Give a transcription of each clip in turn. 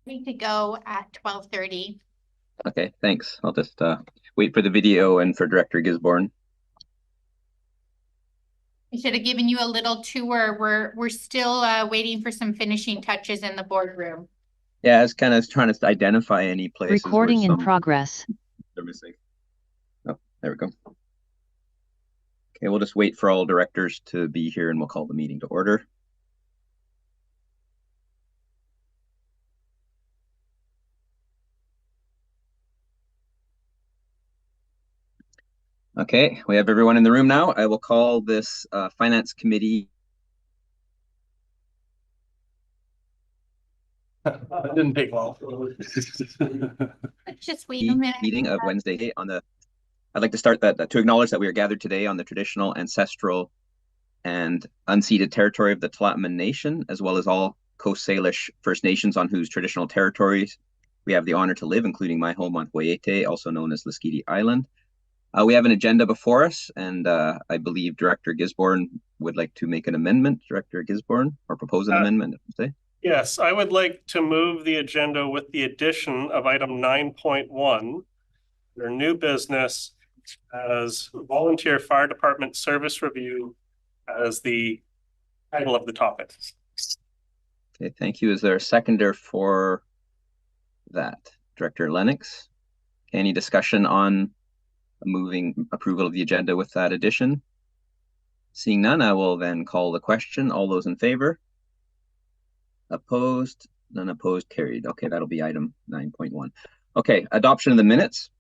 Ready to go at 12:30. Okay, thanks. I'll just wait for the video and for Director Gisborne. I should have given you a little tour. We're still waiting for some finishing touches in the boardroom. Yeah, I was kind of trying to identify any places where Recording in some progress. they're missing. Oh, there we go. Okay, we'll just wait for all directors to be here and we'll call the meeting to order. Okay, we have everyone in the room now. I will call this Finance Committee. It didn't take long. Let's just wait a minute. Meeting of Wednesday on the. I'd like to start that to acknowledge that we are gathered today on the traditional, ancestral, and unceded territory of the Tla'amin Nation, as well as all Coast Salish First Nations on whose traditional territories we have the honor to live, including my home on Waiete, also known as Lasqueti Island. We have an agenda before us, and I believe Director Gisborne would like to make an amendment. Director Gisborne, or propose an amendment, say? Yes, I would like to move the agenda with the addition of item 9.1, their new business as Volunteer Fire Department Service Review as the title of the topic. Okay, thank you. Is there a seconder for that? Director Lennox? Any discussion on moving approval of the agenda with that addition? Seeing none, I will then call the question. All those in favor? Opposed? None opposed, carried. Okay, that'll be item 9.1. Okay, adoption of the minutes.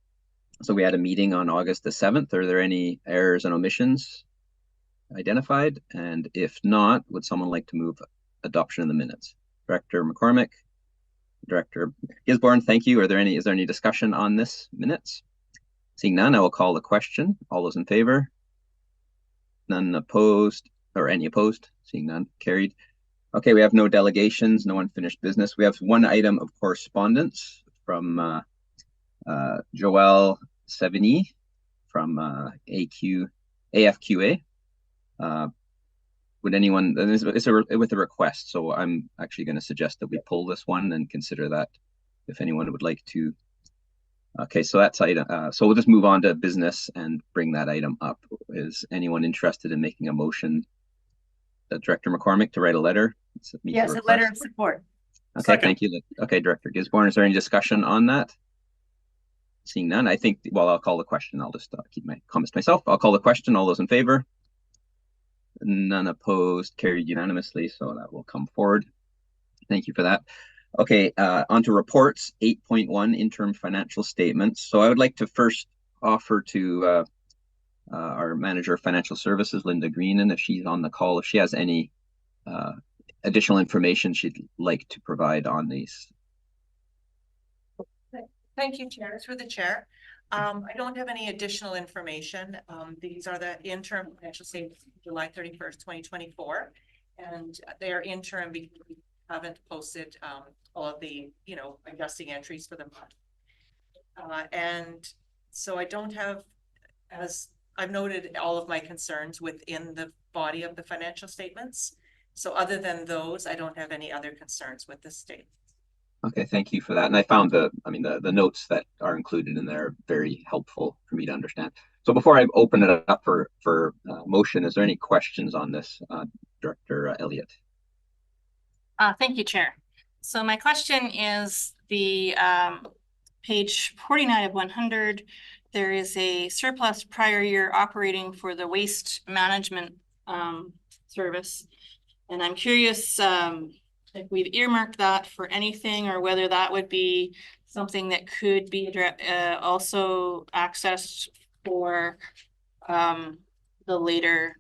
So we had a meeting on August the 7th. Are there any errors and omissions identified? And if not, would someone like to move adoption of the minutes? Director McCormick, Director Gisborne, thank you. Is there any discussion on this minutes? Seeing none, I will call the question. All those in favor? None opposed, or any opposed? Seeing none, carried. Okay, we have no delegations, no unfinished business. We have one item of correspondence from Joelle Sevigny from AFqa. Would anyone, it's with a request, so I'm actually going to suggest that we pull this one and consider that if anyone would like to. Okay, so that's item. So we'll just move on to business and bring that item up. Is anyone interested in making a motion? Director McCormick to write a letter? Yes, a letter of support. Okay, Second. thank you. Okay, Director Gisborne, is there any discussion on that? Seeing none, I think, well, I'll call the question. I'll just keep my comments to myself. I'll call the question. All those in favor? None opposed, carried unanimously, so that will come forward. Thank you for that. Okay, on to reports, 8.1, interim financial statements. So I would like to first offer to our Manager of Financial Services, Linda Greenan, if she's on the call, if she has any additional information she'd like to provide on these. Thank you, Chair. Through the Chair. I don't have any additional information. These are the interim financial statements, July 31st, 2024. And they are interim because we haven't posted all of the, adjusting entries for the month. And so I don't have, as I've noted, all of my concerns within the body of the financial statements. So other than those, I don't have any other concerns with the state. Okay, thank you for that. And I found the notes that are included in there very helpful for me to understand. So before I open it up for motion, is there any questions on this, Director Elliott? Thank you, Chair. So my question is the page 49 of 100. There is a surplus prior year operating for the waste management service. And I'm curious if we've earmarked that for anything or whether that would be something that could be also accessed for the later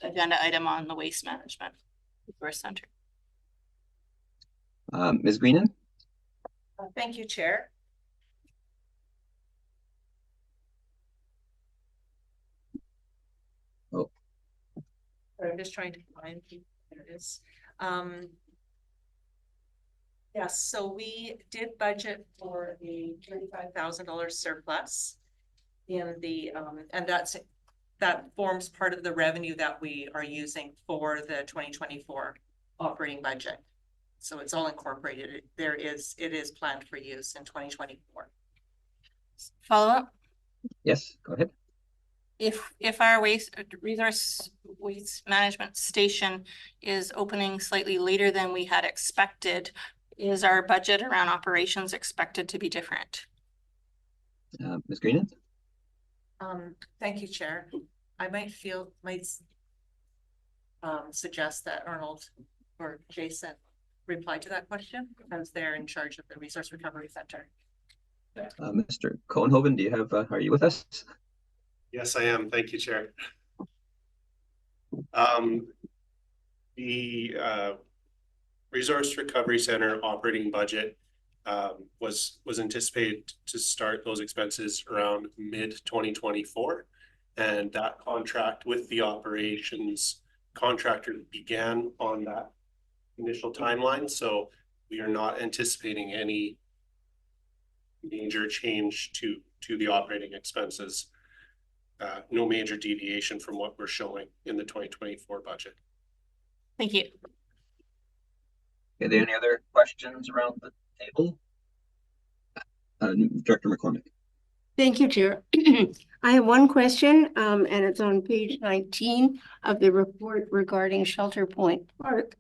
agenda item on the waste management resource center. Ms. Greenan? Thank you, Chair. Oh. I'm just trying to find, there it is. Yes, so we did budget for a $35,000 surplus in the, and that forms part of the revenue that we are using for the 2024 operating budget. So it's all incorporated. It is planned for use in 2024. Follow up? Yes, go ahead. If our resource waste management station is opening slightly later than we had expected, is our budget around operations expected to be different? Ms. Greenan? Thank you, Chair. I might suggest that Arnold or Jason reply to that question because they're in charge of the Resource Recovery Center. Mr. Cohenhoven, do you have, are you with us? Yes, I am. Thank you, Chair. The Resource Recovery Center operating budget was anticipated to start those expenses around mid-2024, and that contract with the operations contractor began on that initial timeline. So we are not anticipating any major change to the operating expenses. No major deviation from what we're showing in the 2024 budget. Thank you. Are there any other questions around the table? Director McCormick. Thank you, Chair. I have one question, and it's on page 19 of the report regarding Shelter Point Park.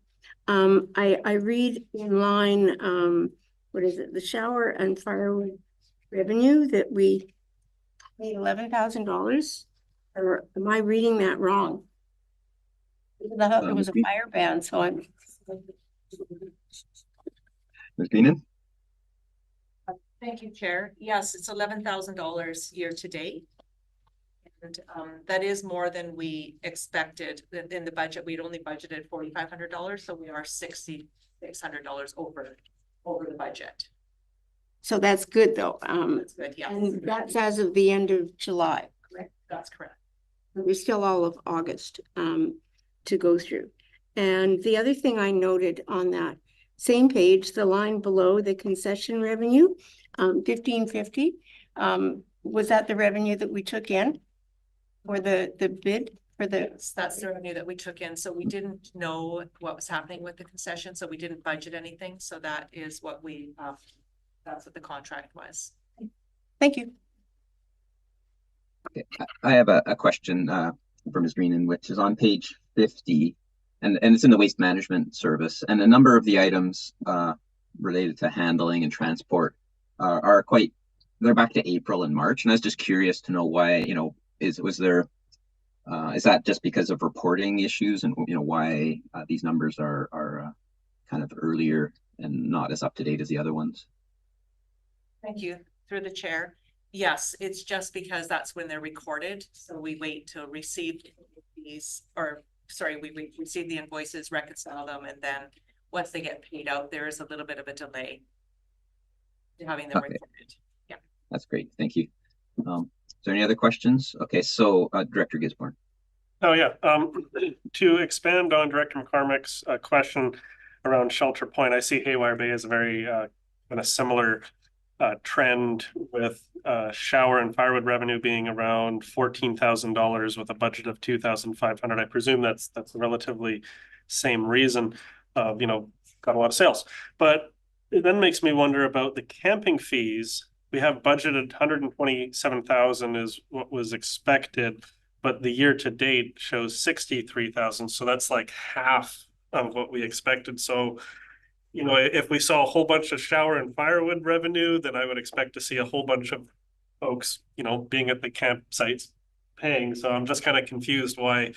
I read in line, what is it? The shower and firewood revenue that we made $11,000, or am I reading that wrong? I thought there was a fire ban, so I'm. Ms. Greenan? Thank you, Chair. Yes, it's $11,000 year to date. And that is more than we expected in the budget. We'd only budgeted $4,500, so we are $6,600 over the budget. So that's good, though. That's good, yes. And that's as of the end of July, correct? That's correct. There's still all of August to go through. And the other thing I noted on that same page, the line below the concession revenue, 1550, was that the revenue that we took in for the bid for the? That's the revenue that we took in. So we didn't know what was happening with the concession, so we didn't budget anything. So that is what we, that's what the contract was. Thank you. Okay. I have a question for Ms. Greenan, which is on page 50, and it's in the waste management service, and a number of the items related to handling and transport are quite, they're back to April and March, and I was just curious to know why, you know, is that just because of reporting issues, and you know why these numbers are kind of earlier and not as up to date as the other ones? Thank you. Through the chair. Yes, it's just because that's when they're recorded. So we wait to receive these, or sorry, we receive the invoices, reconcile them, and then once they get paid out, there is a little bit of a delay to having them recorded. Yeah. That's great. Thank you. Is there any other questions? Okay, so Director Gisborne. Oh, yeah. To expand on Director McCormick's question around Shelter Point, I see Haywire Bay as a very kind of similar trend with shower and firewood revenue being around $14,000 with a budget of $2,500. I presume that's the relatively same reason of, you know, got a lot of sales. But it then makes me wonder about the camping fees. We have budgeted $127,000 is what was expected, but the year to date shows $63,000. So that's like half of what we expected. So, you know, if we saw a whole bunch of shower and firewood revenue, then I would expect to see a whole bunch of folks, you know, being at the campsites paying. So I'm just kind of confused why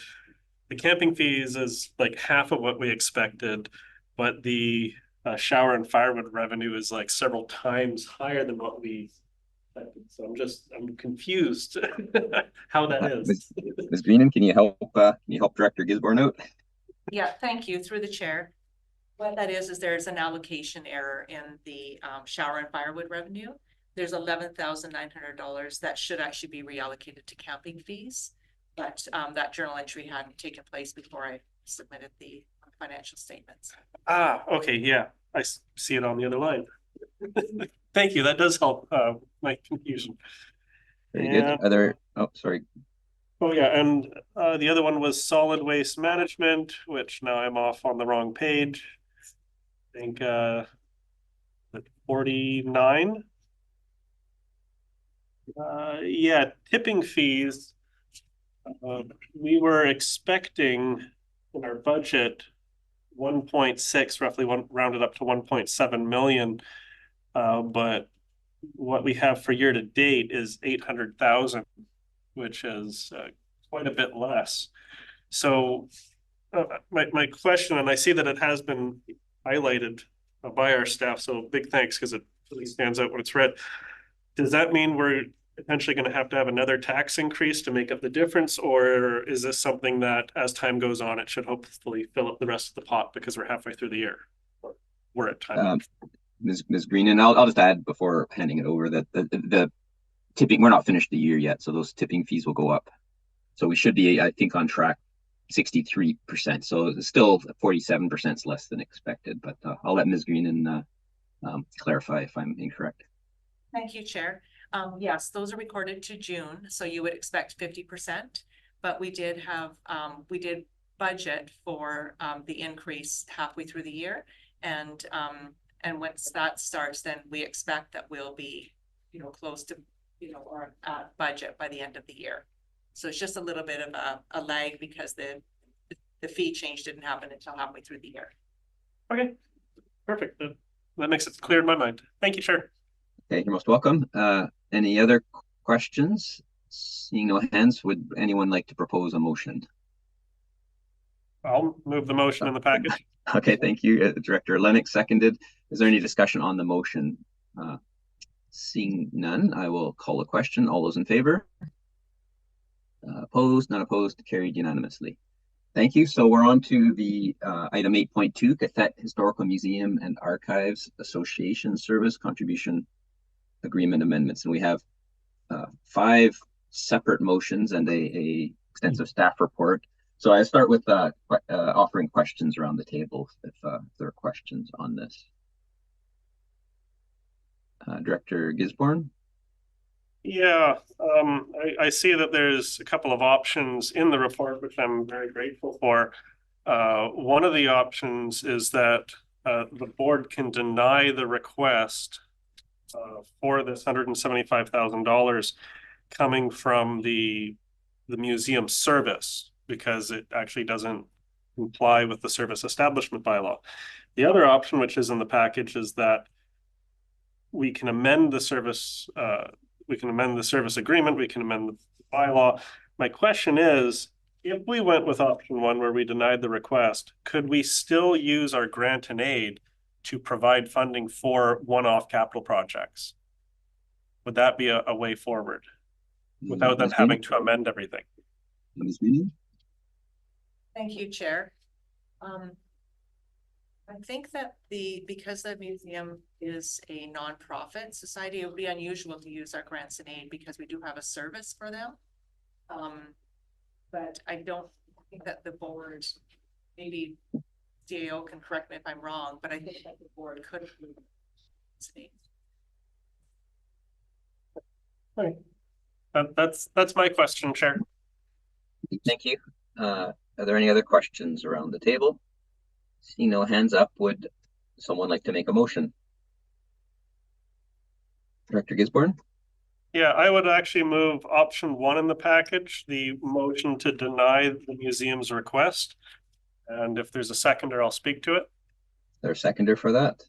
the camping fees is like half of what we expected, but the shower and firewood revenue is like several times higher than what we expected. So I'm confused how that is. Ms. Greenan, can you help Director Gisborne out? Yeah, thank you. Through the chair. What that is there's an allocation error in the shower and firewood revenue. There's $11,900 that should actually be reallocated to camping fees, but that journal entry hadn't taken place before I submitted the financial statements. Ah, okay, yeah, I see it on the other line. Thank you, that does help my confusion. Very good. Are there, oh, sorry. Oh yeah, and the other one was solid waste management, which now I'm off on the wrong page. think 49. Yeah, tipping fees. We were expecting in our budget 1.6, roughly rounded up to 1.7 million. But what we have for year to date is 800,000, which is quite a bit less. So my question, and I see that it has been highlighted by our staff, so big thanks because it really stands out when it's read. Does that mean we're potentially going to have another tax increase to make up the difference, or is this something that as time goes on, it should hopefully fill up the rest of the pot because we're halfway through the year? Or we're at time. Ms. Green, and I'll just add before handing it over that the tipping, we're not finished the year yet, so those tipping fees will go up. So we should be, I think, on track 63%. So it's still 47% less than expected, but I'll let Ms. Green clarify if I'm incorrect. Thank you, Chair. Yes, those are recorded to June, so you would expect 50%, but we did budget for the increase halfway through the year, and once that starts, then we expect that we'll be, close to, or at budget by the end of the year. So it's just a little bit of a lag because the fee change didn't happen until halfway through the year. Okay, perfect. That makes it clear in my mind. Thank you, Chair. Okay, you're most welcome. Any other questions? Seeing no hands, would anyone like to propose a motion? I'll move the motion in the package. Okay, thank you. Director Lennox seconded. Is there any discussion on the motion? Seeing none, I will call a question. All those in favor? Opposed, none opposed, carried unanimously. Thank you. So we're on to the item 8.2, qathet Historical Museum and Archives Association Service Contribution Agreement Amendments. And we have 5 separate motions and a extensive staff report. So I start with offering questions around the table if there are questions on this. Director Gisborne? Yeah, I see that there's a couple of options in the report, which I'm very grateful for. One of the options is that the board can deny the request for this $175,000 coming from the museum service, because it actually doesn't comply with the service establishment bylaw. The other option, which is in the package, is that we can amend the service agreement, we can amend the bylaw. My question is, if we went with option 1 where we denied the request, could we still use our grant and aid to provide funding for one-off capital projects? Would that be a way forward without them having to amend everything? Ms. Green? Thank you, Chair. I think that because the museum is a nonprofit society, it would be unusual to use our grants and aid because we do have a service for them. But I don't think that the board, maybe DAO can correct me if I'm wrong, but I think that the board could approve it. Right. That's my question, Chair. Thank you. Are there any other questions around the table? See no hands up. Would someone like to make a motion? Director Gisborne? Yeah, I would actually move option 1 in the package, the motion to deny the museum's request. And if there's a seconder, I'll speak to it. There's a seconder for that?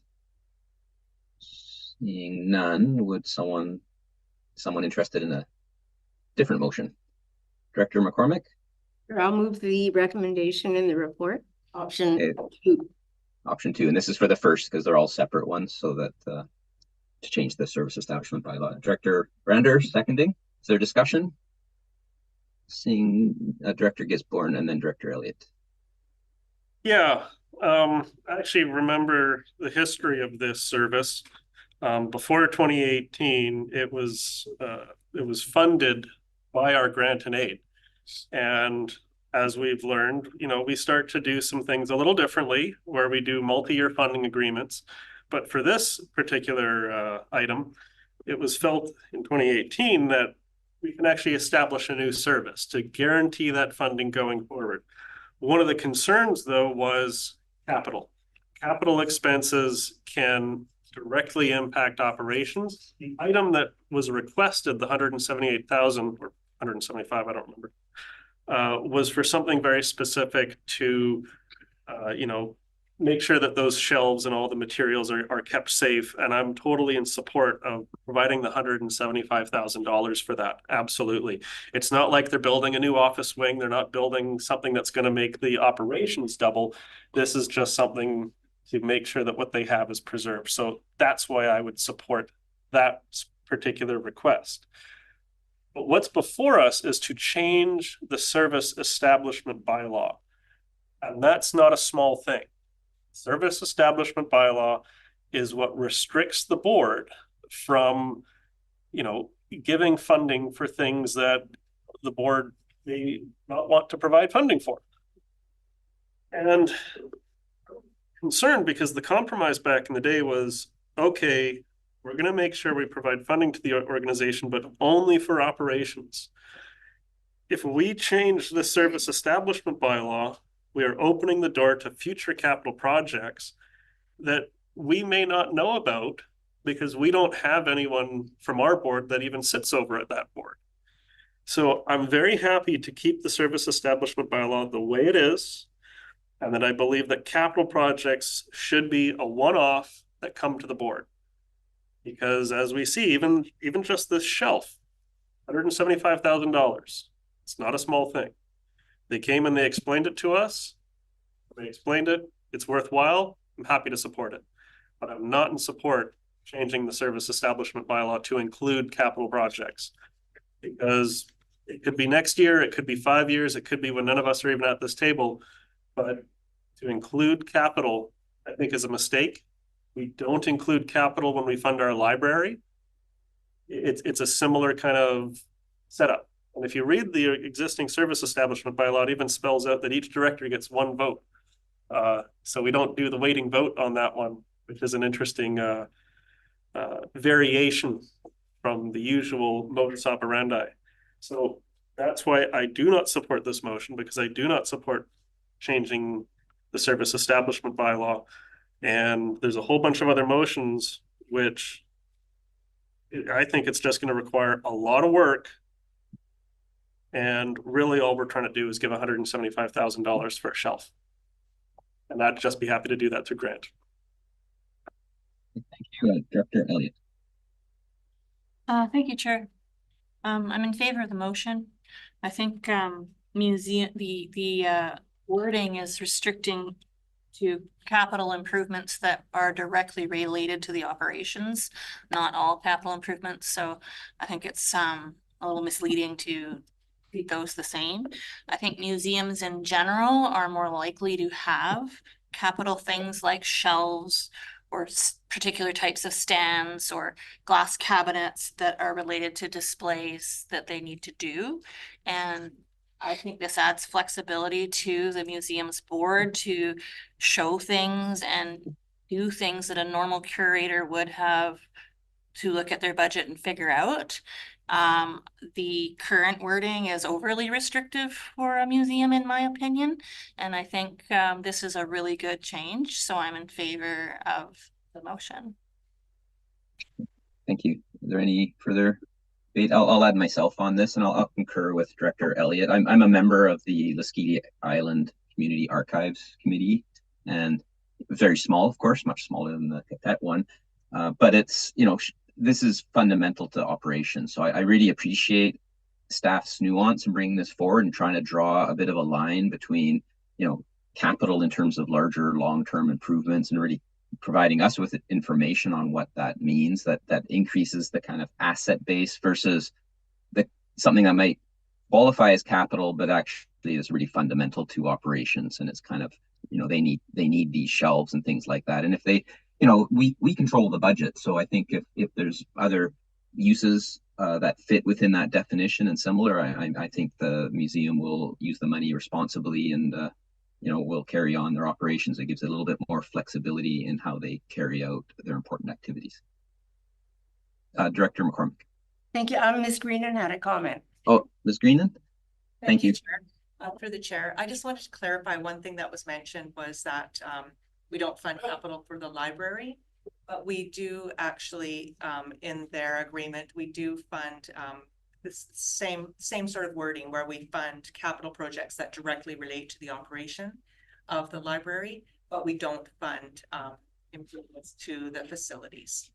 Seeing none, would someone interested in a different motion? Director McCormick? I'll move the recommendation in the report. Option 2. Option 2, and this is for the first because they're all separate ones, so that to change the service establishment bylaw. Director Brander seconding. Is there discussion? Seeing Director Gisborne and then Director Elliott. Yeah, I actually remember the history of this service. Before 2018, it was funded by our grant and aid, and as we've learned, we start to do some things a little differently where we do multi-year funding agreements. But for this particular item, it was felt in 2018 that we can actually establish a new service to guarantee that funding going forward. One of the concerns, though, was capital. capital expenses can directly impact operations. The item that was requested, the 178,000 or 175, I don't remember, was for something very specific to, make sure that those shelves and all the materials are kept safe. And I'm totally in support of providing the $175,000 for that. Absolutely. It's not like they're building a new office wing. They're not building something that's going to make the operations double. This is just something to make sure that what they have is preserved. So that's why I would support that particular request. But what's before us is to change the service establishment bylaw. And that's not a small thing. Service establishment bylaw is what restricts the board from, giving funding for things that the board may not want to provide funding for. And concerned because the compromise back in the day was, okay, we're going to make sure we provide funding to the organization, but only for operations. If we change the service establishment bylaw, we are opening the door to future capital projects that we may not know about because we don't have anyone from our board that even sits over at that board. So I'm very happy to keep the service establishment bylaw the way it is, and that I believe that capital projects should be a one-off that come to the board. Because as we see, even just this shelf, $175,000, it's not a small thing. They came and they explained it to us. They explained it. It's worthwhile. I'm happy to support it. But I'm not in support changing the service establishment bylaw to include capital projects. Because it could be next year, it could be 5 years, it could be when none of us are even at this table. But to include capital, I think, is a mistake. We don't include capital when we fund our library. It's a similar kind of setup. And if you read the existing service establishment bylaw, it even spells out that each director gets one vote. So we don't do the weighting vote on that one, which is an interesting variation from the usual modus operandi. So that's why I do not support this motion, because I do not support changing the service establishment bylaw. And there's a whole bunch of other motions, which I think it's just going to require a lot of work. And really all we're trying to do is give $175,000 for a shelf. And I'd just be happy to do that through grant. Thank you, Director Elliott. Thank you, Chair. I'm in favor of the motion. I think the wording is restricting to capital improvements that are directly related to the operations, not all capital improvements. So I think it's a little misleading to treat those the same. I think museums in general are more likely to have capital things like shelves or particular types of stands or glass cabinets that are related to displays that they need to do. And I think this adds flexibility to the museum's board to show things and do things that a normal curator would have to look at their budget and figure out. The current wording is overly restrictive for a museum, in my opinion. And I think this is a really good change. So I'm in favor of the motion. Thank you. Is there any further debate? I'll add myself on this, and I'll concur with Director Elliott. I'm a member of the Lesquiti Island Community Archives Committee, and very small, of course, much smaller than the qathet one. But it's, this is fundamental to operations. So I really appreciate staff's nuance in bringing this forward and trying to draw a bit of a line between, capital in terms of larger long-term improvements and really providing us with information on what that means, that increases the kind of asset base versus something that might qualify as capital, but actually is really fundamental to operations. And it's kind of, they need these shelves and things like that. And if they, we control the budget. So I think if there's other uses that fit within that definition and similar, I think the museum will use the money responsibly and, will carry on their operations. It gives it a little bit more flexibility in how they carry out their important activities. Director McCormick. Thank you. Ms. Greenan had a comment. Oh, Ms. Greenan? Thank you. Chair. For the chair, I just wanted to clarify one thing that was mentioned was that We don't fund capital for the library, but we do actually, in their agreement, we do fund, this same sort of wording where we fund capital projects that directly relate to the operation of the library, but we don't fund, improvements to the facilities.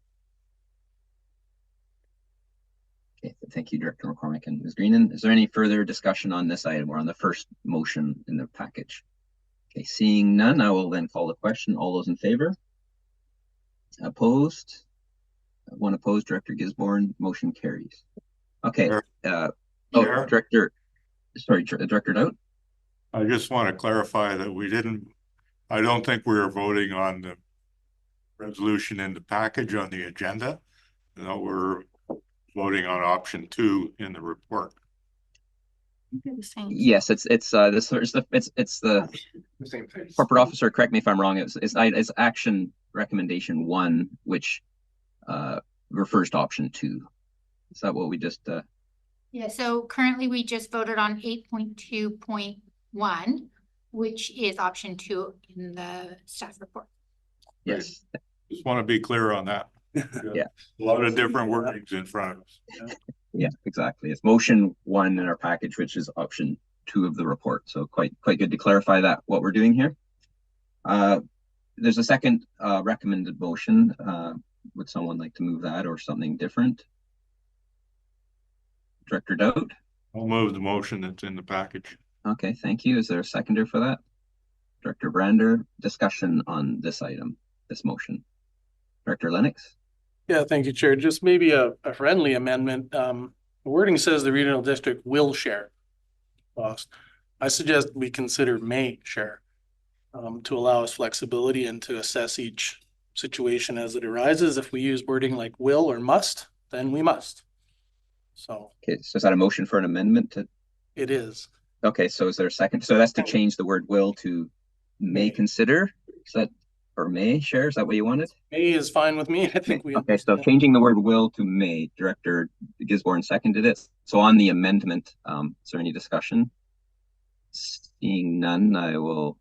Okay, thank you, Director McCormick and Ms. Greenan. Is there any further discussion on this item? We're on the first motion in the package. Okay, seeing none, I will then call the question. All those in favor? Opposed? One opposed, Director Gisborne. Motion carries. Okay. Director Dowd. I just want to clarify that I don't think we were voting on the resolution in the package on the agenda. No, we're voting on option 2 in the report. Yes, it's the Same thing. corporate officer. Correct me if I'm wrong. It's action recommendation 1, which refers to option 2. Is that what we just? Yeah. So currently we just voted on 8.2.1, which is option 2 in the staff report. Yes. Just want to be clear on that. Yeah. A lot of different wordings in front of us. Yeah, exactly. It's motion 1 in our package, which is option 2 of the report. So quite good to clarify that what we're doing here. There's a second recommended motion. Would someone like to move that or something different? Director Dowd? I'll move the motion that's in the package. Okay, thank you. Is there a seconder for that? Director Brander, discussion on this item, this motion. Director Lennox? Yeah, thank you, Chair. Just maybe a friendly amendment. The wording says the regional district will share cost. I suggest we consider may share to allow us flexibility and to assess each situation as it arises. If we use wording like will or must, then we must. So. Okay, so is that a motion for an amendment to? It is. Okay, so is there a second? So that's to change the word will to may consider? Is that, or may share? Is that what you wanted? May is fine with me. I think we. Okay, so changing the word will to may. Director Gisborne seconded it. So on the amendment, is there any discussion? Seeing none, I will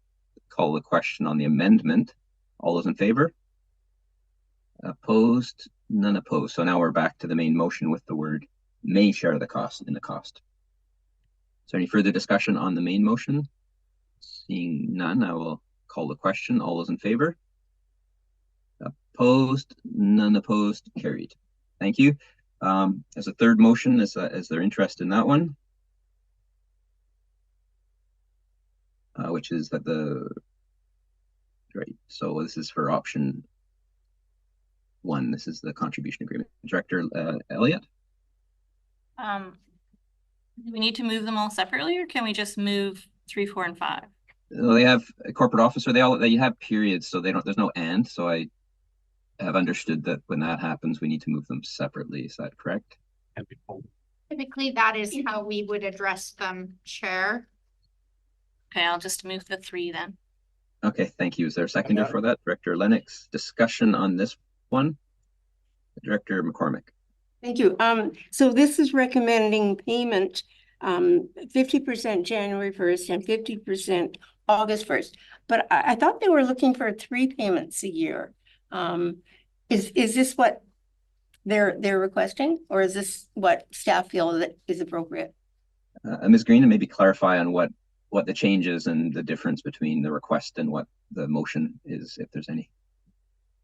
call the question on the amendment. All those in favor? Opposed? None opposed. So now we're back to the main motion with the word may share the cost in the cost. Is there any further discussion on the main motion? Seeing none, I will call the question. All those in favor? Opposed? None opposed? Carried. Thank you. As a third motion, is there interest in that one? Which is that right. So this is for option 1. This is the contribution agreement. Director Elliott? Do we need to move them all separately, or can we just move 3, 4, and 5? Well, they have a corporate officer. They have periods, so there's no and. So I have understood that when that happens, we need to move them separately. Is that correct? Typically, that is how we would address them, Chair. Okay, I'll just move the 3 then. Okay, thank you. Is there a seconder for that? Director Lennox, discussion on this one? Director McCormick. Thank you. So this is recommending payment 50% January 1st and 50% August 1st. But I thought they were looking for 3 payments a year. Is this what they're requesting, or is this what staff feel that is appropriate? Ms. Green, and maybe clarify on what the changes and the difference between the request and what the motion is, if there's any.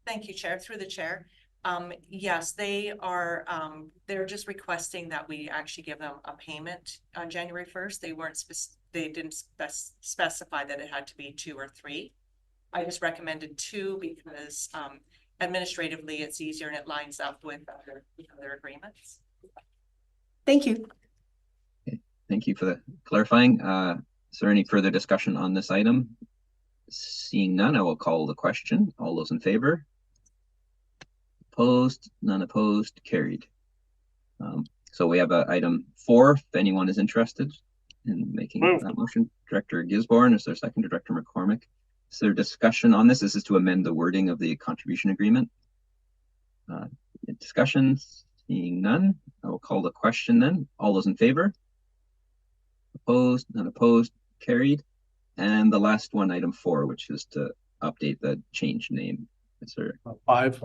Thank you, Chair. Through the chair. Yes, they are, they're just requesting that we actually give them a payment on January 1st. They didn't specify that it had to be 2 or 3. I just recommended 2 because administratively it's easier and it lines up with other agreements. Thank you. Okay. Thank you for the clarifying. Is there any further discussion on this item? Seeing none, I will call the question. All those in favor? Opposed? None opposed? Carried. So we have item 4, if anyone is interested in making that motion. Director Gisborne, is there a second? Director McCormick? Is there discussion on this? This is to amend the wording of the contribution agreement. Discussions? Seeing none, I will call the question then. All those in favor? Opposed? None opposed? Carried. And the last one, item 4, which is to update the change name. Is there 5.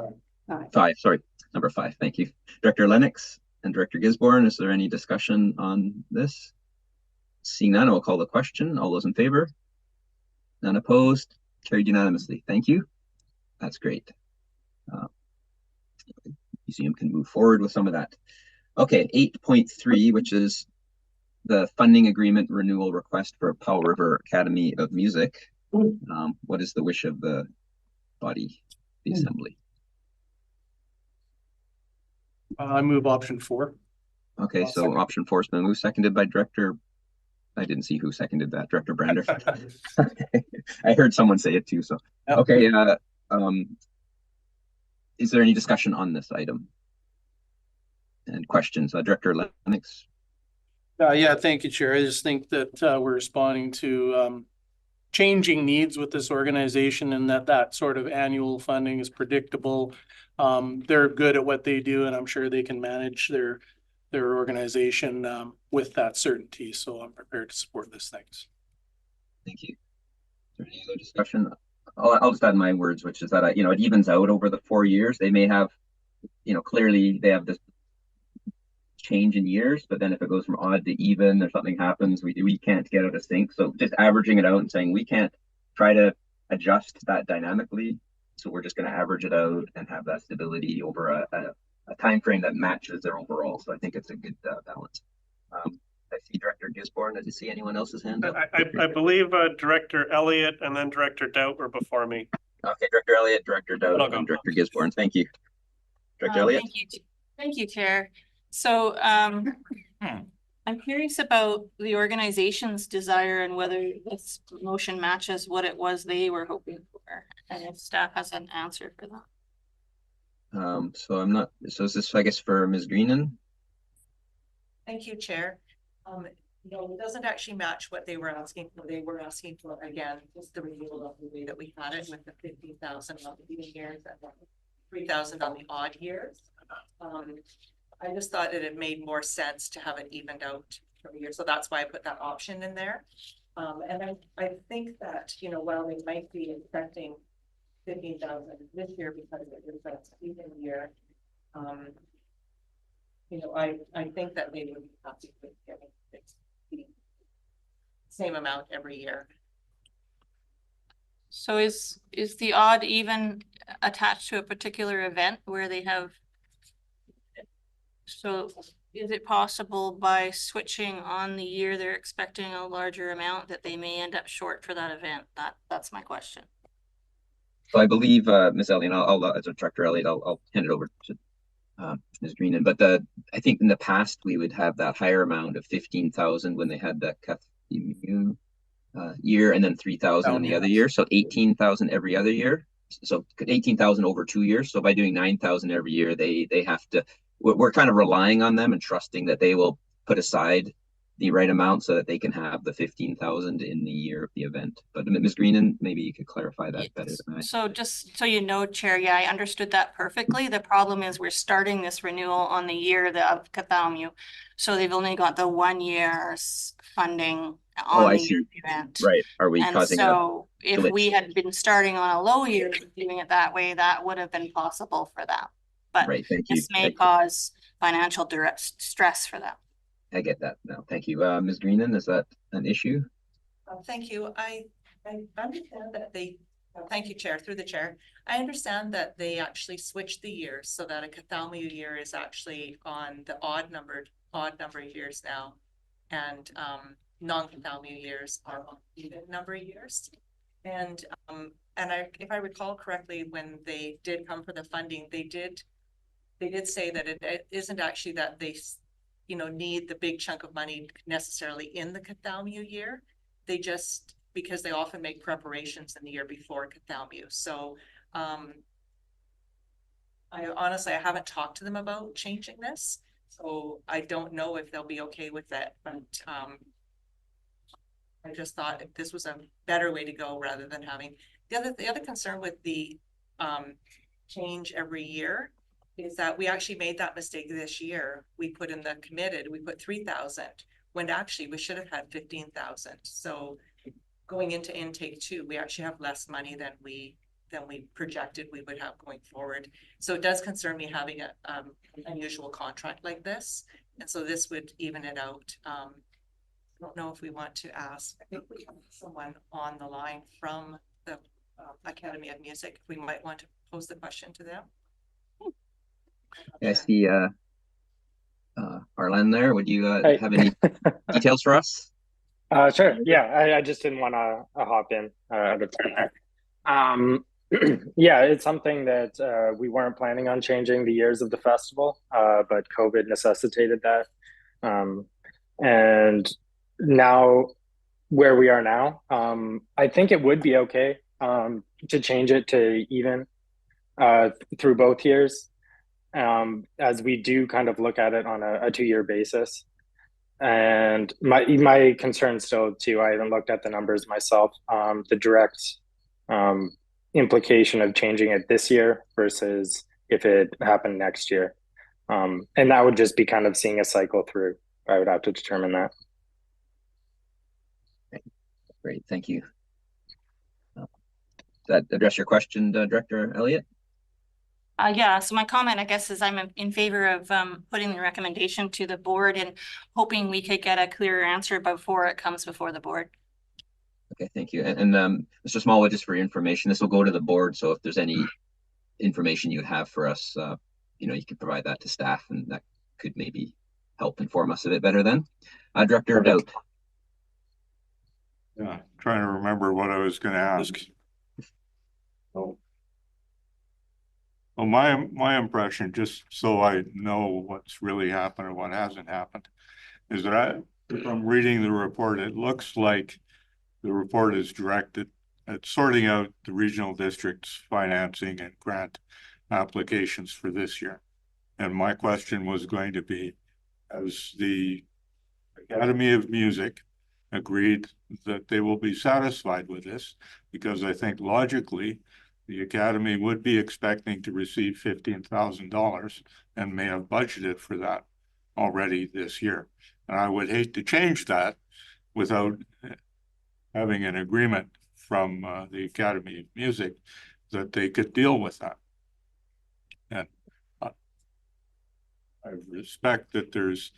5? Sorry, number 5. Thank you. Director Lennox and Director Gisborne, is there any discussion on this? Seeing none, I will call the question. All those in favor? None opposed? Carried unanimously. Thank you. That's great. Museum can move forward with some of that. Okay, 8.3, which is the funding agreement renewal request for Powell River Academy of Music. What is the wish of the body, the assembly? I move option 4. Okay, I'll so second. option 4 has been moved, seconded by Director. I didn't see who seconded that. Director Brander. Okay. I heard someone say it too. So Yep. okay. Is there any discussion on this item? And questions? Director Lennox. Yeah, thank you, Chair. I just think that we're responding to changing needs with this organization, and that sort of annual funding is predictable. They're good at what they do, and I'm sure they can manage their organization with that certainty. So I'm prepared to support this. Thanks. Thank you. Is there any other discussion? I'll just add my words, which is that it evens out over the 4 years. They may have, clearly they have this change in years, but then if it goes from odd to even or something happens, we can't get out of sync. So just averaging it out and saying we can't try to adjust that dynamically. So we're just going to average it out and have that stability over a time frame that matches their overall. So I think it's a good balance. I see Director Gisborne. Does he see anyone else's hand up? I believe Director Elliott and then Director Doubt were before me. Okay, Director Elliott, Director Doubt, and Director Gisborne. Thank you. Director Elliott. Thank you, Chair. So I'm curious about the organization's desire and whether this motion matches what it was they were hoping for, and if staff has an answer for that. So I'm not. So is this, I guess, for Ms. Greenan? Thank you, Chair. No, it doesn't actually match what they were asking for. They were asking for, again, just the renewal of the way that we had it with the 15,000 on the even years and 3,000 on the odd years. I just thought that it made more sense to have it evened out from year. So that's why I put that option in there. And I think that, while they might be expecting 15,000 this year because it is that even year, I think that they would be happy with getting the same amount every year. So is the odd even attached to a particular event where they have? So is it possible by switching on the year they're expecting a larger amount that they may end up short for that event? That's my question. So I believe Ms. Elliott, as a Director Elliott, I'll hand it over to Ms. Greenan. But I think in the past we would have that higher amount of 15,000 when they had the year, and then 3,000 in the other year. So 18,000 every other year. So 18,000 over 2 years. So by doing 9,000 every year, they have to. We're kind of relying on them and trusting that they will put aside the right amount so that they can have the 15,000 in the year of the event. But Ms. Greenan, maybe you could clarify that better than I. So just so you know, Chair, yeah, I understood that perfectly. The problem is we're starting this renewal on the year of Cathalmu. So they've only got the 1 year's funding on the event. Right. Are we causing so if we had been starting on a low year, doing it that way, that would have been possible for them. But right, thank you. This may cause financial stress for them. I get that now. Thank you. Ms. Greenan, is that an issue? Thank you. I understand that thank you, Chair, through the Chair. I understand that they actually switched the years so that a Cathalmu year is actually on the odd number of years now, and non-Cathalmu years are on even number of years. And if I recall correctly, when they did come for the funding, they did say that it isn't actually that they need the big chunk of money necessarily in the Cathalmu year. They just, because they often make preparations in the year before Cathalmu. So I honestly haven't talked to them about changing this, so I don't know if they'll be okay with that. But I just thought if this was a better way to go rather than having the other concern with the change every year is that we actually made that mistake this year. We put in the committed, we put 3,000 when actually we should have had 15,000. So going into intake 2, we actually have less money than we projected we would have going forward. So it does concern me having a unusual contract like this. And so this would even it out. I don't know if we want to ask, I think we have someone on the line from the Academy of Music. We might want to pose the question to them. Yeah, I see Arlen there. Would you Hey. have any details for us? Sure. Yeah, I just didn't want to hop in at a time. Yeah, it's something that we weren't planning on changing the years of the festival, but COVID necessitated that. And now, where we are now, I think it would be okay to change it to even through both years, as we do kind of look at it on a 2-year basis. And my concern still too, I haven't looked at the numbers myself, the direct implication of changing it this year versus if it happened next year. And that would just be kind of seeing a cycle through. I would have to determine that. Great, thank you. Does that address your question, Director Elliott? Yeah, so my comment, I guess, is I'm in favor of putting the recommendation to the board and hoping we could get a clearer answer before it comes before the board. Okay, thank you. And Mr. Smallwood, just for your information, this will go to the board. So if there's any information you have for us, you know, you can provide that to staff, and that could maybe help inform us a bit better then. Director Doubt. Yeah, trying to remember what I was going to ask. Oh. Well, my impression, just so I know what's really happened or what hasn't happened, is that from reading the report, it looks like the report is directed at sorting out the regional district's financing and grant applications for this year. And my question was going to be, has the Academy of Music agreed that they will be satisfied with this? Because I think logically, the Academy would be expecting to receive $15,000 and may have budgeted for that already this year. And I would hate to change that without having an agreement from the Academy of Music that they could deal with that. And I respect that there's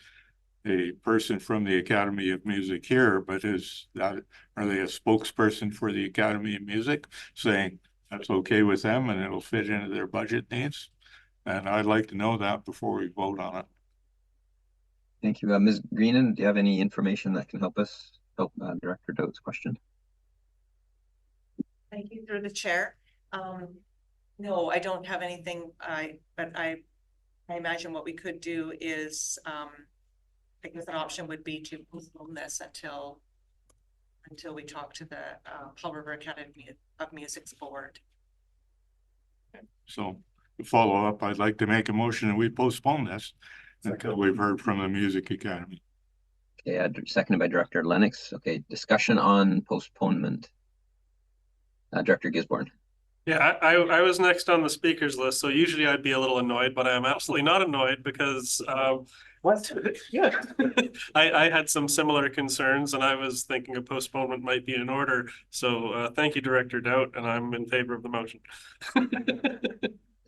a person from the Academy of Music here, but are they a spokesperson for the Academy of Music saying that's okay with them and it'll fit into their budget needs? And I'd like to know that before we vote on it. Thank you. Ms. Greenan, do you have any information that can help us help Director Dote's question? Thank you, through the chair. No, I don't have anything. But I imagine what we could do is, I guess an option would be to postpone this until we talk to the Powell River Academy of Music's board. So to follow up, I'd like to make a motion that we postpone this until we've heard from the Music Academy. Okay, seconded by Director Lennox. Okay, discussion on postponement. Director Gisborne. Yeah, I was next on the speakers list, so usually I'd be a little annoyed, but I'm absolutely not annoyed because what? Yeah, I had some similar concerns, and I was thinking a postponement might be in order. So thank you, Director Doubt, and I'm in favor of the motion.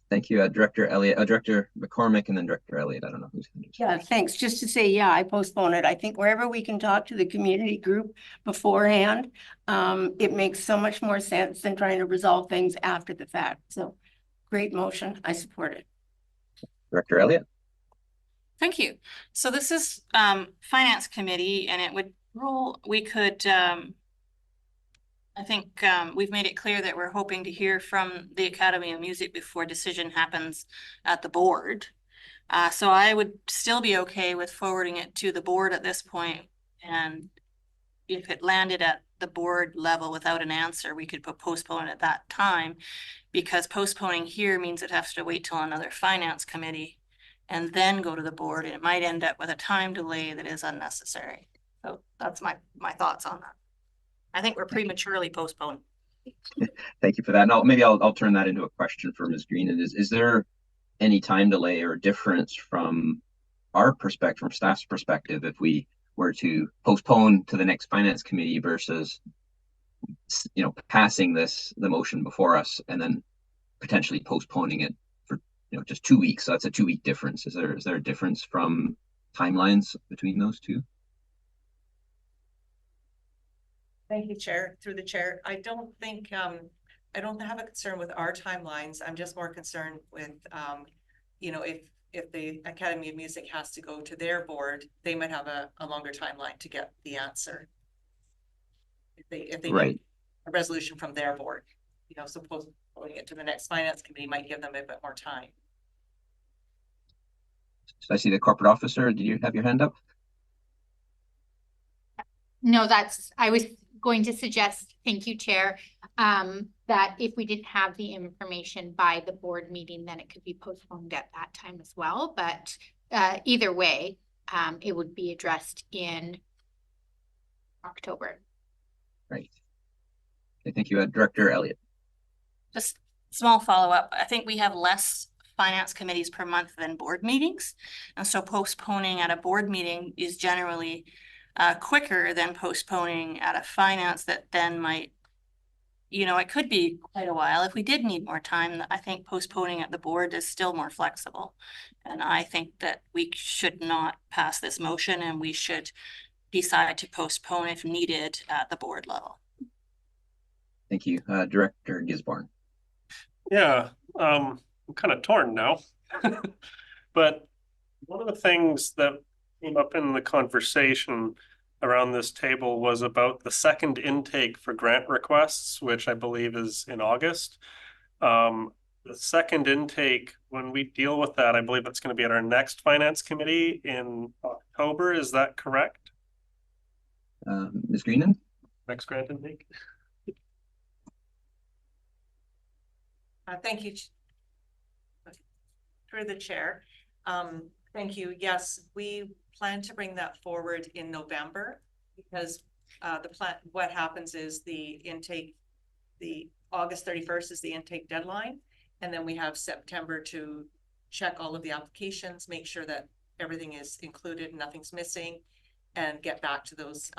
Thank you, Director Elliott, Director McCormick, and then Director Elliott. I don't know who's going to. Yeah, thanks. Just to say, yeah, I postpone it. I think wherever we can talk to the community group beforehand, it makes so much more sense than trying to resolve things after the fact. So great motion. I support it. Director Elliott. Thank you. So this is Finance Committee, and it would rule we could I think we've made it clear that we're hoping to hear from the Academy of Music before decision happens at the board. So I would still be okay with forwarding it to the board at this point. And if it landed at the board level without an answer, we could postpone it at that time, because postponing here means it has to wait till another finance committee and then go to the board. And it might end up with a time delay that is unnecessary. So that's my thoughts on that. I think we're prematurely postponed. Thank you for that. Now, maybe I'll turn that into a question for Ms. Green. Is there any time delay or difference from our perspective, from staff's perspective, if we were to postpone to the next finance committee versus passing the motion before us and then potentially postponing it for, just 2 weeks. So that's a 2-week difference. Is there a difference from timelines between those two? Thank you, Chair. Through the chair, I don't think, I don't have a concern with our timelines. I'm just more concerned with, if the Academy of Music has to go to their board, they might have a longer timeline to get the answer. If they Right. need a resolution from their board, so postponing it to the next finance committee might give them a bit more time. So I see the corporate officer. Did you have your hand up? No, I was going to suggest, thank you, Chair, that if we didn't have the information by the board meeting, then it could be postponed at that time as well. But either way, it would be addressed in October. Right. Okay, thank you, Director Elliott. Just small follow-up. I think we have less finance committees per month than board meetings. And so postponing at a board meeting is generally quicker than postponing at a finance that then might, it could be quite a while. If we did need more time, I think postponing at the board is still more flexible. And I think that we should not pass this motion and we should decide to postpone if needed at the board level. Thank you. Director Gisborne. Yeah, I'm kind of torn now. But one of the things that came up in the conversation around this table was about the second intake for grant requests, which I believe is in August. The second intake, when we deal with that, I believe it's going to be at our next finance committee in October. Is that correct? Ms. Greenan? Next grant intake? Thank you. Through the chair. Thank you. Yes, we plan to bring that forward in November because what happens is the August 31st is the intake deadline. And then we have September to check all of the applications, make sure that everything is included, nothing's missing, and get back to those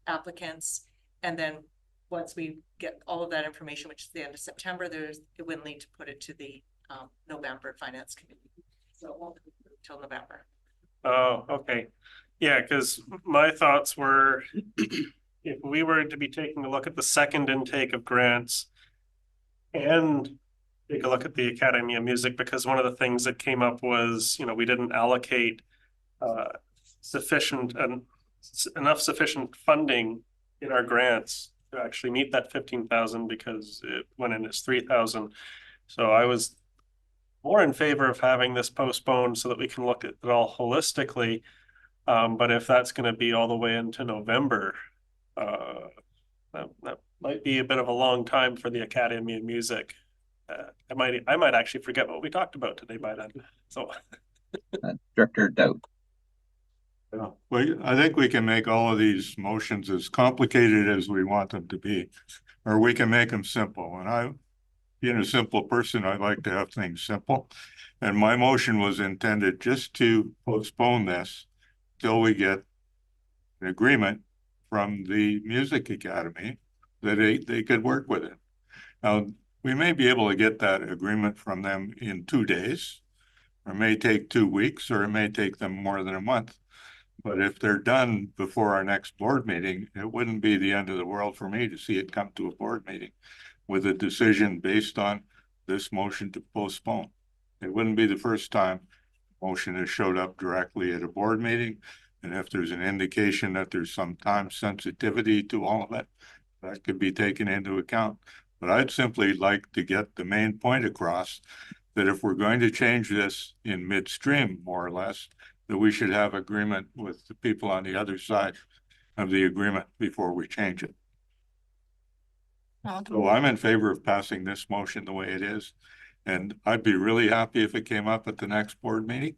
applicants. And then once we get all of that information, which is the end of September, it wouldn't need to put it to the November Finance Committee. So it won't be until November. Oh, okay. Yeah, because my thoughts were if we were to be taking a look at the second intake of grants and take a look at the Academy of Music, because one of the things that came up was, we didn't allocate enough sufficient funding in our grants to actually meet that 15,000 because it went in as 3,000. So I was more in favor of having this postponed so that we can look at it all holistically. But if that's going to be all the way into November, that might be a bit of a long time for the Academy of Music. I might actually forget what we talked about today by then. So, Director Dowd. Yeah, well, I think we can make all of these motions as complicated as we want them to be, or we can make them simple. And being a simple person, I like to have things simple. And my motion was intended just to postpone this till we get an agreement from the Music Academy that they could work with it. Now, we may be able to get that agreement from them in 2 days, or it may take 2 weeks, or it may take them more than a month. But if they're done before our next board meeting, it wouldn't be the end of the world for me to see it come to a board meeting with a decision based on this motion to postpone. It wouldn't be the first time motion has showed up directly at a board meeting. And if there's an indication that there's some time sensitivity to all of it, that could be taken into account. But I'd simply like to get the main point across that if we're going to change this in midstream, more or less, that we should have agreement with the people on the other side of the agreement before we change it. So I'm in favor of passing this motion the way it is. And I'd be really happy if it came up at the next board meeting.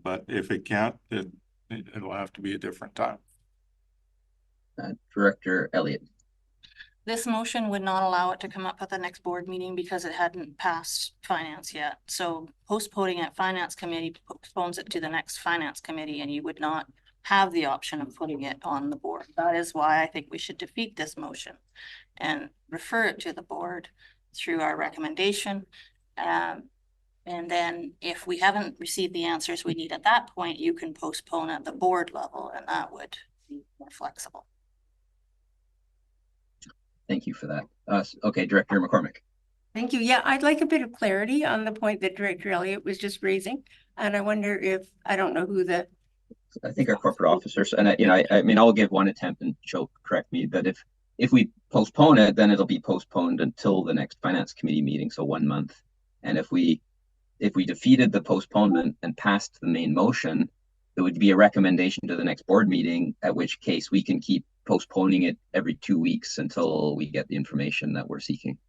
But if it can't, then it'll have to be a different time. Director Elliott. This motion would not allow it to come up at the next board meeting because it hadn't passed finance yet. So postponing at finance committee postpones it to the next finance committee, and you would not have the option of putting it on the board. That is why I think we should defeat this motion and refer it to the board through our recommendation. And then if we haven't received the answers we need at that point, you can postpone at the board level, and that would be more flexible. Thank you for that. Okay, Director McCormick. Thank you. Yeah, I'd like a bit of clarity on the point that Director Elliott was just raising. And I wonder if, I don't know who the. I think our corporate officers, and I mean, I'll give one attempt and she'll correct me, but if we postpone it, then it'll be postponed until the next finance committee meeting, so 1 month. And if we defeated the postponement and passed the main motion, it would be a recommendation to the next board meeting, at which case we can keep postponing it every 2 weeks until we get the information that we're seeking.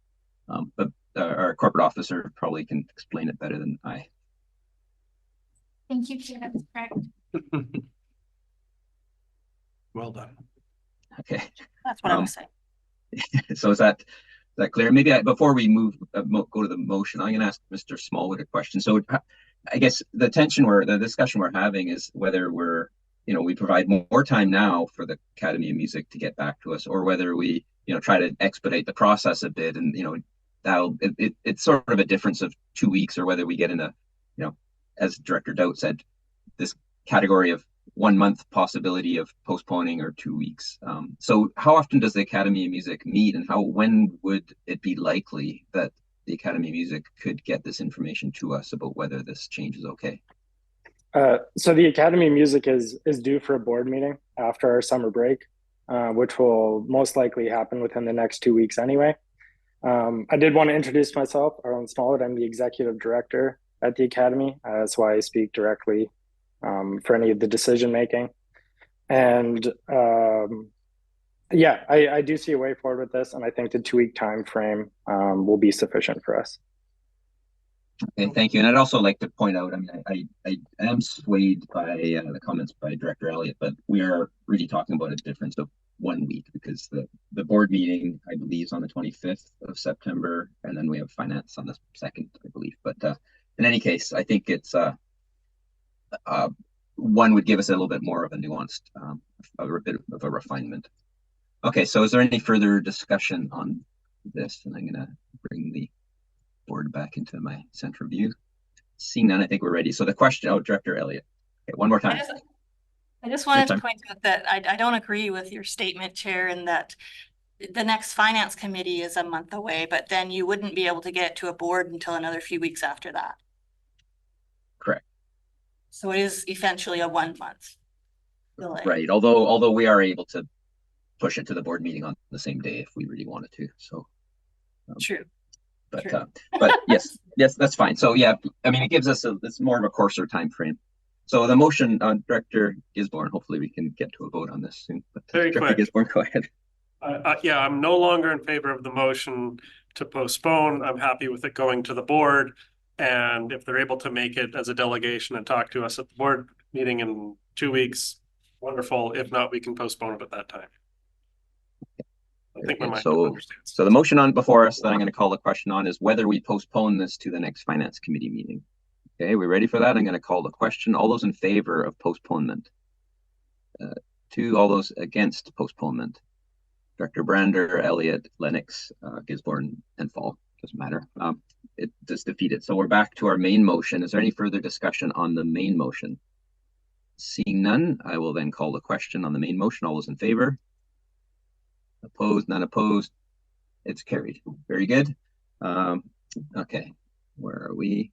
But our corporate officer probably can explain it better than I. Thank you, Chair. That's correct. Well done. Okay. That's what I was saying. So is that clear? Maybe before we go to the motion, I'm going to ask Mr. Smallwood a question. So I guess the discussion we're having is whether we provide more time now for the Academy of Music to get back to us, or whether we, try to expedite the process a bit, and, it's sort of a difference of 2 weeks, or whether we get in a, as Director Doubt said, this category of 1 month possibility of postponing, or 2 weeks. So how often does the Academy of Music meet, and when would it be likely that the Academy of Music could get this information to us about whether this change is okay? So the Academy of Music is due for a board meeting after our summer break, which will most likely happen within the next 2 weeks anyway. I did want to introduce myself, Arlen Smallwood. I'm the executive director at the Academy. That's why I speak directly for any of the decision making. And yeah, I do see a way forward with this, and I think the 2 week time frame will be sufficient for us. Okay, thank you. And I'd also like to point out, I mean, I am swayed by the comments by Director Elliott, but we are really talking about a difference of 1 week, because the board meeting, I believe, is on the 25th of September, and then we have finance on the 2nd, I believe. But in any case, I think it's one would give us a little bit more of a nuanced, a bit of a refinement. Okay, so is there any further discussion on this? And I'm going to bring the board back into my center view. Seeing none, I think we're ready. So the question, Director Elliott. Okay, one more time. I just wanted to point out that I don't agree with your statement, Chair, in that the next finance committee is a month away, but then you wouldn't be able to get to a board until another few weeks after that. Correct. So it is essentially a 1 month delay. Right. Although we are able to push it to the board meeting on the same day if we really wanted to. So true. But true. But yes, that's fine. So yeah, I mean, it gives us it's more of a coarser time frame. So the motion, Director Gisborne, hopefully we can get to a vote on this soon. But Very Director quick. Gisborne, go ahead. Yeah, I'm no longer in favor of the motion to postpone. I'm happy with it going to the board. And if they're able to make it as a delegation and talk to us at the board meeting in 2 weeks, wonderful. If not, we can postpone it at that time. I think my mind understands. So the motion on before us that I'm going to call the question on is whether we postpone this to the next finance committee meeting. Okay, we ready for that? I'm going to call the question. All those in favor of postponement? 2. All those against postponement? Director Brander, Elliott, Lennox, Gisborne, and Fall. Doesn't matter. It just defeated. So we're back to our main motion. Is there any further discussion on the main motion? Seeing none, I will then call the question on the main motion. All those in favor? Opposed? None opposed? It's carried. Very good. Okay, where are we?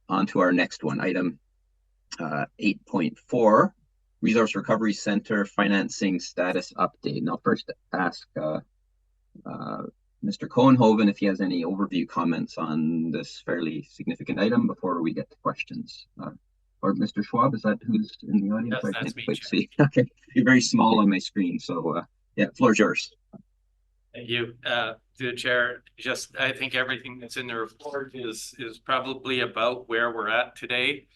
On to our next one, item 8.4, Resource Recovery Center financing status update. And I'll first ask Mr. Cohenhoven if he has any overview comments on this fairly significant item before we get to questions. Or Mr. Schwab, is that who's in the audience? Yes, I that's can't me, quite Chair. see. Okay, you're very small on my screen, so yeah, floor's yours. Thank you, to the chair. Just, I think everything that's in the report is probably about where we're at today.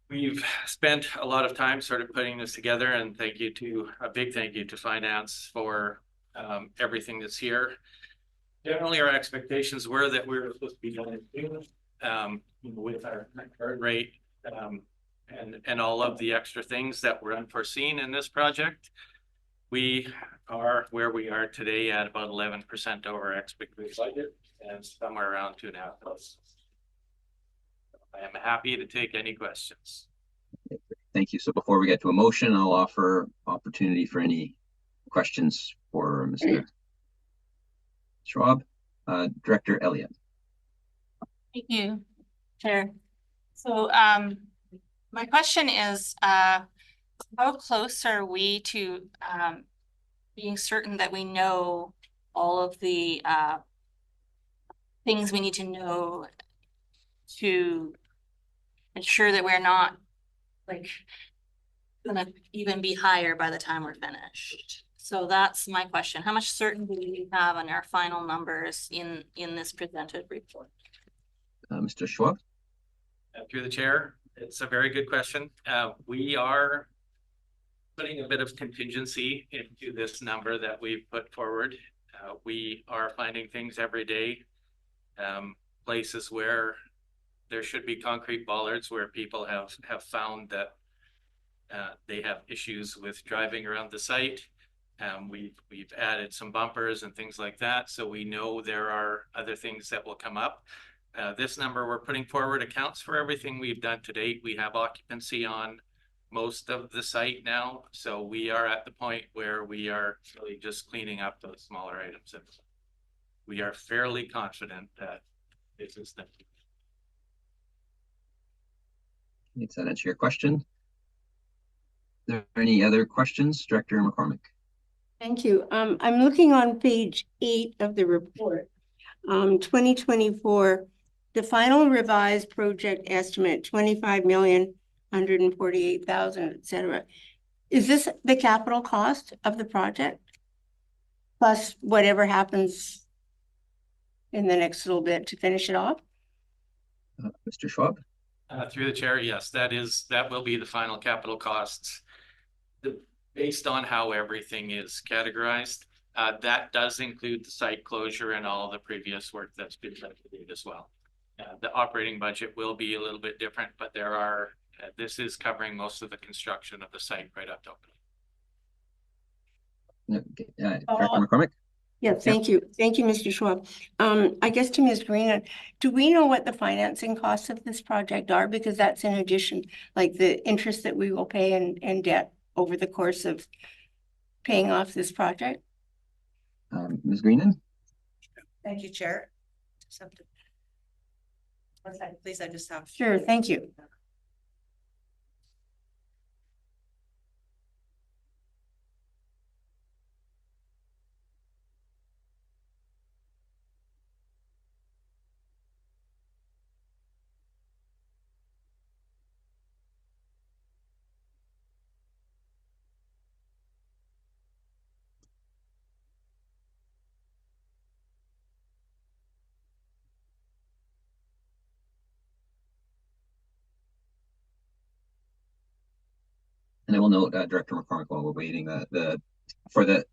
We've spent a lot of time sort of putting this together, and a big thank you to finance for everything that's here. Generally, our expectations were that we were supposed to be done in June with our current rate. and all of the extra things that were unforeseen in this project, we are where we are today at about 11% over expected budget and somewhere around 2.5%. I am happy to take any questions. Thank you. So before we get to a motion, I'll offer opportunity for any questions for Mr. Schwab. Director Elliott. Thank you, Chair. So my question is, how close are we to being certain that we know all of the things we need to know to ensure that we're not like gonna even be higher by the time we're finished? So that's my question. How much certainty do we have on our final numbers in this presented report? Mr. Schwab. Through the chair, it's a very good question. We are putting a bit of contingency into this number that we've put forward. We are finding things every day, places where there should be concrete bollards where people have found that they have issues with driving around the site. We've added some bumpers and things like that, so we know there are other things that will come up. This number we're putting forward accounts for everything we've done to date. We have occupancy on most of the site now, so we are at the point where we are really just cleaning up those smaller items. And we are fairly confident that this is the. Does that answer your question? Are there any other questions, Director McCormick? Thank you. I'm looking on page 8 of the report. 2024, the final revised project estimate, 25,148,000, etc. Is this the capital cost of the project? Plus whatever happens in the next little bit to finish it off? Mr. Schwab? Through the chair, yes, that will be the final capital costs. Based on how everything is categorized, that does include the site closure and all the previous work that's been done to date as well. The operating budget will be a little bit different, but this is covering most of the construction of the site right up to opening. Director McCormick? Yeah, thank you. Thank you, Mr. Schwab. I guess to Ms. Green, do we know what the financing costs of this project are? Because that's in addition, like the interest that we will pay and debt over the course of paying off this project. Ms. Greenan? Thank you, Chair. One second, please, I just have. Sure, thank you. And I will note, Director McCormick, while we're waiting, for the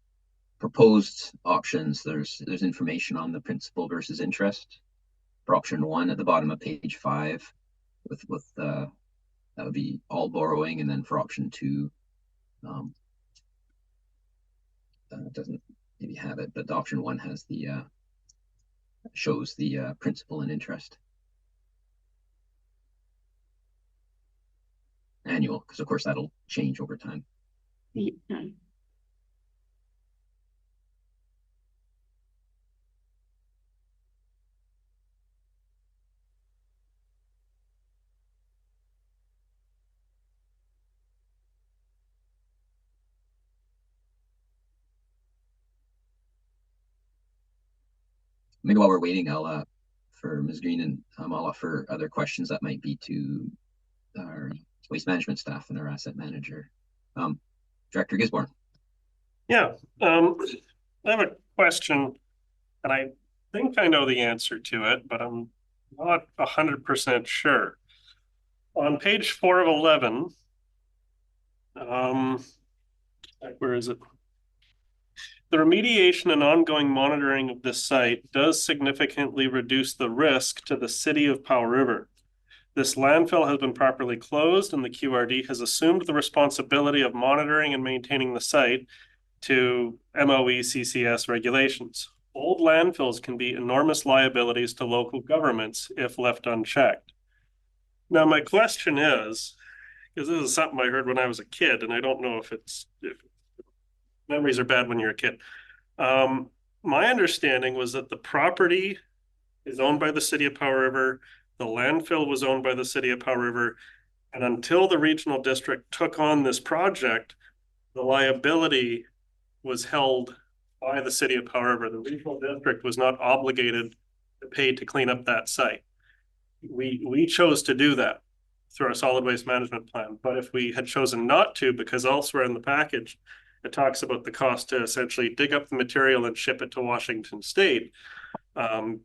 proposed options, there's information on the principal versus interest for option 1 at the bottom of page 5, with that would be all borrowing, and then for option 2, it doesn't maybe have it, but the option 1 has shows the principal and interest. Annual, because of course that'll change over time. Yeah. Maybe while we're waiting, I'll for Ms. Green, and I'll offer other questions that might be to our waste management staff and our asset manager. Director Gisborne. Yeah, I have a question, and I think I know the answer to it, but I'm not 100% sure. On page 4 of 11, where is it? The remediation and ongoing monitoring of this site does significantly reduce the risk to the city of Powell River. This landfill has been properly closed and the QRD has assumed the responsibility of monitoring and maintaining the site to MOE CCS regulations. Old landfills can be enormous liabilities to local governments if left unchecked. Now, my question is, because this is something I heard when I was a kid, and I don't know if memories are bad when you're a kid. My understanding was that the property is owned by the city of Powell River. The landfill was owned by the city of Powell River. And until the regional district took on this project, the liability was held by the city of Powell River. The regional district was not obligated to pay to clean up that site. We chose to do that through our solid waste management plan. But if we had chosen not to, because elsewhere in the package, it talks about the cost to essentially dig up the material and ship it to Washington State,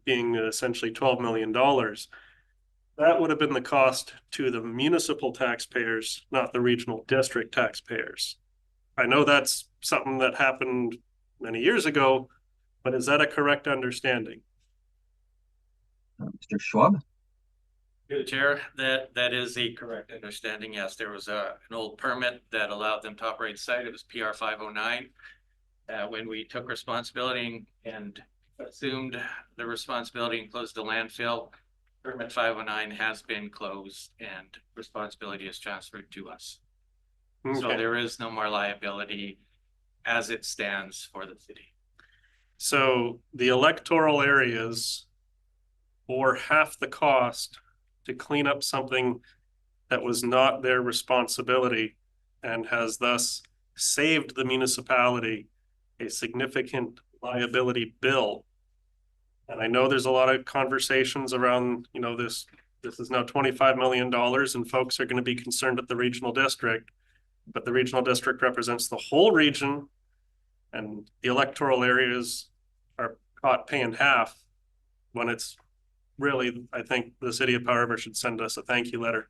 being essentially $12 million. That would have been the cost to the municipal taxpayers, not the regional district taxpayers. I know that's something that happened many years ago, but is that a correct understanding? Mr. Schwab? Through the chair, that is a correct understanding. Yes, there was an old permit that allowed them to operate the site. It was PR 509. When we took responsibility and assumed the responsibility and closed the landfill, permit 509 has been closed and responsibility is transferred to us. Okay. So there is no more liability as it stands for the city. So the electoral areas bore half the cost to clean up something that was not their responsibility and has thus saved the municipality a significant liability bill. And I know there's a lot of conversations around, you know, this is now $25 million and folks are going to be concerned at the regional district, but the regional district represents the whole region and the electoral areas are caught paying half when it's really, I think the city of Powell River should send us a thank you letter.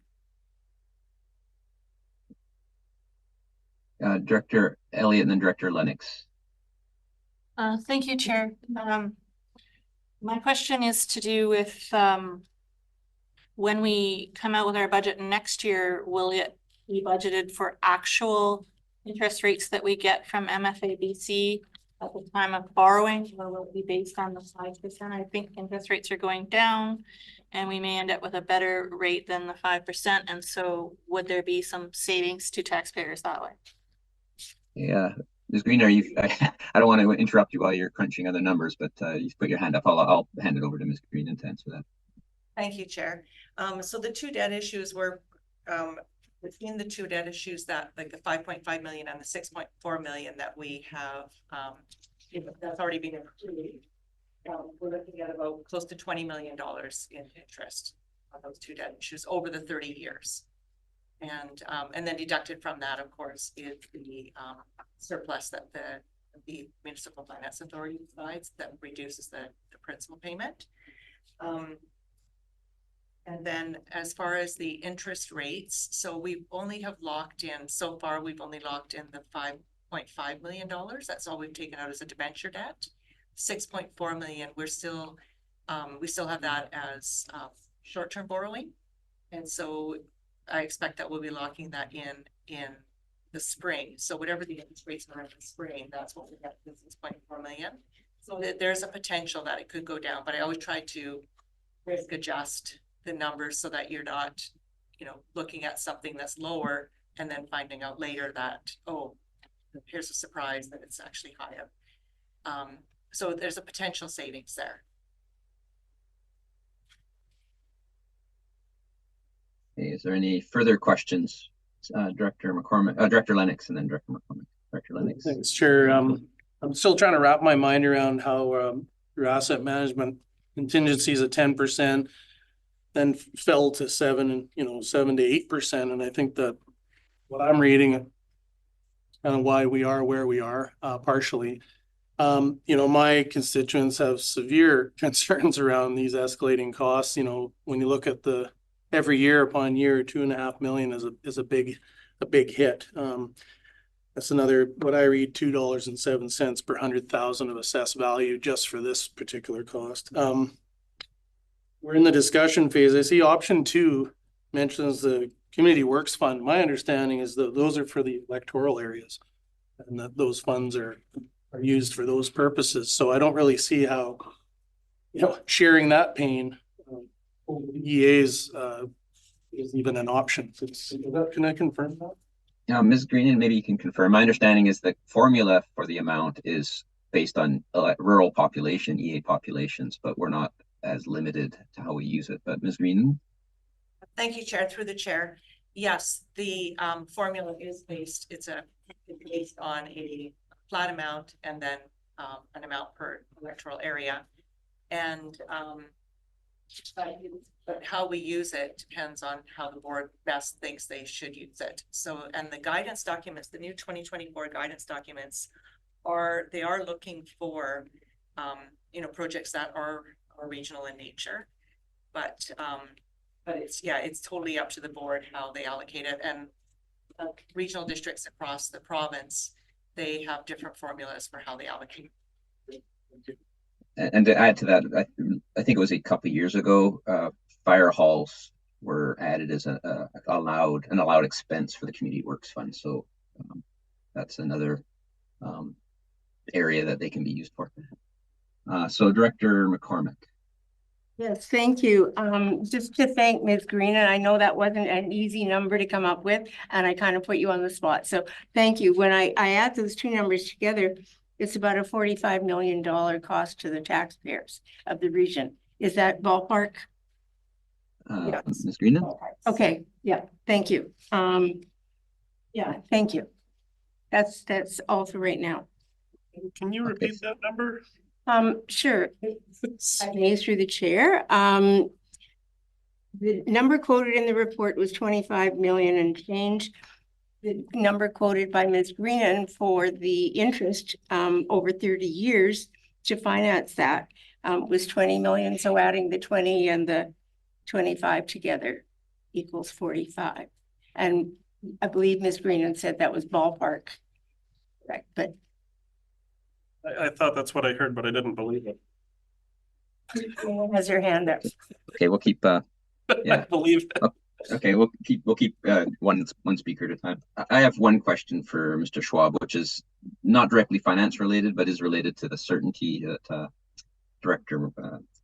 Director Elliott and then Director Lennox. Thank you, Chair. My question is to do with when we come out with our budget next year, will it be budgeted for actual interest rates that we get from MFABC at the time of borrowing, or will it be based on the 5%? I think interest rates are going down and we may end up with a better rate than the 5%. And so would there be some savings to taxpayers that way? Yeah, Ms. Green, I don't want to interrupt you while you're crunching other numbers, but you've put your hand up. I'll hand it over to Ms. Green to answer that. Thank you, Chair. So the two debt issues were between the two debt issues, that like the 5.5 million and the 6.4 million that we have, that's already been approved. We're looking at about close to $20 million in interest on those two debt issues over the 30 years. And then deducted from that, of course, is the surplus that the Municipal Finance Authority provides that reduces the principal payment. And then as far as the interest rates, so we only have locked in, so far we've only locked in the $5.5 million. That's all we've taken out as a debenture debt. 6.4 million, we still have that as short-term borrowing. And so I expect that we'll be locking that in the spring. So whatever the interest rates are in the spring, that's what we get, 6.4 million. So there's a potential that it could go down, but I always try to risk adjust the numbers so that you're not, looking at something that's lower and then finding out later that, oh, here's a surprise that it's actually higher. So there's a potential savings there. Okay, is there any further questions? Director Lennox and then Director McCormick. Director Lennox. Thanks, Chair. I'm still trying to wrap my mind around how your asset management contingencies at 10%, then fell to 7 to 8%. And I think that what I'm reading, kind of why we are where we are, partially. My constituents have severe concerns around these escalating costs. When you look at the every year upon year, 2.5 million is a big hit. That's another, what I read, $2.07 per 100,000 of assessed value just for this particular cost. We're in the discussion phase. I see option 2 mentions the Community Works Fund. My understanding is that those are for the electoral areas and that those funds are used for those purposes. So I don't really see how, sharing that pain over the EAs is even an option. Can I confirm that? Now, Ms. Greenan, maybe you can confirm. My understanding is the formula for the amount is based on rural population, EA populations, but we're not as limited to how we use it. But Ms. Greenan? Thank you, Chair. Through the chair. Yes, the formula is based on a flat amount and then an amount per electoral area. And but how we use it depends on how the board best thinks they should use it. So, and the guidance documents, the new 2024 guidance documents are looking for, projects that are regional in nature, but it's totally up to the board how they allocate it. And regional districts across the province, they have different formulas for how they allocate. And to add to that, I think it was a couple of years ago, fire halls were added as an allowed expense for the Community Works Fund. So that's another area that they can be used for. So Director McCormick. Yes, thank you. Just to thank Ms. Green, and I know that wasn't an easy number to come up with, and I kind of put you on the spot. So thank you. When I add those two numbers together, it's about a $45 million cost to the taxpayers of the region. Is that ballpark? Yes. Ms. Greenan? Okay, yeah, thank you. Yeah, thank you. That's all for right now. Can you repeat that number? Sure. I may through the chair. The number quoted in the report was 25 million and change. The number quoted by Ms. Greenan for the interest over 30 years to finance that was 20 million. So adding the 20 and the 25 together equals 45. And I believe Ms. Greenan said that was ballpark. Right, but I thought that's what I heard, but I didn't believe it. Has your hand up. Okay, we'll keep I believe it. Okay, we'll keep one speaker at a time. I have one question for Mr. Schwab, which is not directly finance related, but is related to the certainty that Director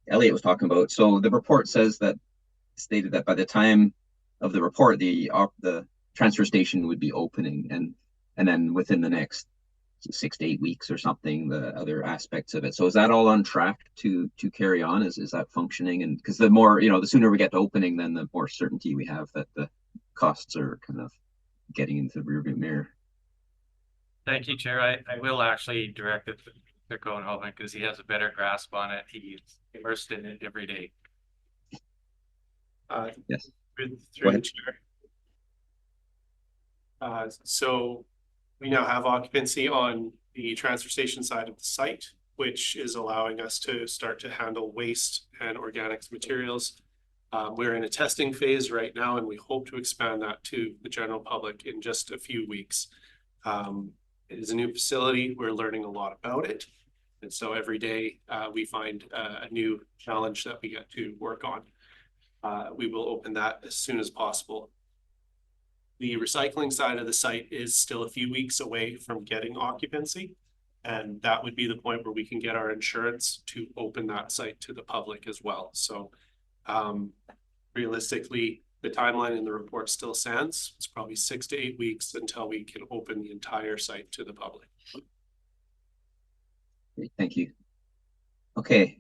Elliott was talking about. So the report stated that by the time of the report, the transfer station would be opening, and then within the next 6 to 8 weeks or something, the other aspects of it. So is that all on track to carry on? Is that functioning? And because the more, the sooner we get to opening, then the more certainty we have that the costs are kind of getting into the rearview mirror. Thank you, Chair. I will actually direct it to Cohen Holman because he has a better grasp on it. He's immersed in it every day. Yes. Through the chair. So we now have occupancy on the transfer station side of the site, which is allowing us to start to handle waste and organics materials. We're in a testing phase right now, and we hope to expand that to the general public in just a few weeks. It is a new facility. We're learning a lot about it. And so every day we find a new challenge that we get to work on. We will open that as soon as possible. The recycling side of the site is still a few weeks away from getting occupancy. And that would be the point where we can get our insurance to open that site to the public as well. So realistically, the timeline in the report still stands. It's probably 6 to 8 weeks until we can open the entire site to the public. Great, thank you. Okay,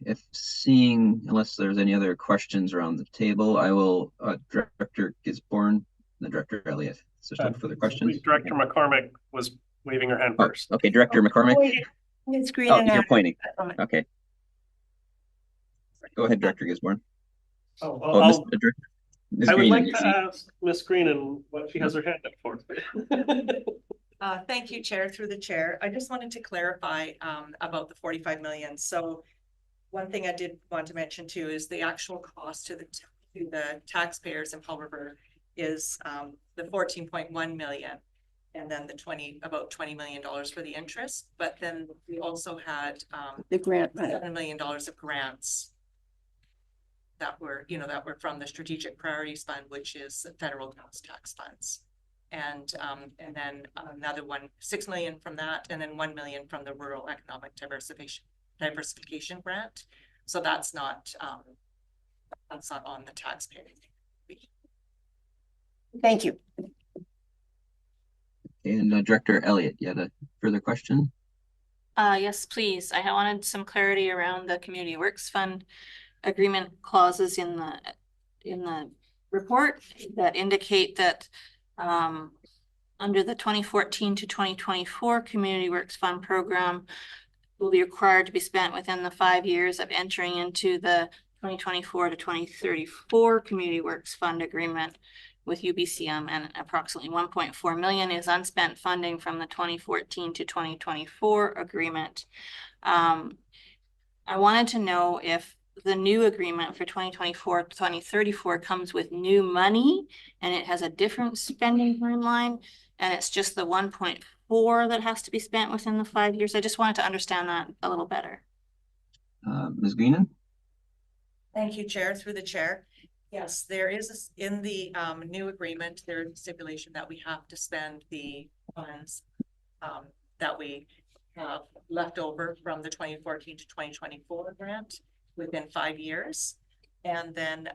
unless there's any other questions around the table, I will, Director Gisborne, and Director Elliott. Is there time for the questions? Director McCormick was waving her hand first. Okay, Director McCormick. Ms. Green You're pointing. Okay. Go ahead, Director Gisborne. Ms. I would Green, like to ask Ms. Greenan what she has her hand up for. Thank you, Chair. Through the chair, I just wanted to clarify about the 45 million. So one thing I did want to mention too is the actual cost to the taxpayers in Powell River is the 14.1 million, and then about $20 million for the interest. But then we also had the grant $7 million of grants that were, that were from the Strategic Priorities Fund, which is the federal tax funds. And then another 6 million from that, and then 1 million from the Rural Economic Diversification Grant. So that's not on the taxpayer. Thank you. And Director Elliott, you had a further question? Yes, please. I wanted some clarity around the Community Works Fund agreement clauses in the report that indicate that under the 2014 to 2024 Community Works Fund program will be required to be spent within the 5 years of entering into the 2024 to 2034 Community Works Fund agreement with UBCM, and approximately 1.4 million is unspent funding from the 2014 to 2024 agreement. I wanted to know if the new agreement for 2024 to 2034 comes with new money and it has a different spending timeline, and it's just the 1.4 that has to be spent within the 5 years. I just wanted to understand that a little better. Ms. Greenan? Thank you, Chair, through the chair. Yes, there is in the new agreement, there is a stipulation that we have to spend the funds that we have left over from the 2014 to 2024 grant within 5 years. And then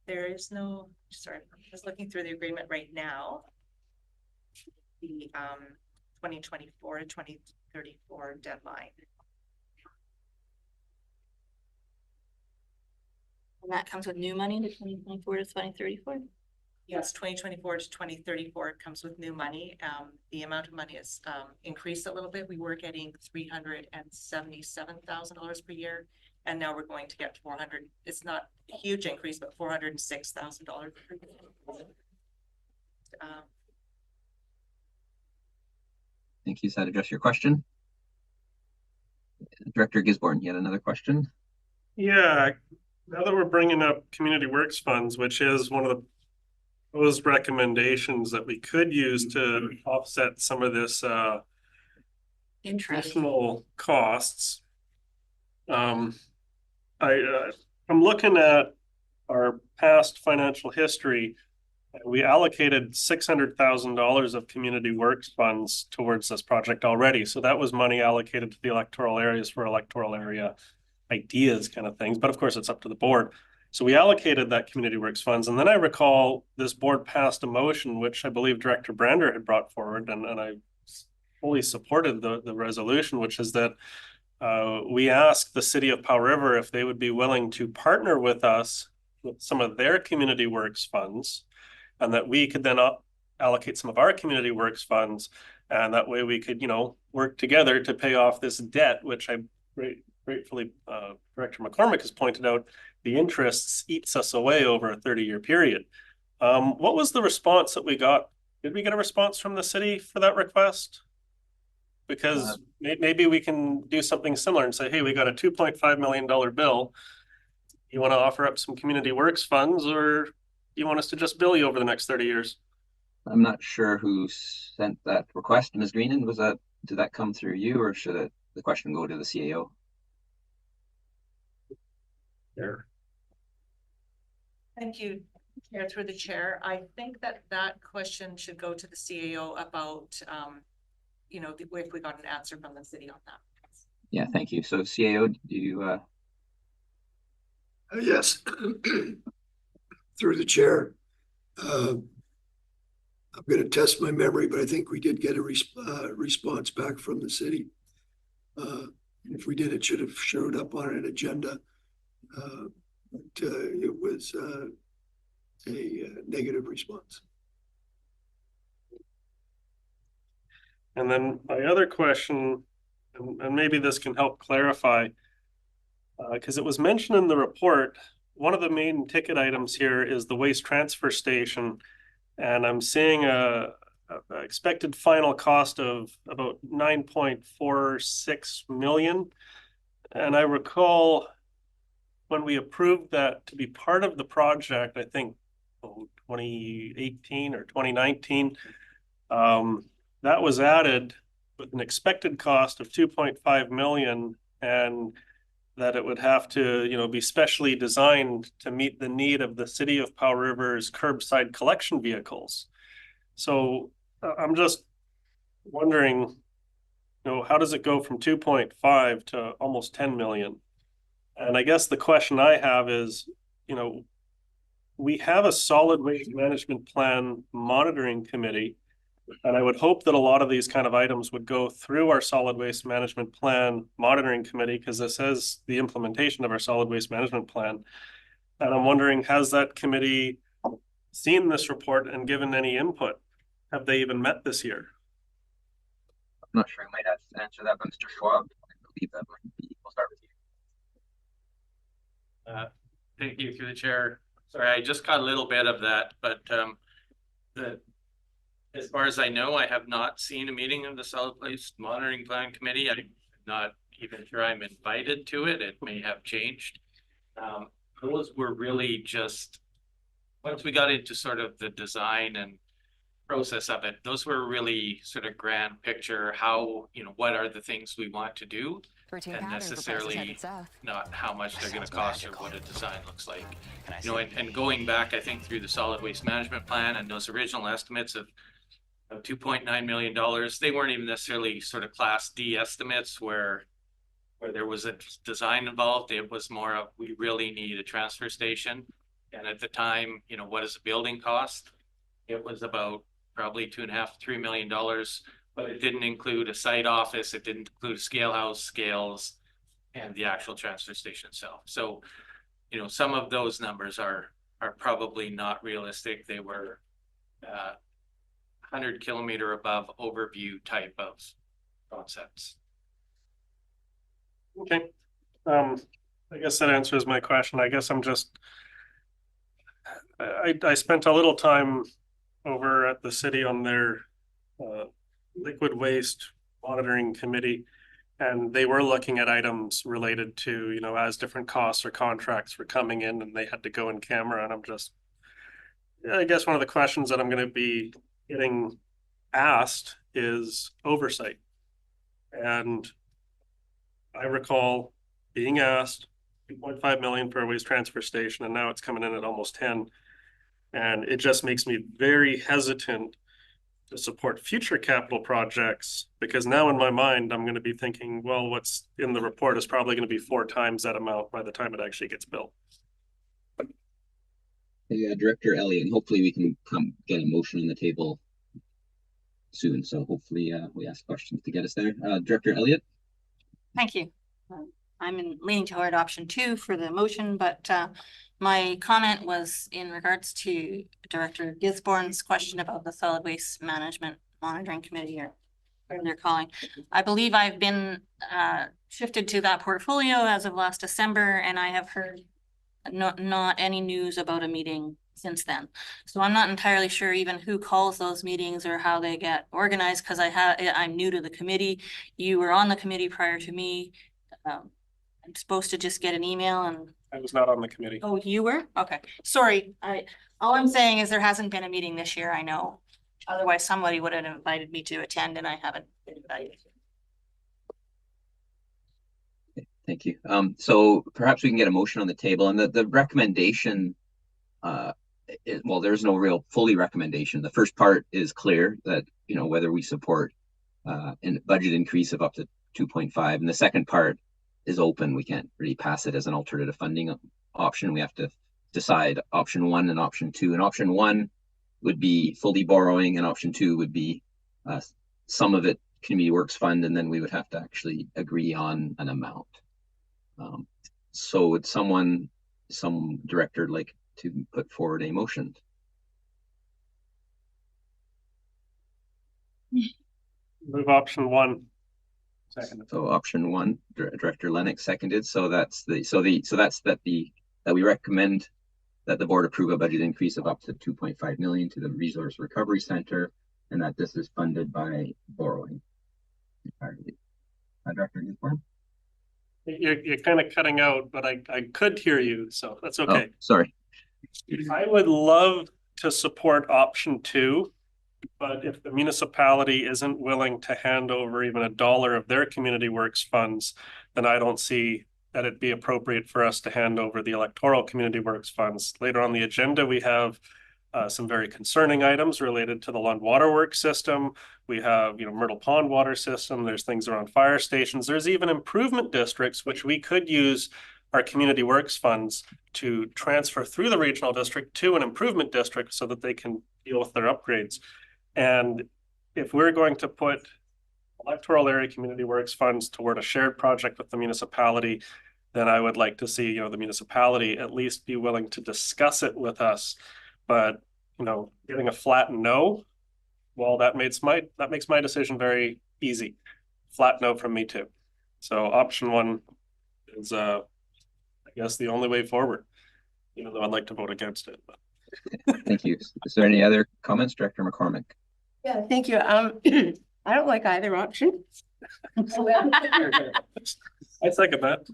there is no, sorry, I'm just looking through the agreement right now. The 2024 to 2034 deadline. And that comes with new money to 2024 to 2034? Yes, 2024 to 2034 comes with new money. The amount of money is increased a little bit. We were getting $377,000 per year, and now we're going to get 400. It's not a huge increase, but $406,000 per year. Thank you. Does that address your question? Director Gisborne, you had another question? Yeah, now that we're bringing up Community Works Funds, which is one of the proposed recommendations that we could use to offset some of this additional costs. I'm looking at our past financial history. We allocated $600,000 of Community Works funds towards this project already. So that was money allocated to the electoral areas for electoral area ideas kind of things. But of course, it's up to the board. So we allocated that Community Works funds. And then I recall this board passed a motion, which I believe Director Brander had brought forward. And I fully supported the resolution, which is that we asked the city of Powell River if they would be willing to partner with us with some of their Community Works funds, and that we could then allocate some of our Community Works funds. And that way we could, work together to pay off this debt, which I gratefully, Director McCormick has pointed out, the interests eats us away over a 30-year period. What was the response that we got? Did we get a response from the city for that request? Because maybe we can do something similar and say, hey, we got a $2.5 million bill. You want to offer up some Community Works funds, or do you want us to just bill you over the next 30 years? I'm not sure who sent that request. Ms. Greenan, did that come through you, or should the question go to the CAO? There. Thank you, Chair, through the chair. I think that question should go to the CAO about, if we got an answer from the city on that. Yeah, thank you. So CAO, do you? Yes, through the chair. I'm going to test my memory, but I think we did get a response back from the city. If we did, it should have showed up on an agenda. But it was a negative response. And then my other question, and maybe this can help clarify, because it was mentioned in the report, one of the main ticket items here is the waste transfer station. And I'm seeing a expected final cost of about 9.46 million. And I recall when we approved that to be part of the project, I think 2018 or 2019, that was added with an expected cost of 2.5 million. And that it would have to, you know, be specially designed to meet the need of the city of Powell River's curbside collection vehicles. So I'm just wondering, you know, how does it go from 2.5 to almost 10 million? And I guess the question I have is, you know, we have a solid waste management plan monitoring committee. And I would hope that a lot of these kind of items would go through our solid waste management plan monitoring committee, because this is the implementation of our solid waste management plan. And I'm wondering, has that committee seen this report and given any input? Have they even met this year? I'm not sure I might have to answer that, but Mr. Schwab, I believe that might be, we'll start with you. Thank you, through the chair. Sorry, I just got a little bit of that, but as far as I know, I have not seen a meeting of the Solid Waste Monitoring Plan Committee. I'm not even sure I'm invited to it. It may have changed. Those were really just, once we got into sort of the design and process of it, those were really sort of grand picture, how, you know, what are the things we want to do, and necessarily not how much they're going to cost or what a design looks like. You know, and going back, I think, through the solid waste management plan and those original estimates of $2.9 million, they weren't even necessarily sort of class D estimates where there was a design involved. It was more of, we really need a transfer station. And at the time, you know, what is a building cost? It was about probably $2.5 to $3 million, but it didn't include a site office. It didn't include a scale house, scales, and the actual transfer station itself. So, you know, some of those numbers are probably not realistic. They were 100 kilometer above overview type of concepts. Okay. I guess that answers my question. I guess I'm just, I spent a little time over at the city on their liquid waste monitoring committee, and they were looking at items related to, you know, as different costs or contracts were coming in and they had to go in camera. And I'm just, I guess one of the questions that I'm going to be getting asked is oversight. And I recall being asked 2.5 million for a waste transfer station, and now it's coming in at almost 10. And it just makes me very hesitant to support future capital projects, because now in my mind, I'm going to be thinking, well, what's in the report is probably going to be 4 times that amount by the time it actually gets built. Hey, Director Elliott, hopefully we can get a motion on the table soon. So hopefully we ask questions to get us there. Director Elliott. Thank you. I'm leaning toward option 2 for the motion, but my comment was in regards to Director Gisborne's question about the Solid Waste Management Monitoring Committee, or whatever they're calling. I believe I've been shifted to that portfolio as of last December, and I have heard not any news about a meeting since then. So I'm not entirely sure even who calls those meetings or how they get organized, because I'm new to the committee. You were on the committee prior to me. I'm supposed to just get an email, and I was not on the committee. Oh, you were? Okay. Sorry. All I'm saying is there hasn't been a meeting this year, I know. Otherwise, somebody would have invited me to attend, and I haven't been invited. Thank you. So perhaps we can get a motion on the table, and the recommendation, well, there's no real fully recommendation. The first part is clear, that, you know, whether we support a budget increase of up to 2.5, and the second part is open. We can't really pass it as an alternative funding option. We have to decide option 1 and option 2. And option 1 would be fully borrowing, and option 2 would be some of it community works fund, and then we would have to actually agree on an amount. So would some director like to put forward a motion? Move option 1. Second. So option 1, Director Lennox seconded. So that's that we recommend that the board approve a budget increase of up to 2.5 million to the Resource Recovery Center, and that this is funded by borrowing entirely. Director Gisborne? You're kind of cutting out, but I could hear you, so that's okay. Oh, sorry. I would love to support option 2, but if the municipality isn't willing to hand over even $1 of their community works funds, then I don't see that it'd be appropriate for us to hand over the electoral community works funds. Later on the agenda, we have some very concerning items related to the Lund Waterworks system. We have, Myrtle Pond water system. There's things around fire stations. There's even improvement districts, which we could use our community works funds to transfer through the regional district to an improvement district so that they can deal with their upgrades. And if we're going to put electoral area community works funds toward a shared project with the municipality, then I would like to see, the municipality at least be willing to discuss it with us. But, getting a flat no, well, that makes my decision very easy. Flat no from me too. So option one is, I guess, the only way forward, even though I'd like to vote against it. But. Thank you. Is there any other comments, Director McCormick? Yeah, thank you. I don't like either option. I second that.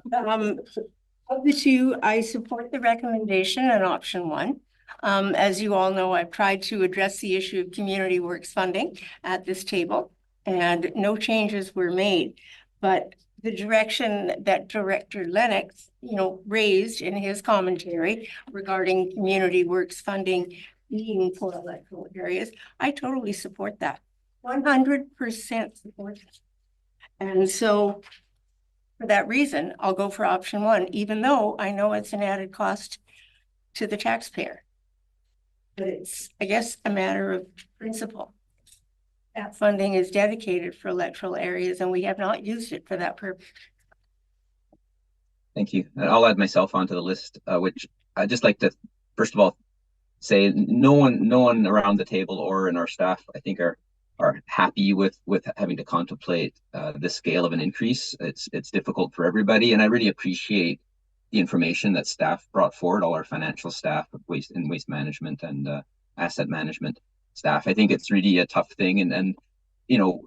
Of the two, I support the recommendation on option one. As you all know, I've tried to address the issue of community works funding at this table, and no changes were made. But the direction that Director Lennox, raised in his commentary regarding community works funding being for electoral areas, I totally support that. 100% support that. And so for that reason, I'll go for option one, even though I know it's an added cost to the taxpayer. But it's, I guess, a matter of principle. That funding is dedicated for electoral areas, and we have not used it for that purpose. Thank you. And I'll add myself onto the list, which I'd just like to, first of all, say no one around the table or in our staff, I think, are happy with having to contemplate this scale of an increase. It's difficult for everybody, and I really appreciate the information that staff brought forward, all our financial staff, waste management and asset management staff. I think it's really a tough thing, and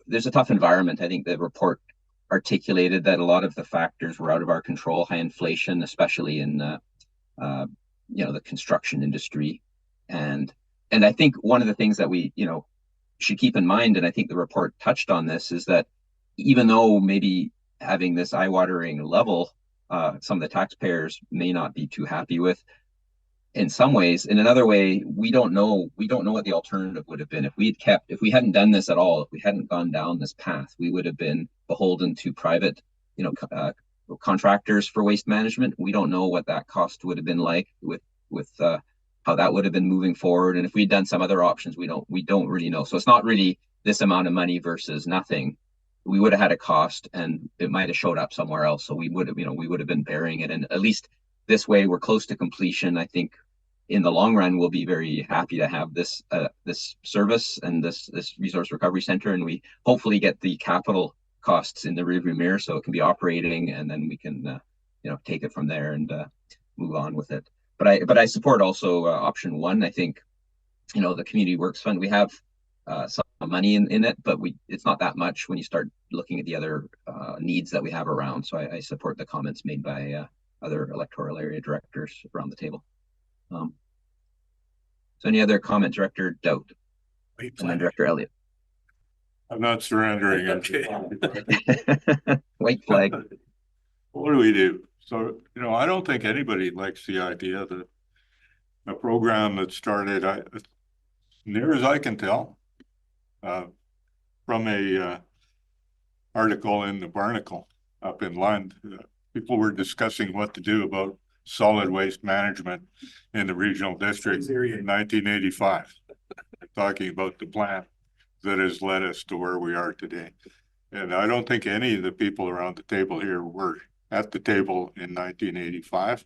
there's a tough environment. I think the report articulated that a lot of the factors were out of our control, high inflation, especially in the construction industry, and I think one of the things that we should keep in mind, and I think the report touched on this, is that even though maybe having this eye-watering level, some of the taxpayers may not be too happy with, in some ways, in another way, we don't know what the alternative would have been. If we hadn't done this at all, if we hadn't gone down this path, we would have been beholden to private, contractors for waste management. We don't know what that cost would have been like with how that would have been moving forward. And if we'd done some other options, we don't really know. So it's not really this amount of money versus nothing. We would have had a cost, and it might have showed up somewhere else. So we would have been bearing it. And at least this way, we're close to completion. I think in the long run, we'll be very happy to have this service and this resource recovery center, and we hopefully get the capital costs in the rearview mirror so it can be operating, and then we can take it from there and move on with it. But I support also option one. I think the community works fund, we have some money in it, but it's not that much when you start looking at the other needs that we have around. So I support the comments made by other electoral area directors around the table. So any other comment, Director Doubt? And then Director Elliott. I'm not surrendering. Okay. White flag. What do we do? So, I don't think anybody likes the idea that a program that started, near as I can tell, from a article in the Barnacle up in Lund, people were discussing what to do about solid waste management in the regional district in 1985, talking about the plan that has led us to where we are today. And I don't think any of the people around the table here were at the table in 1985.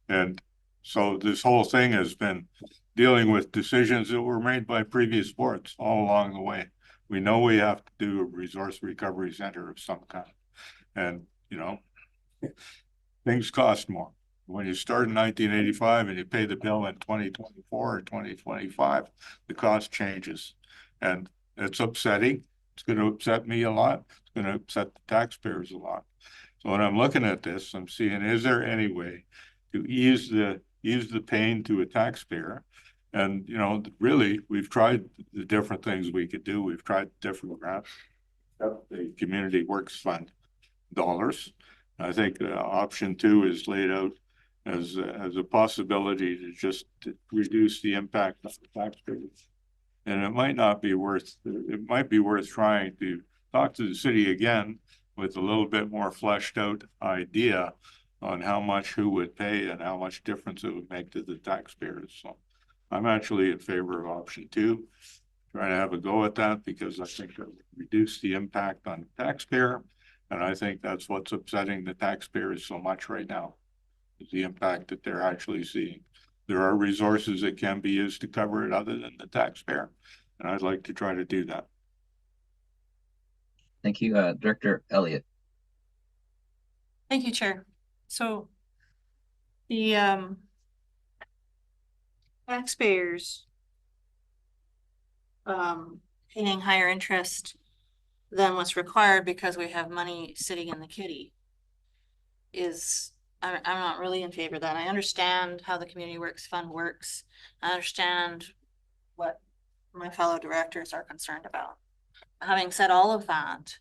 And so this whole thing has been dealing with decisions that were made by previous boards all along the way. We know we have to do a resource recovery center of some kind. And, things cost more. When you start in 1985 and you pay the bill in 2024 or 2025, the cost changes. And it's upsetting. It's going to upset me a lot. It's going to upset the taxpayers a lot. So when I'm looking at this, I'm seeing, is there any way to ease the pain to a taxpayer? And, really, we've tried the different things we could do. We've tried different grants, the Community Works Fund dollars. I think option 2 is laid out as a possibility to just reduce the impact on the taxpayers. And it might be worth trying to talk to the city again with a little bit more fleshed out idea on how much who would pay and how much difference it would make to the taxpayers. So I'm actually in favor of option 2, trying to have a go at that, because I think it would reduce the impact on the taxpayer. And I think that's what's upsetting the taxpayers so much right now, is the impact that they're actually seeing. There are resources that can be used to cover it other than the taxpayer, and I'd like to try to do that. Thank you, Director Elliott. Thank you, Chair. So the taxpayers paying higher interest than what's required because we have money sitting in the kitty is, I'm not really in favor of that. I understand how the Community Works Fund works. I understand what my fellow directors are concerned about. Having said all of that,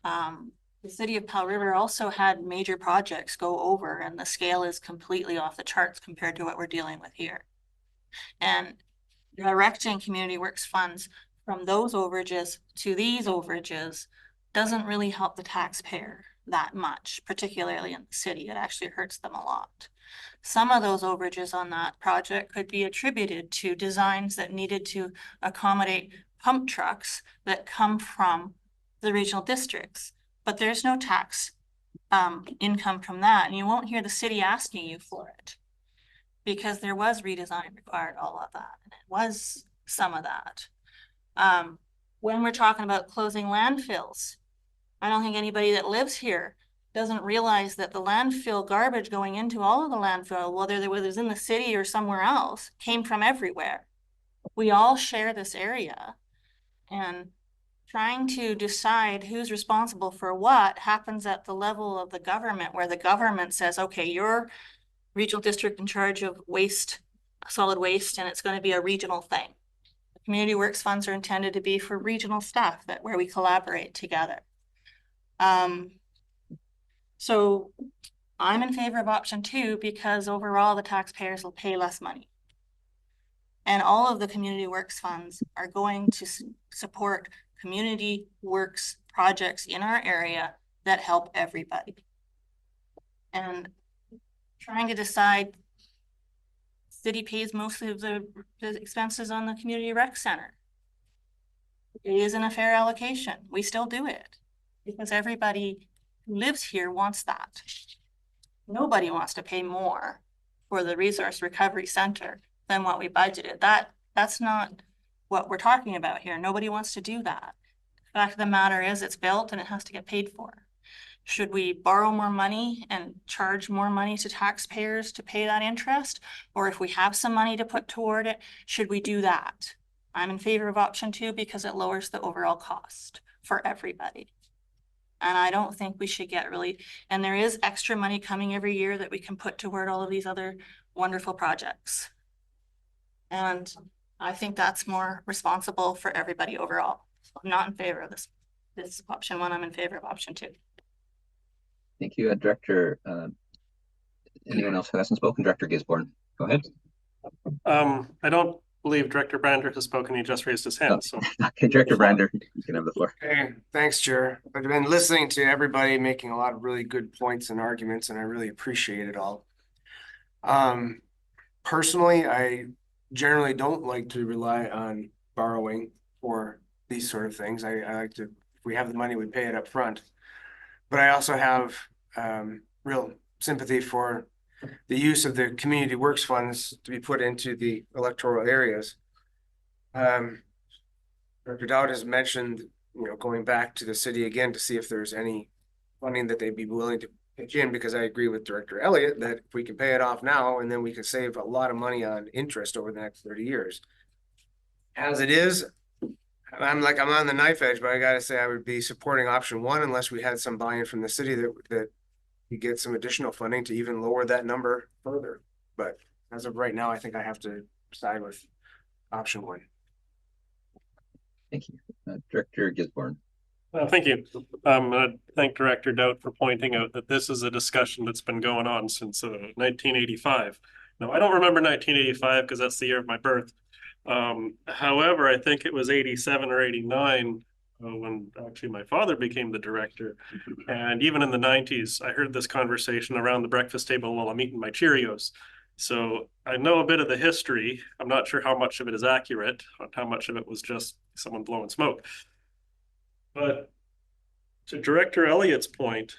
the city of Powell River also had major projects go over, and the scale is completely off the charts compared to what we're dealing with here. And directing Community Works funds from those overages to these overages doesn't really help the taxpayer that much, particularly in the city. It actually hurts them a lot. Some of those overages on that project could be attributed to designs that needed to accommodate pump trucks that come from the regional districts, but there's no tax income from that, and you won't hear the city asking you for it because there was redesign required, all of that, and it was some of that. When we're talking about closing landfills, I don't think anybody that lives here doesn't realize that the landfill garbage going into all of the landfill, whether it was in the city or somewhere else, came from everywhere. We all share this area, and trying to decide who's responsible for what happens at the level of the government, where the government says, okay, you're regional district in charge of waste, solid waste, and it's going to be a regional thing. The Community Works funds are intended to be for regional stuff where we collaborate together. So I'm in favor of option 2 because overall the taxpayers will pay less money. And all of the Community Works funds are going to support community works projects in our area that help everybody. And trying to decide, city pays mostly of the expenses on the community rec center. It isn't a fair allocation. We still do it because everybody who lives here wants that. Nobody wants to pay more for the resource recovery center than what we budgeted. That's not what we're talking about here. Nobody wants to do that. The fact of the matter is it's built and it has to get paid for. Should we borrow more money and charge more money to taxpayers to pay that interest? Or if we have some money to put toward it, should we do that? I'm in favor of option 2 because it lowers the overall cost for everybody. And I don't think we should get really, and there is extra money coming every year that we can put toward all of these other wonderful projects. And I think that's more responsible for everybody overall. So I'm not in favor of this option 1. I'm in favor of option 2. Thank you, Director. Anyone else who hasn't spoken? Director Gisborne, go ahead. I don't believe Director Brander has spoken. He just raised his hand. So okay, Director Brander, you can have the floor. Okay, thanks, Chair. I've been listening to everybody making a lot of really good points and arguments, and I really appreciate it all. Personally, I generally don't like to rely on borrowing for these sort of things. I like to, if we have the money, we pay it up front. But I also have real sympathy for the use of the community works funds to be put into the electoral areas. Dr. Dowd has mentioned, going back to the city again to see if there's any funding that they'd be willing to pitch in, because I agree with Director Elliott that if we can pay it off now, and then we can save a lot of money on interest over the next 30 years. As it is, I'm on the knife edge, but I gotta say I would be supporting option 1 unless we had some buy-in from the city that we get some additional funding to even lower that number further. But as of right now, I think I have to side with option 1. Thank you. Director Gisborne. Thank you. I thank Director Doubt for pointing out that this is a discussion that's been going on since 1985. Now, I don't remember 1985 because that's the year of my birth. However, I think it was 87 or 89 when actually my father became the director. And even in the 90s, I heard this conversation around the breakfast table while I'm eating my Cheerios. So I know a bit of the history. I'm not sure how much of it is accurate, how much of it was just someone blowing smoke. But to Director Elliott's point,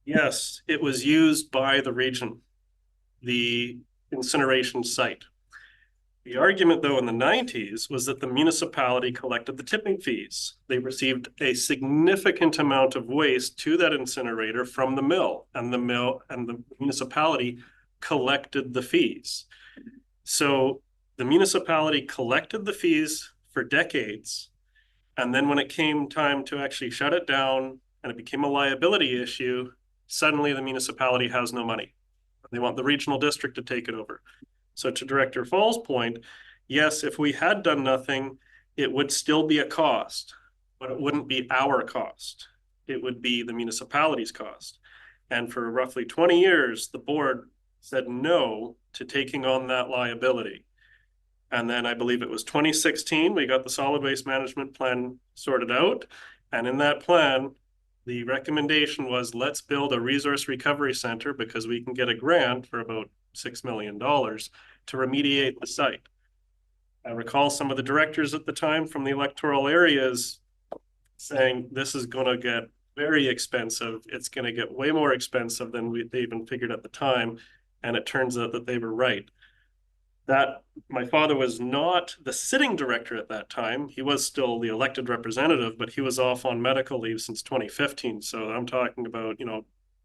yes, it was used by the region, the incineration site. The argument, though, in the 90s was that the municipality collected the tipping fees. They received a significant amount of waste to that incinerator from the mill, and the municipality collected the fees. So the municipality collected the fees for decades. And then when it came time to actually shut it down and it became a liability issue, suddenly the municipality has no money. They want the regional district to take it over. So to Director Fall's point, yes, if we had done nothing, it would still be a cost, but it wouldn't be our cost. It would be the municipality's cost. And for roughly 20 years, the board said no to taking on that liability. And then I believe it was 2016, we got the solid waste management plan sorted out. And in that plan, the recommendation was let's build a resource recovery center because we can get a grant for about $6 million to remediate the site. I recall some of the directors at the time from the electoral areas saying this is going to get very expensive. It's going to get way more expensive than they even figured at the time. And it turns out that they were right. That my father was not the sitting director at that time. He was still the elected representative, but he was off on medical leave since 2015. So I'm talking about,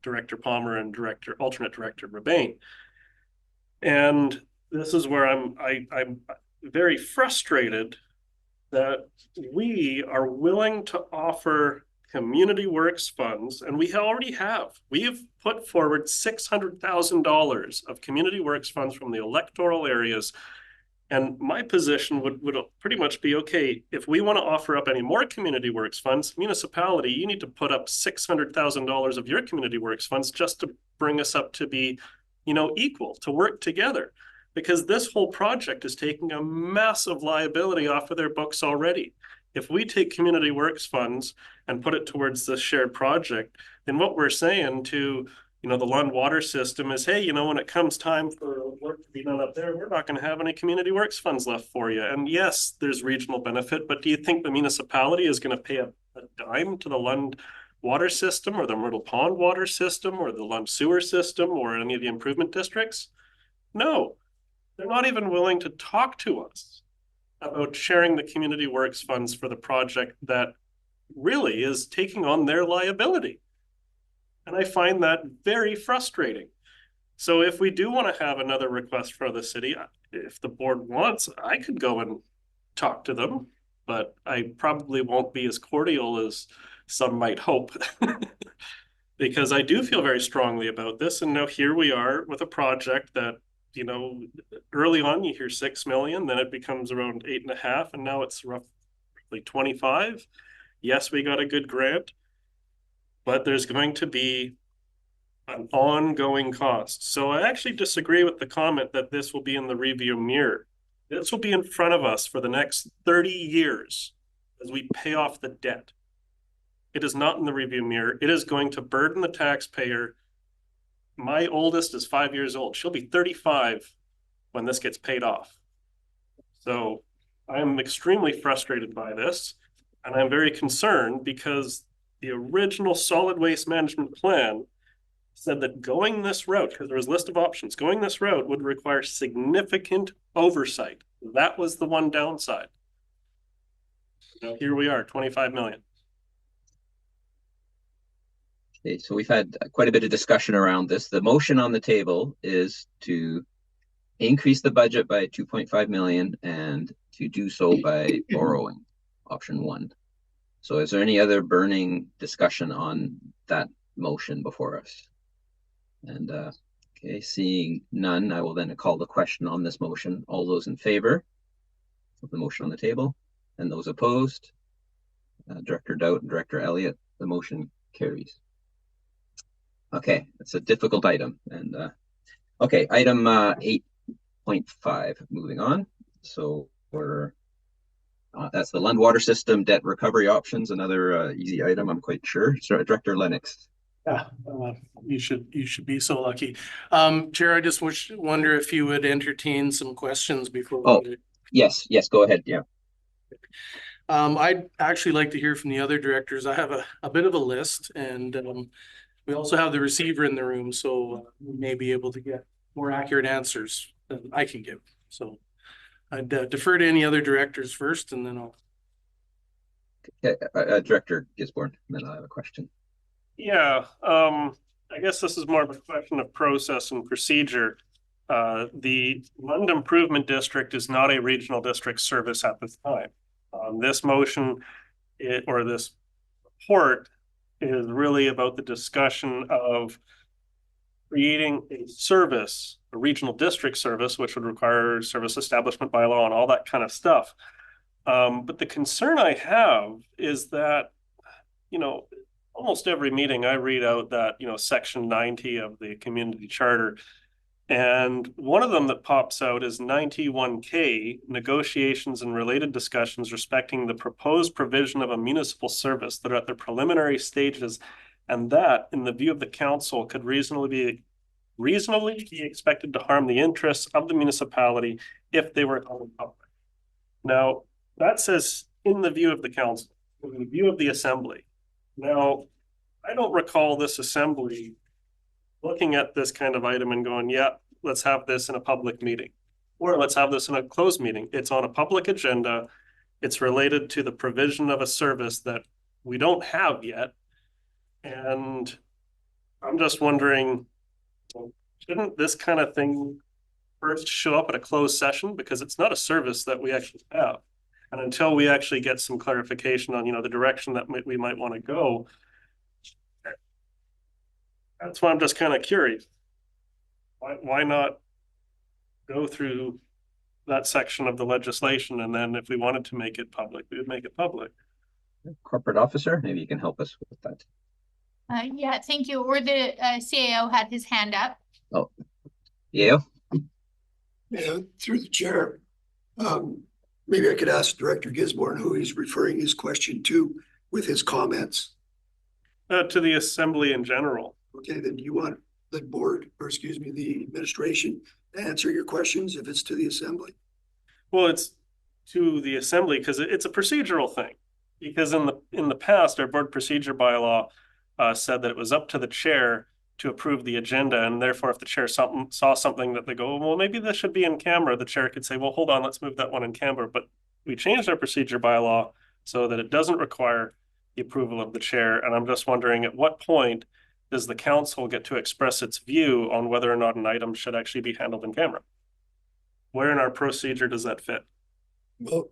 Director Palmer and alternate director Rebane. And this is where I'm very frustrated that we are willing to offer community works funds, and we already have. We have put forward $600,000 of community works funds from the electoral areas. And my position would pretty much be, okay, if we want to offer up any more community works funds, municipality, you need to put up $600,000 of your community works funds just to bring us up to be, equal, to work together. Because this whole project is taking a massive liability off of their books already. If we take community works funds and put it towards this shared project, then what we're saying to, the Lund water system is, hey, when it comes time for work to be done up there, we're not going to have any community works funds left for you. And yes, there's regional benefit, but do you think the municipality is going to pay a dime to the Lund water system or the Myrtle Pond water system or the Lund sewer system or any of the improvement districts? No, they're not even willing to talk to us about sharing the community works funds for the project that really is taking on their liability. And I find that very frustrating. So if we do want to have another request for the city, if the board wants, I could go and talk to them, but I probably won't be as cordial as some might hope. Because I do feel very strongly about this. And now here we are with a project that, early on you hear 6 million, then it becomes around 8.5, and now it's roughly 25. Yes, we got a good grant, but there's going to be an ongoing cost. So I actually disagree with the comment that this will be in the review mirror. This will be in front of us for the next 30 years as we pay off the debt. It is not in the review mirror. It is going to burden the taxpayer. My oldest is 5 years old. She'll be 35 when this gets paid off. So I'm extremely frustrated by this, and I'm very concerned because the original solid waste management plan said that going this route, because there was a list of options, going this route would require significant oversight. That was the one downside. Here we are, 25 million. Okay, so we've had quite a bit of discussion around this. The motion on the table is to increase the budget by 2.5 million and to do so by borrowing, option 1. So is there any other burning discussion on that motion before us? And okay, seeing none, I will then call the question on this motion. All those in favor of the motion on the table and those opposed? Director Doubt and Director Elliott. The motion carries. Okay, it's a difficult item. And okay, item 8.5, moving on. So we're that's the Lund water system debt recovery options, another easy item, I'm quite sure. So Director Lennox. Yeah, you should be so lucky. Chair, I just wonder if you would entertain some questions before. Oh, yes, go ahead. Yeah. I'd actually like to hear from the other directors. I have a bit of a list, and we also have the receiver in the room, so we may be able to get more accurate answers than I can give. So I'd defer to any other directors first, and then I'll. Okay, Director Gisborne, and then I have a question. Yeah, I guess this is more of a question of process and procedure. The Lund Improvement District is not a regional district service at this time. This motion or this report is really about the discussion of creating a service, a regional district service, which would require service establishment bylaw and all that kind of stuff. But the concern I have is that, you know, almost every meeting I read out that, you know, section 90 of the community charter. And one of them that pops out is 91K, negotiations and related discussions respecting the proposed provision of a municipal service that are at their preliminary stages. And that, in the view of the council, could reasonably be expected to harm the interests of the municipality if they were held in public. Now, that says in the view of the council, in the view of the assembly. Now, I don't recall this assembly looking at this kind of item and going, yeah, let's have this in a public meeting, or let's have this in a closed meeting. It's on a public agenda. It's related to the provision of a service that we don't have yet. And I'm just wondering, shouldn't this kind of thing first show up at a closed session? Because it's not a service that we actually have. And until we actually get some clarification on, you know, the direction that we might want to go, that's why I'm just kind of curious. Why not go through that section of the legislation, and then if we wanted to make it public, we would make it public. Corporate officer, maybe you can help us with that. Yeah, thank you. Or the CAO had his hand up. Oh, yeah. Yeah, through the chair. Maybe I could ask Director Gisborne who he's referring his question to with his comments. To the assembly in general. Okay, then you want the board, or excuse me, the administration to answer your questions if it's to the assembly? Well, it's to the assembly because it's a procedural thing. Because in the past, our board procedure bylaw said that it was up to the chair to approve the agenda, and therefore if the chair saw something that they go, well, maybe this should be in camera, the chair could say, well, hold on, let's move that one in camera. But we changed our procedure bylaw so that it doesn't require the approval of the chair. And I'm just wondering, at what point does the council get to express its view on whether or not an item should actually be handled in camera? Where in our procedure does that fit? Well,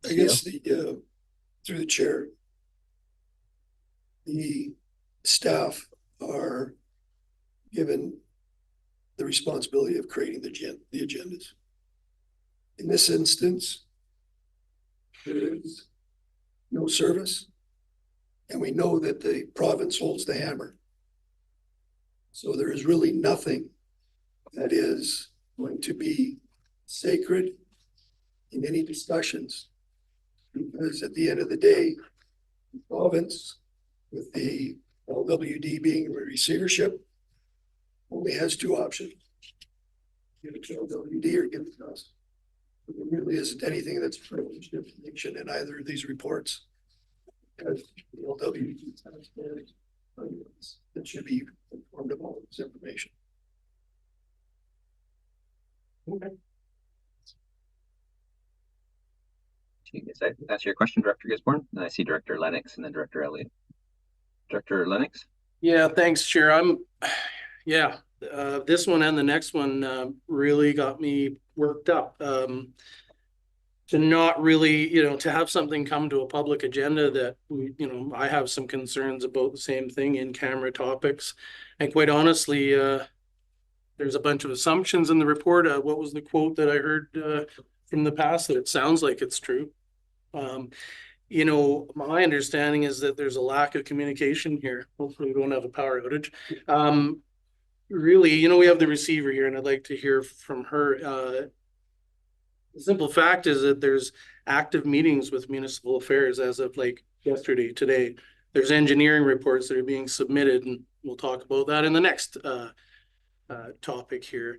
I guess the through the chair, the staff are given the responsibility of creating the agendas. In this instance, there is no service, and we know that the province holds the hammer. So there is really nothing that is going to be sacred in any discussions, because at the end of the day, the province, with the LWD being a receivership, only has two options: give it to LWD or give it to us. There really isn't anything that's privileged information in either of these reports, because the LWD that should be informed of all this information. Okay. Is that answer your question, Director Gisborne? And I see Director Lennox and then Director Elliott. Director Lennox? Yeah, thanks, Chair. This one and the next one really got me worked up. To not really, to have something come to a public agenda that I have some concerns about the same thing, in camera topics. And quite honestly, there's a bunch of assumptions in the report. What was the quote that I heard from the past that it sounds like it's true? you know, my understanding is that there's a lack of communication here. Hopefully we won't have a power outage. Really, you know, we have the receiver here and I'd like to hear from her. The simple fact is that there's active meetings with municipal affairs as of like yesterday, today. There's engineering reports that are being submitted, and we'll talk about that in the next topic here.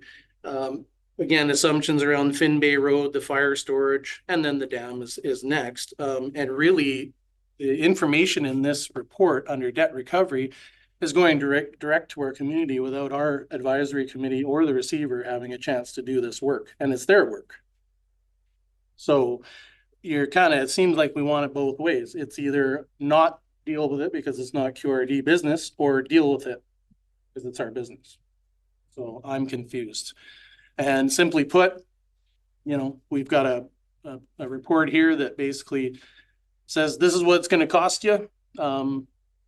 Again, assumptions around Finn Bay Road, the fire storage, and then the dam is next. And really, the information in this report under debt recovery is going direct to our community without our advisory committee or the receiver having a chance to do this work, and it's their work. So you're kind of, it seems like we want it both ways. It's either not deal with it because it's not QRD business, or deal with it because it's our business. So I'm confused. And simply put, you know, we've got a report here that basically says this is what it's going to cost you.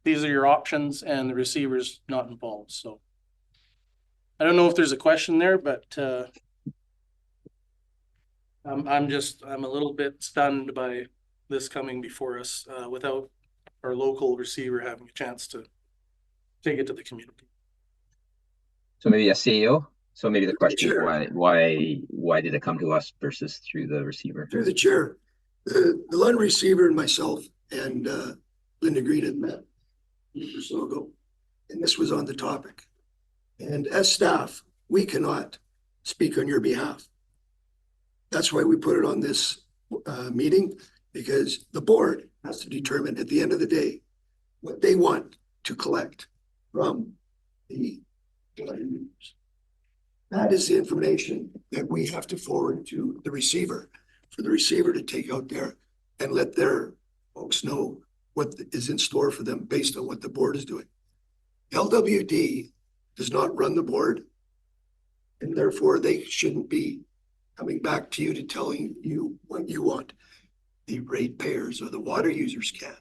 These are your options, and the receiver's not involved. So I don't know if there's a question there, but I'm a little bit stunned by this coming before us without our local receiver having a chance to take it to the community. So maybe a CEO. So maybe the question is why did it come to us versus through the receiver? Through the chair, the Lund receiver and myself and Linda Green had met a week or so ago, and this was on the topic. And as staff, we cannot speak on your behalf. That's why we put it on this meeting, because the board has to determine at the end of the day what they want to collect from the users. That is the information that we have to forward to the receiver, for the receiver to take out there and let their folks know what is in store for them based on what the board is doing. LWD does not run the board, and therefore they shouldn't be coming back to you to telling you what you want. The ratepayers or the water users can,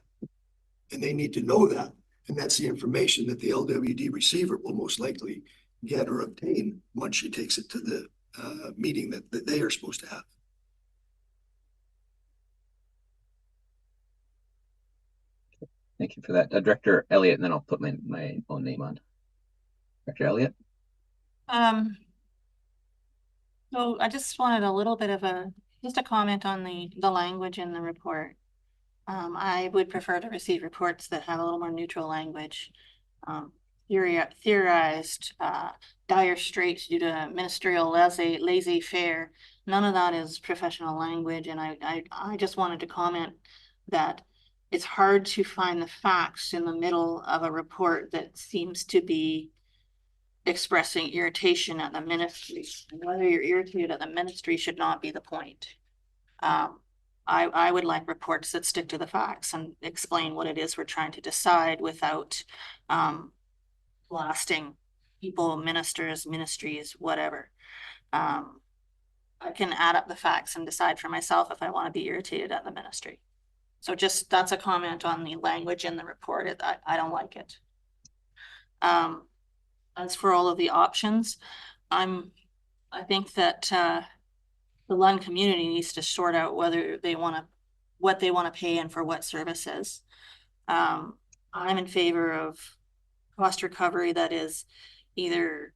and they need to know that. And that's the information that the LWD receiver will most likely get or obtain once she takes it to the meeting that they are supposed to have. Thank you for that. Director Elliott, and then I'll put my own name on. Director Elliott? So I just wanted a little bit of just a comment on the language in the report. I would prefer to receive reports that have a little more neutral language. Theorized dire straits due to ministerial laissez-faire. None of that is professional language, and I just wanted to comment that it's hard to find the facts in the middle of a report that seems to be expressing irritation at the ministry. And whether you're irritated at the ministry should not be the point. I would like reports that stick to the facts and explain what it is we're trying to decide without blasting people, ministers, ministries, whatever. I can add up the facts and decide for myself if I want to be irritated at the ministry. So just, that's a comment on the language in the report. I don't like it. As for all of the options, I think that the Lund community needs to sort out whether they want to, what they want to pay and for what services. I'm in favor of cost recovery that is either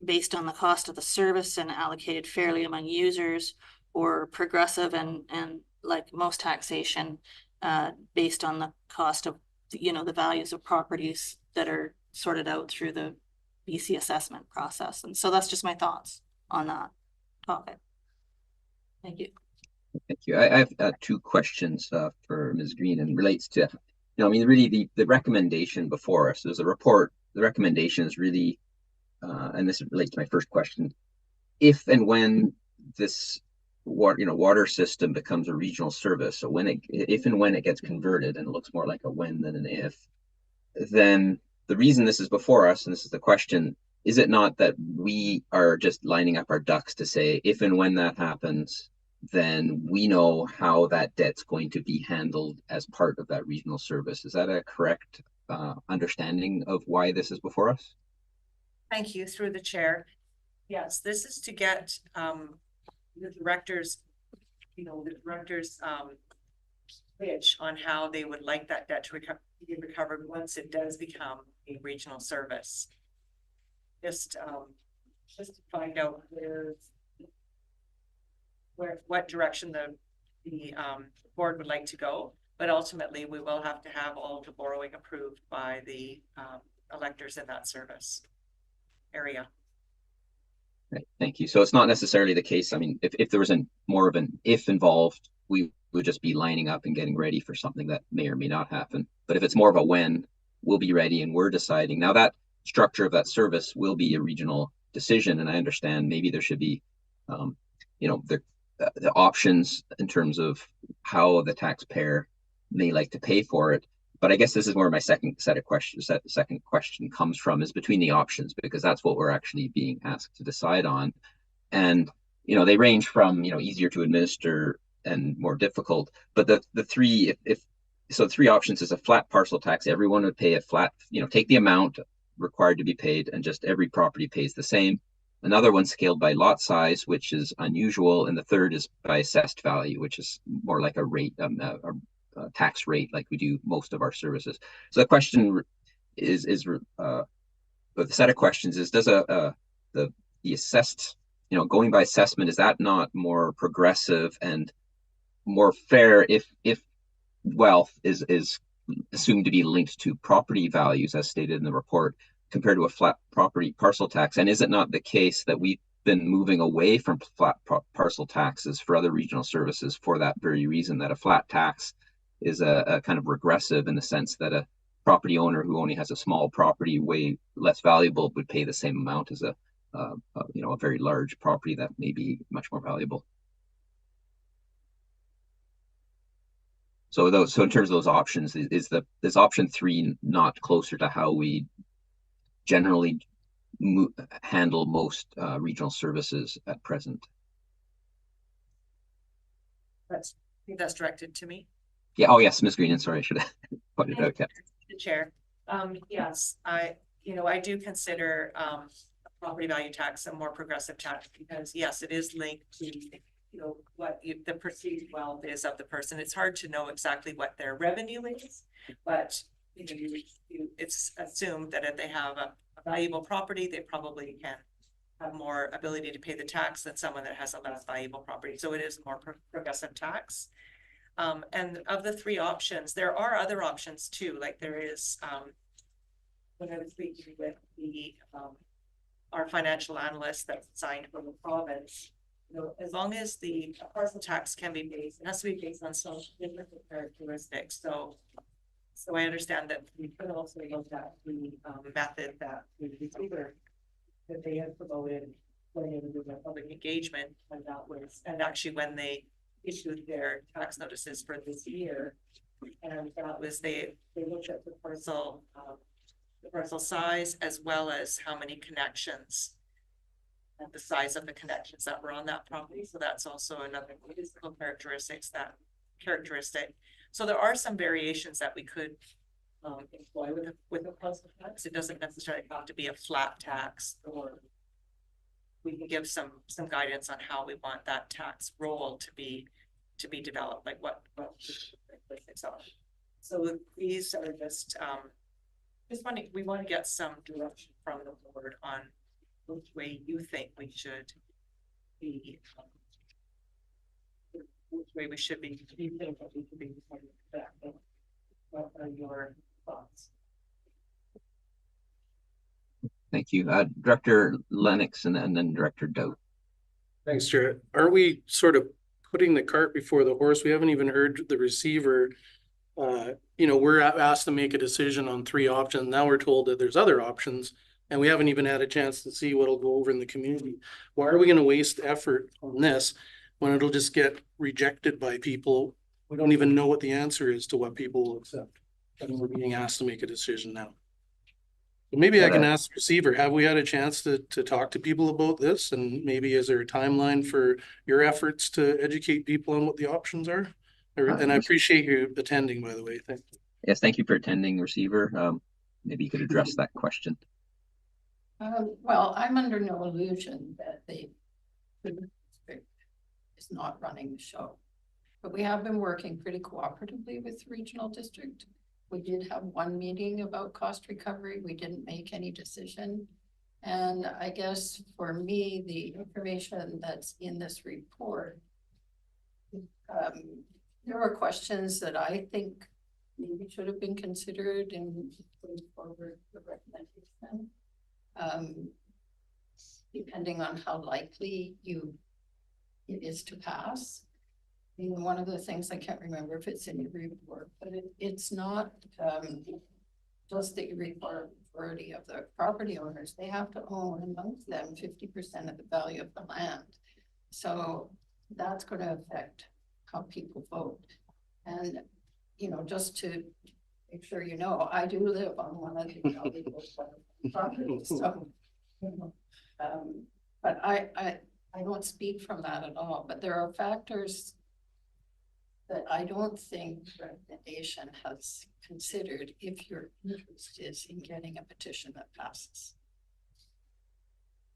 based on the cost of the service and allocated fairly among users, or progressive and like most taxation based on the cost of, you know, the values of properties that are sorted out through the BC assessment process. And so that's just my thoughts on that topic. Thank you. Thank you. I have two questions for Ms. Green, and relates to, you know, I mean, really the recommendation before us. There's a report. The recommendation is really, and this relates to my first question, if and when this water system becomes a regional service, so if and when it gets converted, and it looks more like a when than an if, then the reason this is before us, and this is the question, is it not that we are just lining up our ducks to say, if and when that happens, then we know how that debt's going to be handled as part of that regional service? Is that a correct understanding of why this is before us? Thank you, through the chair. Yes, this is to get the directors, pitch on how they would like that debt to be recovered once it does become a regional service. Just to find out what direction the board would like to go, but ultimately we will have to have all of the borrowing approved by the electors in that service area. Right, thank you. So it's not necessarily the case. I mean, if there was more of an if involved, we would just be lining up and getting ready for something that may or may not happen. But if it's more of a when, we'll be ready and we're deciding. Now that structure of that service will be a regional decision, and I understand maybe there should be, you know, the options in terms of how the taxpayer may like to pay for it. But I guess this is where my second set of questions, second question comes from, is between the options, because that's what we're actually being asked to decide on. And, you know, they range from, you know, easier to administer and more difficult. But the three, so the three options is a flat parcel tax. Everyone would pay a flat, you know, take the amount required to be paid and just every property pays the same. Another one scaled by lot size, which is unusual. And the third is by assessed value, which is more like a rate, a tax rate, like we do most of our services. So the question is the set of questions is, does the assessed, you know, going by assessment, is that not more progressive and more fair if wealth is assumed to be linked to property values as stated in the report, compared to a flat property parcel tax? And is it not the case that we've been moving away from flat parcel taxes for other regional services for that very reason, that a flat tax is a kind of regressive in the sense that a property owner who only has a small property, way less valuable, would pay the same amount as a you know, a very large property that may be much more valuable. So in terms of those options, is option 3 not closer to how we generally handle most regional services at present? I think that's directed to me. Yeah. Oh, yes, Ms. Greenan. Sorry, I should have pointed out. Yeah. The chair. Yes, I do consider a property value tax a more progressive tax, because yes, it is linked to, you know, what the perceived wealth is of the person. It's hard to know exactly what their revenue is, but you know, it's assumed that if they have a valuable property, they probably can have more ability to pay the tax than someone that has a less valuable property. So it is a more progressive tax. And of the three options, there are other options too. Like there is, when I was speaking with our financial analyst that's assigned from the province, you know, as long as the parcel tax can be based, it has to be based on some different characteristics. So I understand that we could also look at the method that the receiver that they have promoted when they were doing a public engagement, and actually when they issued their tax notices for this year, and that was they looked at the parcel size as well as how many connections and the size of the connections that were on that property. So that's also another physical characteristic. So there are some variations that we could employ with a parcel tax. It doesn't necessarily have to be a flat tax, or we can give some guidance on how we want that tax roll to be developed, like what so these are just we want to get some direction from the board on which way you think we should be, which way we should be, you think that we should be. What are your thoughts? Thank you. Director Lennox and then Director Dout. Thanks, Chair. Are we sort of putting the cart before the horse? We haven't even heard the receiver. You know, we're asked to make a decision on three options. Now we're told that there's other options, and we haven't even had a chance to see what'll go over in the community. Why are we going to waste effort on this when it'll just get rejected by people? We don't even know what the answer is to what people will accept, and we're being asked to make a decision now. So maybe I can ask the receiver, have we had a chance to talk to people about this? And maybe is there a timeline for your efforts to educate people on what the options are? And I appreciate you attending, by the way. Thank you. Yes, thank you for attending, receiver. Maybe you could address that question. Well, I'm under no illusion that the district is not running the show. But we have been working pretty cooperatively with the regional district. We did have one meeting about cost recovery. We didn't make any decision. And I guess for me, the information that's in this report, there are questions that I think maybe should have been considered in putting forward the recommendation. Depending on how likely it is to pass. I mean, one of the things, I can't remember if it's in your report, but it's not just that you require majority of the property owners. They have to own amongst them 50% of the value of the land. So that's going to affect how people vote. And, you know, just to make sure you know, I do live on one of the properties. So, you know, but I don't speak from that at all, but there are factors that I don't think the recommendation has considered if your interest is in getting a petition that passes.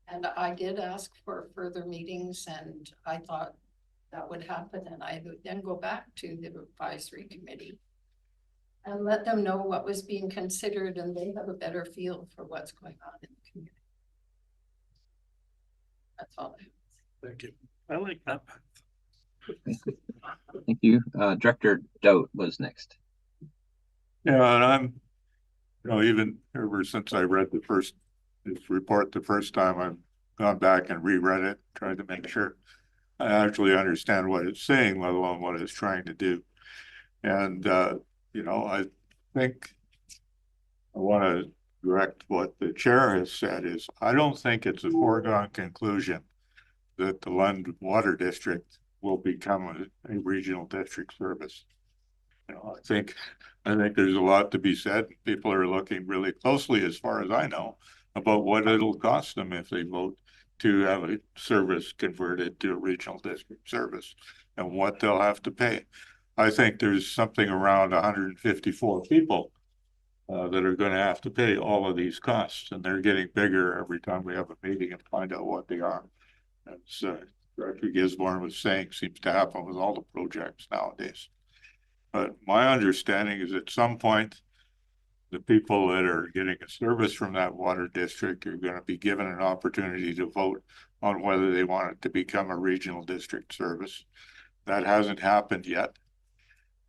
And I did ask for further meetings, and I thought that would happen, and I would then go back to the advisory committee and let them know what was being considered, and they have a better feel for what's going on in the community. That's all I have. Thank you. I like that. Thank you. Director Dout was next. Yeah, and I'm, you know, even ever since I read this report the first time, I've gone back and reread it, tried to make sure I actually understand what it's saying, let alone what it's trying to do. And, you know, I think I want to direct what the chair has said is, I don't think it's a foregone conclusion that the Lund Water District will become a regional district service. You know, I think there's a lot to be said. People are looking really closely, as far as I know, about what it'll cost them if they vote to have a service converted to a regional district service and what they'll have to pay. I think there's something around 154 people that are going to have to pay all of these costs, and they're getting bigger every time we have a meeting and find out what they are. As Director Gisborne was saying, seems to happen with all the projects nowadays. But my understanding is at some point, the people that are getting a service from that water district are going to be given an opportunity to vote on whether they want it to become a regional district service. That hasn't happened yet.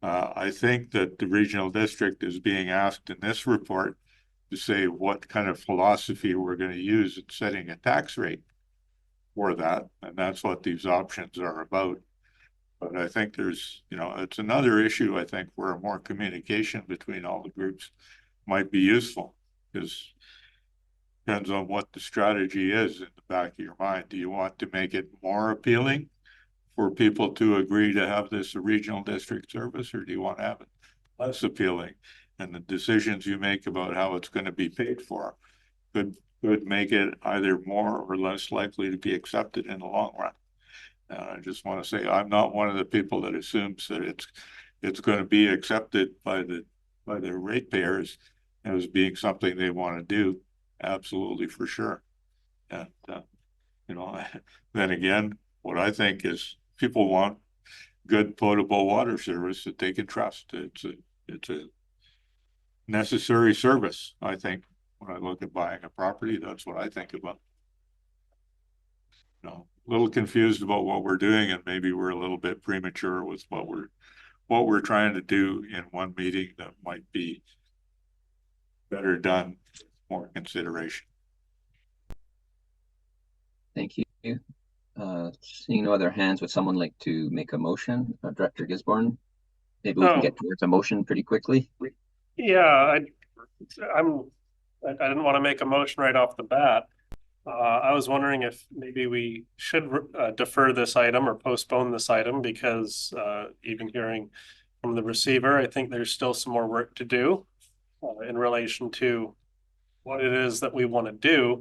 I think that the regional district is being asked in this report to say what kind of philosophy we're going to use in setting a tax rate for that, and that's what these options are about. But I think there's, you know, it's another issue, I think, where more communication between all the groups might be useful, because it depends on what the strategy is in the back of your mind. Do you want to make it more appealing for people to agree to have this a regional district service, or do you want to have it less appealing? And the decisions you make about how it's going to be paid for could make it either more or less likely to be accepted in the long run. I just want to say I'm not one of the people that assumes that it's going to be accepted by the ratepayers as being something they want to do. Absolutely, for sure. And you know, then again, what I think is people want good potable water service that they can trust. It's a necessary service, I think. When I look at buying a property, that's what I think about. You know, a little confused about what we're doing, and maybe we're a little bit premature with what we're trying to do in one meeting that might be better done with more consideration. Thank you. Seeing no other hands, would someone like to make a motion? Director Gisborne? Maybe we can get towards a motion pretty quickly. Yeah, I didn't want to make a motion right off the bat. I was wondering if maybe we should defer this item or postpone this item, because even hearing from the receiver, I think there's still some more work to do in relation to what it is that we want to do.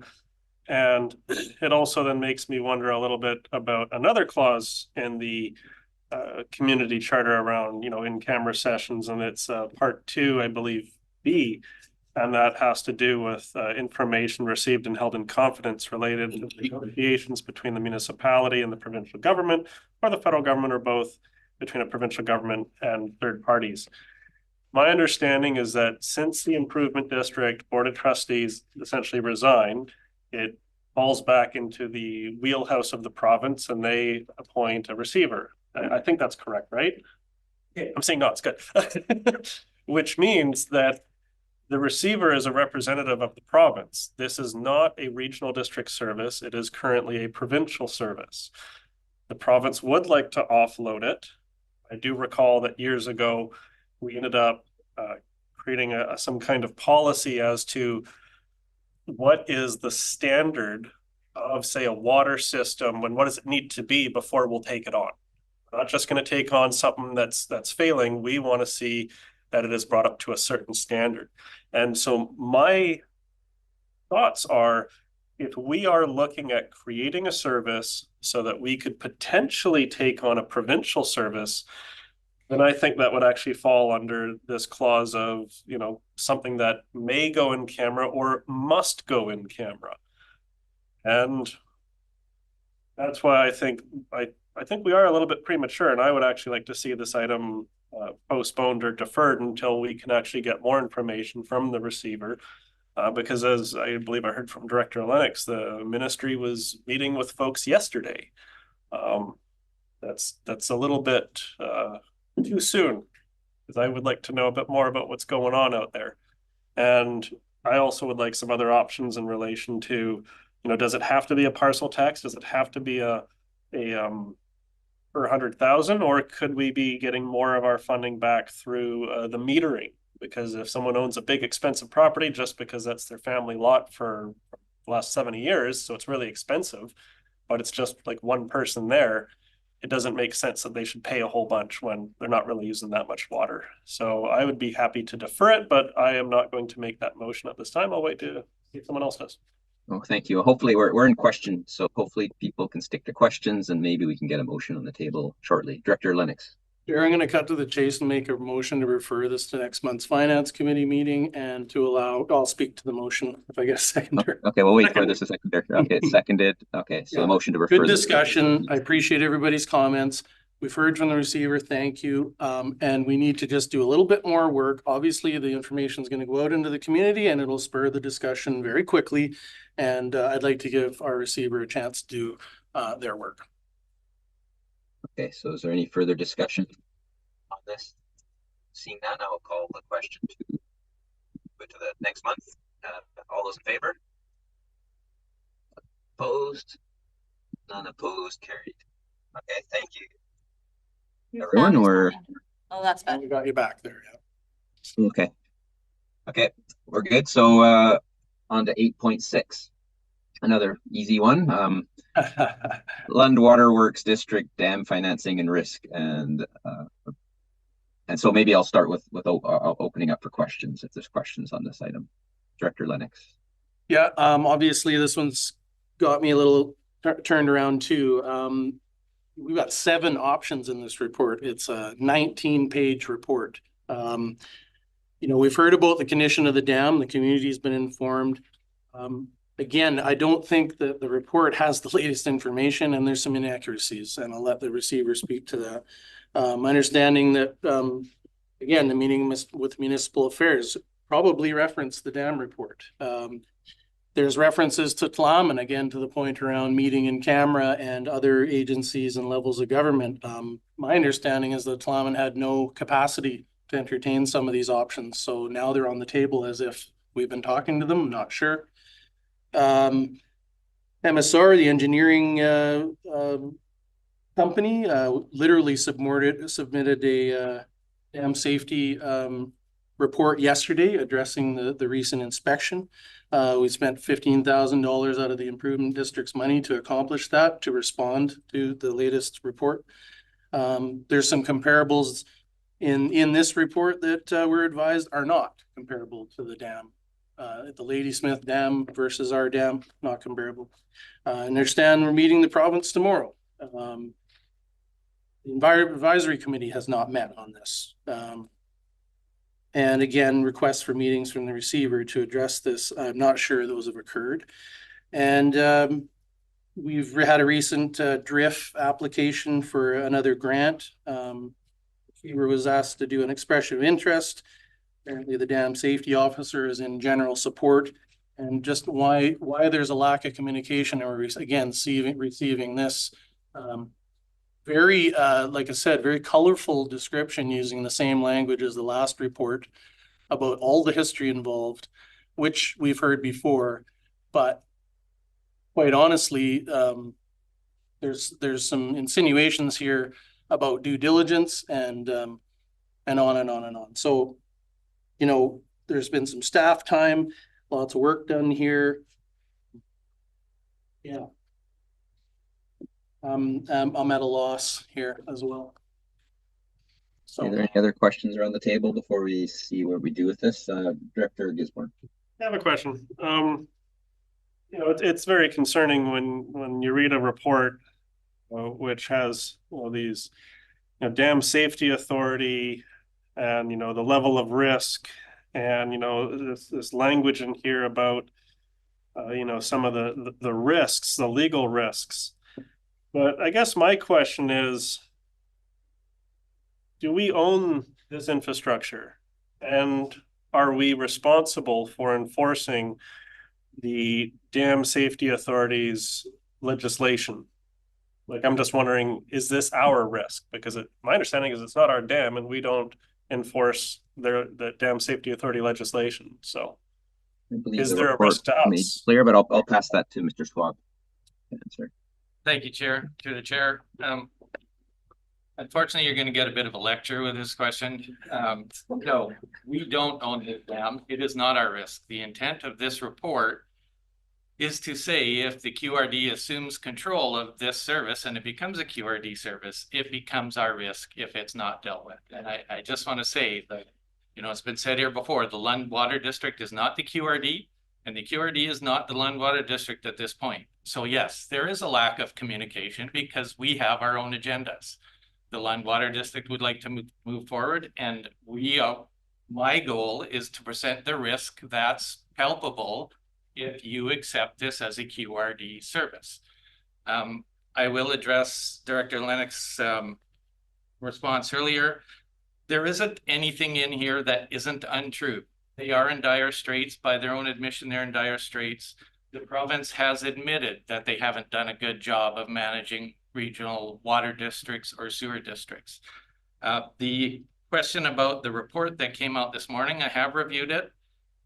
And it also then makes me wonder a little bit about another clause in the community charter around, you know, in-camera sessions, and it's part 2, I believe, B. And that has to do with information received and held in confidence related to negotiations between the municipality and the provincial government, or the federal government, or both, between a provincial government and third parties. My understanding is that since the Improvement District Board of Trustees essentially resigned, it falls back into the wheelhouse of the province and they appoint a receiver. I think that's correct, right? Yeah. I'm saying no, it's good. Which means that the receiver is a representative of the province. This is not a regional district service. It is currently a provincial service. The province would like to offload it. I do recall that years ago, we ended up creating some kind of policy as to what is the standard of, say, a water system, and what does it need to be before we'll take it on. We're not just going to take on something that's failing. We want to see that it is brought up to a certain standard. And so my thoughts are, if we are looking at creating a service so that we could potentially take on a provincial service, then I think that would actually fall under this clause of, you know, something that may go in camera or must go in camera. And that's why I think we are a little bit premature, and I would actually like to see this item postponed or deferred until we can actually get more information from the receiver. Because as I believe I heard from Director Lennox, the ministry was meeting with folks yesterday. That's a little bit too soon, because I would like to know a bit more about what's going on out there. And I also would like some other options in relation to, you know, does it have to be a parcel tax? Does it have to be a per 100,000, or could we be getting more of our funding back through the metering? Because if someone owns a big expensive property just because that's their family lot for the last 70 years, so it's really expensive, but it's just like one person there, it doesn't make sense that they should pay a whole bunch when they're not really using that much water. So I would be happy to defer it, but I am not going to make that motion at this time. I'll wait to see if someone else does. Oh, thank you. Hopefully we're in question, so hopefully people can stick to questions and maybe we can get a motion on the table shortly. Director Lennox. Chair, I'm going to cut to the chase and make a motion to refer this to next month's Finance Committee meeting and to allow, I'll speak to the motion if I get a seconder. Okay, we'll wait for this a second. Okay, it's seconded. Okay, so Yeah. the motion to refer. Good discussion. I appreciate everybody's comments. We've heard from the receiver. Thank you. And we need to just do a little bit more work. Obviously, the information is going to go out into the community and it'll spur the discussion very quickly. And I'd like to give our receiver a chance to do their work. Okay, so is there any further discussion on this? Seeing none, I will call the question to the next month. All those in favor? Opposed? None opposed, carried. Okay, thank you. Everyone, we're... Oh, that's bad. We got you back there. Yeah. Okay. Okay, we're good. So on to 8.6. Another easy one. Lund Waterworks District Dam Financing and Risk. And so maybe I'll start with opening up for questions if there's questions on this item. Director Lennox. Yeah, obviously this one's got me a little turned around too. We've got 7 options in this report. It's a 19-page report. You know, we've heard about the condition of the dam. The community's been informed. Again, I don't think that the report has the latest information and there's some inaccuracies, and I'll let the receiver speak to that. My understanding that, again, the meeting with Municipal Affairs probably referenced the dam report. There's references to TLAM, and again, to the point around meeting in camera and other agencies and levels of government. My understanding is that TLAM had no capacity to entertain some of these options. So now they're on the table as if we've been talking to them, I'm not sure. MSR, the engineering company, literally submitted a dam safety report yesterday addressing the recent inspection. We spent $15,000 out of the Improvement District's money to accomplish that, to respond to the latest report. There's some comparables in this report that we're advised are not comparable to the dam. The Ladysmith Dam versus our dam, not comparable. Understand we're meeting the province tomorrow. The Advisory Committee has not met on this. And again, requests for meetings from the receiver to address this. I'm not sure those have occurred. And we've had a recent DRIF application for another grant. Fever was asked to do an expression of interest. Apparently the dam safety officer is in general support, and just why there's a lack of communication, and we're again receiving this very like I said, very colorful description using the same language as the last report about all the history involved, which we've heard before, but quite honestly, there's some insinuations here about due diligence and on and on and on. So, you know, there's been some staff time, lots of work done here. Yeah. I'm at a loss here as well. So, are there any other questions around the table before we see what we do with this? Director Gisborne. I have a question. You know, it's very concerning when you read a report which has these dam safety authority and the level of risk, and this language in here about some of the risks, the legal risks. But I guess my question is, do we own this infrastructure, and are we responsible for enforcing the Dam Safety Authority's legislation? Like, I'm just wondering, is this our risk? Because my understanding is it's not our dam, and we don't enforce the Dam Safety Authority legislation. So is there a risk to us? Clear, but I'll pass that to Mr. Schwab to answer. Thank you, Chair. To the Chair. Unfortunately, you're going to get a bit of a lecture with this question. No, we don't own this dam. It is not our risk. The intent of this report is to say if the QRD assumes control of this service and it becomes a QRD service, it becomes our risk if it's not dealt with. And I just want to say that, it's been said here before, the Lund Water District is not the QRD, and the QRD is not the Lund Water District at this point. So yes, there is a lack of communication because we have our own agendas. The Lund Water District would like to move forward, and my goal is to present the risk that's palpable if you accept this as a QRD service. I will address Director Lennox's response earlier. There isn't anything in here that isn't untrue. They are in dire straits. By their own admission, they're in dire straits. The province has admitted that they haven't done a good job of managing regional water districts or sewer districts. The question about the report that came out this morning, I have reviewed it.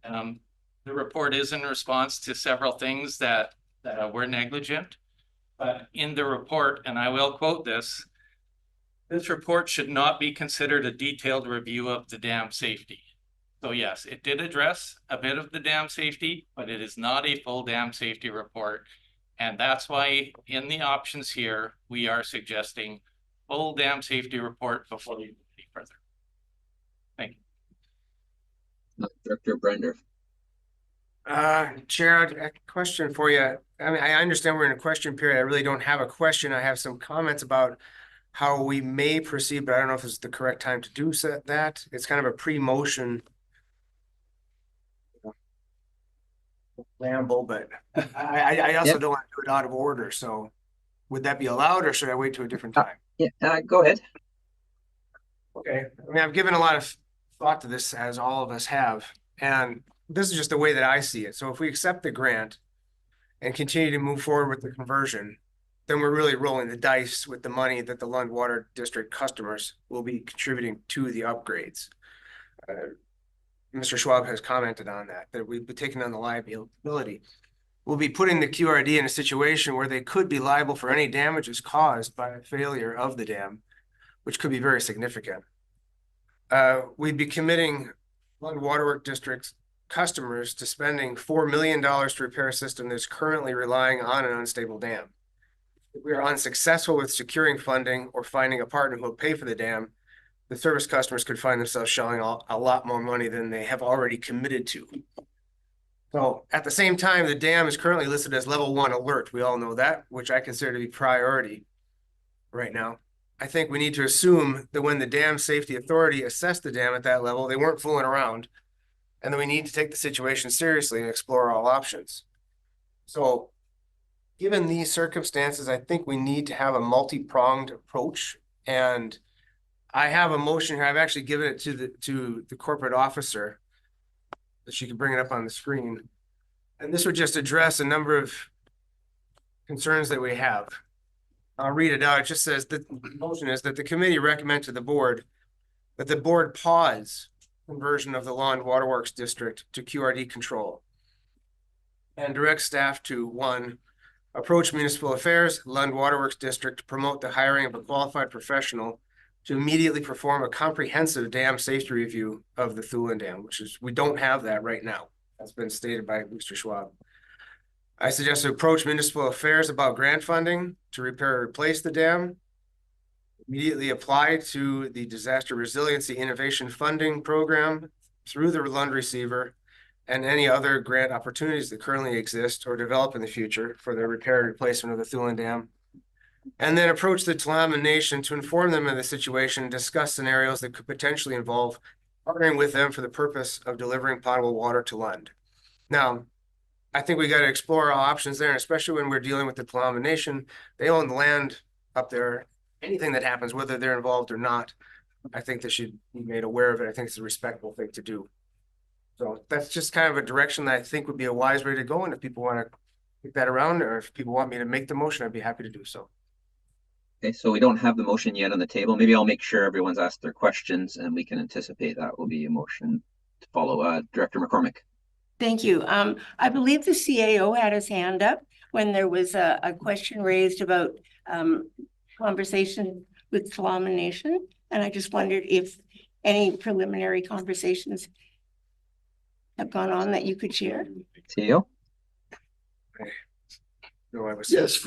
The report is in response to several things that were negligent, but in the report, and I will quote this report should not be considered a detailed review of the dam safety. So yes, it did address a bit of the dam safety, but it is not a full dam safety report. And that's why in the options here, we are suggesting full dam safety report before we go any further. Thank you. Director Brender. Chair, a question for you. I mean, I understand we're in a question period. I really don't have a question. I have some comments about how we may proceed, but I don't know if it's the correct time to do that. It's kind of a pre-motion ramble, but I also don't want to do it out of order. So would that be allowed, or should I wait to a different time? Yeah, go ahead. Okay. I mean, I've given a lot of thought to this, as all of us have, and this is just the way that I see it. So if we accept the grant and continue to move forward with the conversion, then we're really rolling the dice with the money that the Lund Water District customers will be contributing to the upgrades. Mr. Schwab has commented on that we've been taking on the liability. We'll be putting the QRD in a situation where they could be liable for any damages caused by a failure of the dam, which could be very significant. We'd be committing Lund Waterworks District's customers to spending $4 million to repair a system that's currently relying on an unstable dam. If we are unsuccessful with securing funding or finding a partner who will pay for the dam, the service customers could find themselves shelling a lot more money than they have already committed to. So at the same time, the dam is currently listed as level 1 alert. We all know that, which I consider to be priority right now. I think we need to assume that when the Dam Safety Authority assessed the dam at that level, they weren't fooling around, and that we need to take the situation seriously and explore all options. So given these circumstances, I think we need to have a multi-pronged approach. And I have a motion here. I've actually given it to the corporate officer, that she can bring it up on the screen. And this would just address a number of concerns that we have. I'll read it out. It just says that the motion is that the committee recommend to the board that the board pause conversion of the Lund Waterworks district to QRD control and direct staff to 1, approach municipal affairs, Lund Waterworks district to promote the hiring of a qualified professional to immediately perform a comprehensive dam safety review of the Thulin Dam, which is, we don't have that right now. That's been stated by Mr. Schwab. I suggest to approach municipal affairs about grant funding to repair or replace the dam. Immediately apply to the Disaster Resiliency Innovation Funding Program through the Lund receiver and any other grant opportunities that currently exist or develop in the future for the repair and replacement of the Thulin Dam. And then approach the Tla'amin Nation to inform them of the situation and discuss scenarios that could potentially involve partnering with them for the purpose of delivering potable water to Lund. Now, I think we got to explore our options there, especially when we're dealing with the Tla'amin Nation. They own the land up there. Anything that happens, whether they're involved or not, I think they should be made aware of it. I think it's a respectable thing to do. So that's just kind of a direction that I think would be a wise way to go. And if people want to pick that around, or if people want me to make the motion, I'd be happy to do so. Okay, so we don't have the motion yet on the table. Maybe I'll make sure everyone's asked their questions and we can anticipate that will be a motion to follow. Director McCormick. Thank you. I believe the CAO had his hand up when there was a question raised about conversation with Tla'amin Nation. And I just wondered if any preliminary conversations have gone on that you could share. CEO? No, I was Yes,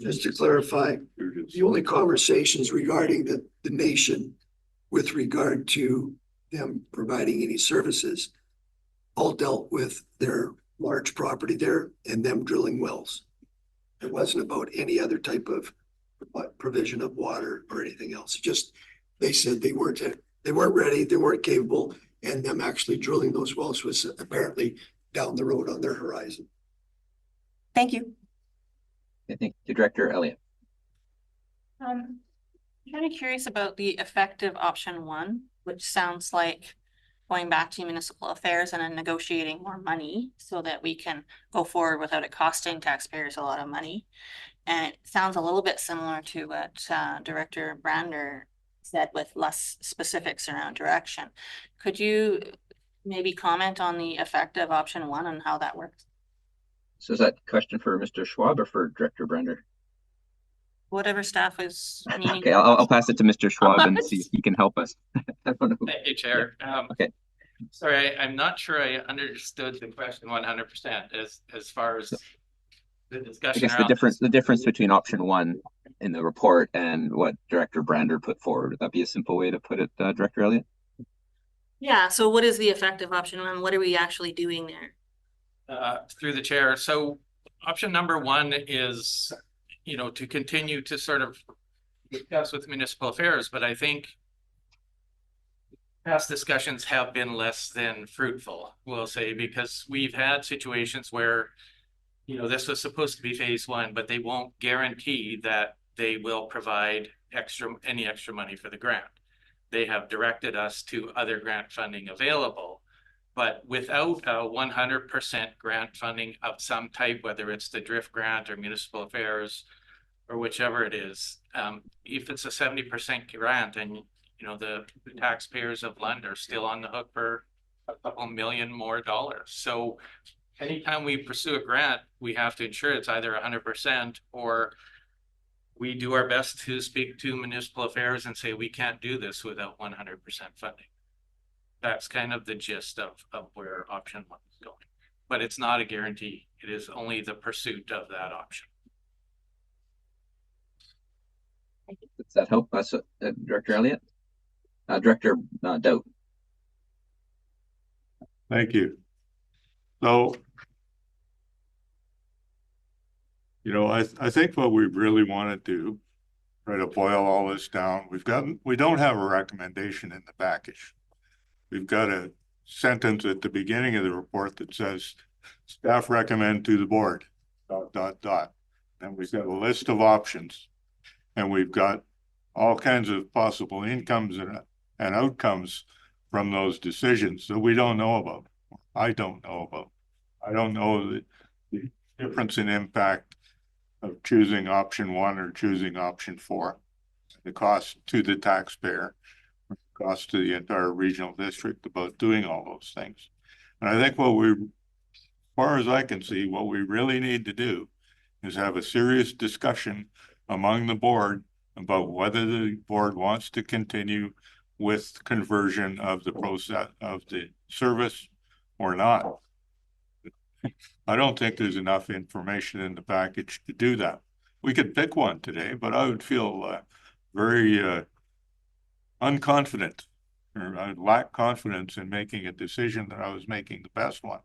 just to clarify, the only conversations regarding the nation with regard to them providing any services all dealt with their large property there and them drilling wells. It wasn't about any other type of provision of water or anything else. Just they said they weren't ready, they weren't capable, and them actually drilling those wells was apparently down the road on their horizon. Thank you. I think the Director Elliott. I'm kind of curious about the effective option 1, which sounds like going back to municipal affairs and then negotiating more money so that we can go forward without it costing taxpayers a lot of money. And it sounds a little bit similar to what Director Brander said with less specifics around direction. Could you maybe comment on the effective option 1 and how that works? So is that a question for Mr. Schwab or for Director Brander? Whatever staff is needing. Okay, I'll pass it to Mr. Schwab and see if he can help us. I don't know. Thank you, Chair. Okay. Sorry, I'm not sure I understood the question 100% as far as the discussion. I guess the difference between option 1 in the report and what Director Brander put forward. Would that be a simple way to put it, Director Elliott? Yeah, so what is the effective option and what are we actually doing there? Through the chair. So option number 1 is, to continue to sort of discuss with municipal affairs, but I think past discussions have been less than fruitful, we'll say, because we've had situations where, this was supposed to be phase 1, but they won't guarantee that they will provide any extra money for the grant. They have directed us to other grant funding available. But without a 100% grant funding of some type, whether it's the drift grant or municipal affairs or whichever it is, if it's a 70% grant and the taxpayers of Lund are still on the hook for a couple million more dollars. So anytime we pursue a grant, we have to ensure it's either 100% or we do our best to speak to municipal affairs and say we can't do this without 100% funding. That's kind of the gist of where option 1 is going, but it's not a guarantee. It is only the pursuit of that option. Does that help us, Director Elliott? Director Dout. Thank you. So, I think what we really want to do, try to boil all this down. We don't have a recommendation in the package. We've got a sentence at the beginning of the report that says, staff recommend to the board, ... and we've got a list of options, and we've got all kinds of possible incomes and outcomes from those decisions that we don't know about. I don't know about. I don't know the difference in impact of choosing option 1 or choosing option 4, the cost to the taxpayer, cost to the entire regional district about doing all those things. And I think as far as I can see, what we really need to do is have a serious discussion among the board about whether the board wants to continue with conversion of the process of the service or not. I don't think there's enough information in the package to do that. We could pick one today, but I would feel very unconfident, or I'd lack confidence in making a decision that I was making the best one,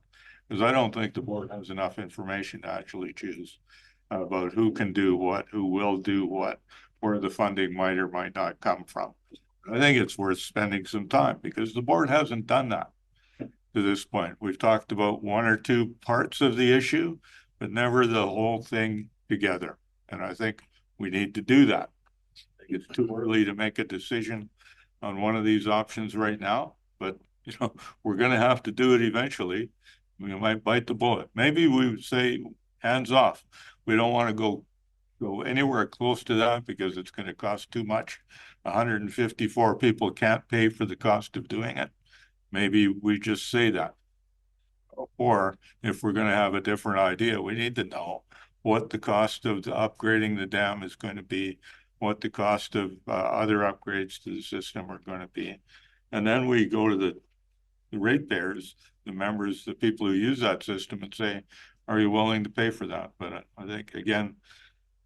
because I don't think the board has enough information to actually choose about who can do what, who will do what, where the funding might or might not come from. I think it's worth spending some time because the board hasn't done that to this point. We've talked about 1 or 2 parts of the issue, but never the whole thing together. And I think we need to do that. I think it's too early to make a decision on one of these options right now, but we're going to have to do it eventually. We might bite the bullet. Maybe we would say hands off. We don't want to go anywhere close to that because it's going to cost too much. 154 people can't pay for the cost of doing it. Maybe we just say that. Or if we're going to have a different idea, we need to know what the cost of upgrading the dam is going to be, what the cost of other upgrades to the system are going to be. And then we go to the ratepayers, the members, the people who use that system and say, are you willing to pay for that? But I think, again,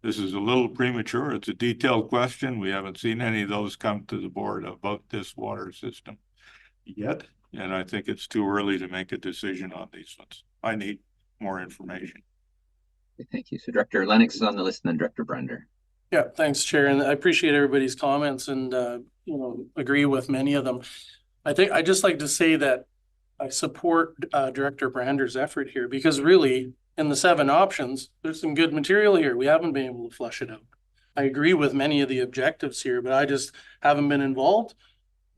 this is a little premature. It's a detailed question. We haven't seen any of those come to the board about this water system yet. And I think it's too early to make a decision on these ones. I need more information. Thank you. So Director Lennox is on the list and then Director Brander. Yeah, thanks, Chair. And I appreciate everybody's comments and, agree with many of them. I think I'd just like to say that I support Director Brander's effort here because really in the 7 options, there's some good material here. We haven't been able to flush it out. I agree with many of the objectives here, but I just haven't been involved.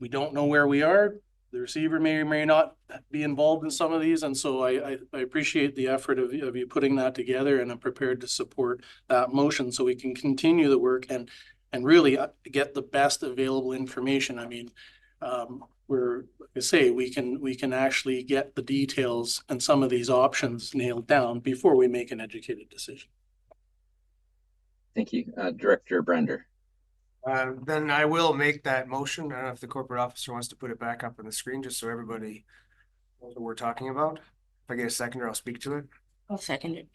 We don't know where we are. The receiver may or may not be involved in some of these. And so I appreciate the effort of you putting that together, and I'm prepared to support that motion so we can continue the work and really get the best available information. I mean, like I say, we can actually get the details and some of these options nailed down before we make an educated decision. Thank you. Director Brander. Then I will make that motion. I don't know if the corporate officer wants to put it back up on the screen just so everybody knows what we're talking about. If I get a seconder, I'll speak to it. I'll second it.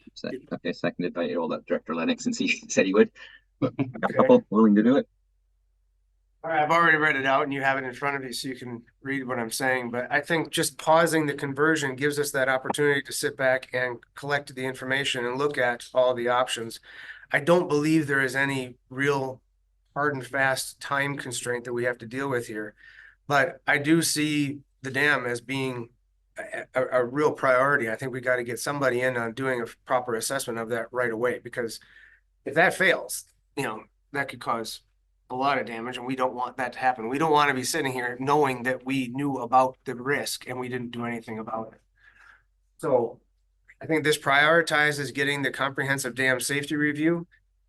Okay, seconded by Director Lennox, since he said he would. But I got a couple willing to do it. All right, I've already read it out and you have it in front of you so you can read what I'm saying. But I think just pausing the conversion gives us that opportunity to sit back and collect the information and look at all the options. I don't believe there is any real hard and fast time constraint that we have to deal with here. But I do see the dam as being a real priority. I think we got to get somebody in on doing a proper assessment of that right away, because if that fails, that could cause a lot of damage, and we don't want that to happen. We don't want to be sitting here knowing that we knew about the risk and we didn't do anything about it. So I think this prioritizes getting the comprehensive dam safety review,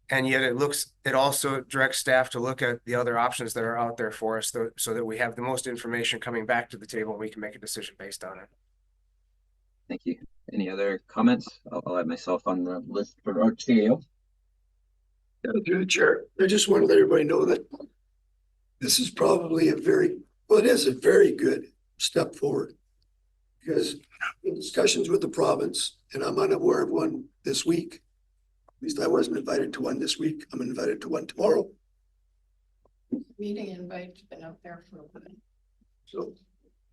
and yet it also directs staff to look at the other options that are out there for us, so that we have the most information coming back to the table and we can make a decision based on it. Thank you. Any other comments? I'll add myself on the list for our CEO. Through the chair, I just want to let everybody know that this is probably it is a very good step forward, because in discussions with the province, and I'm unaware of one this week, at least I wasn't invited to one this week. I'm invited to one tomorrow. Meeting invite's been out there for a while. So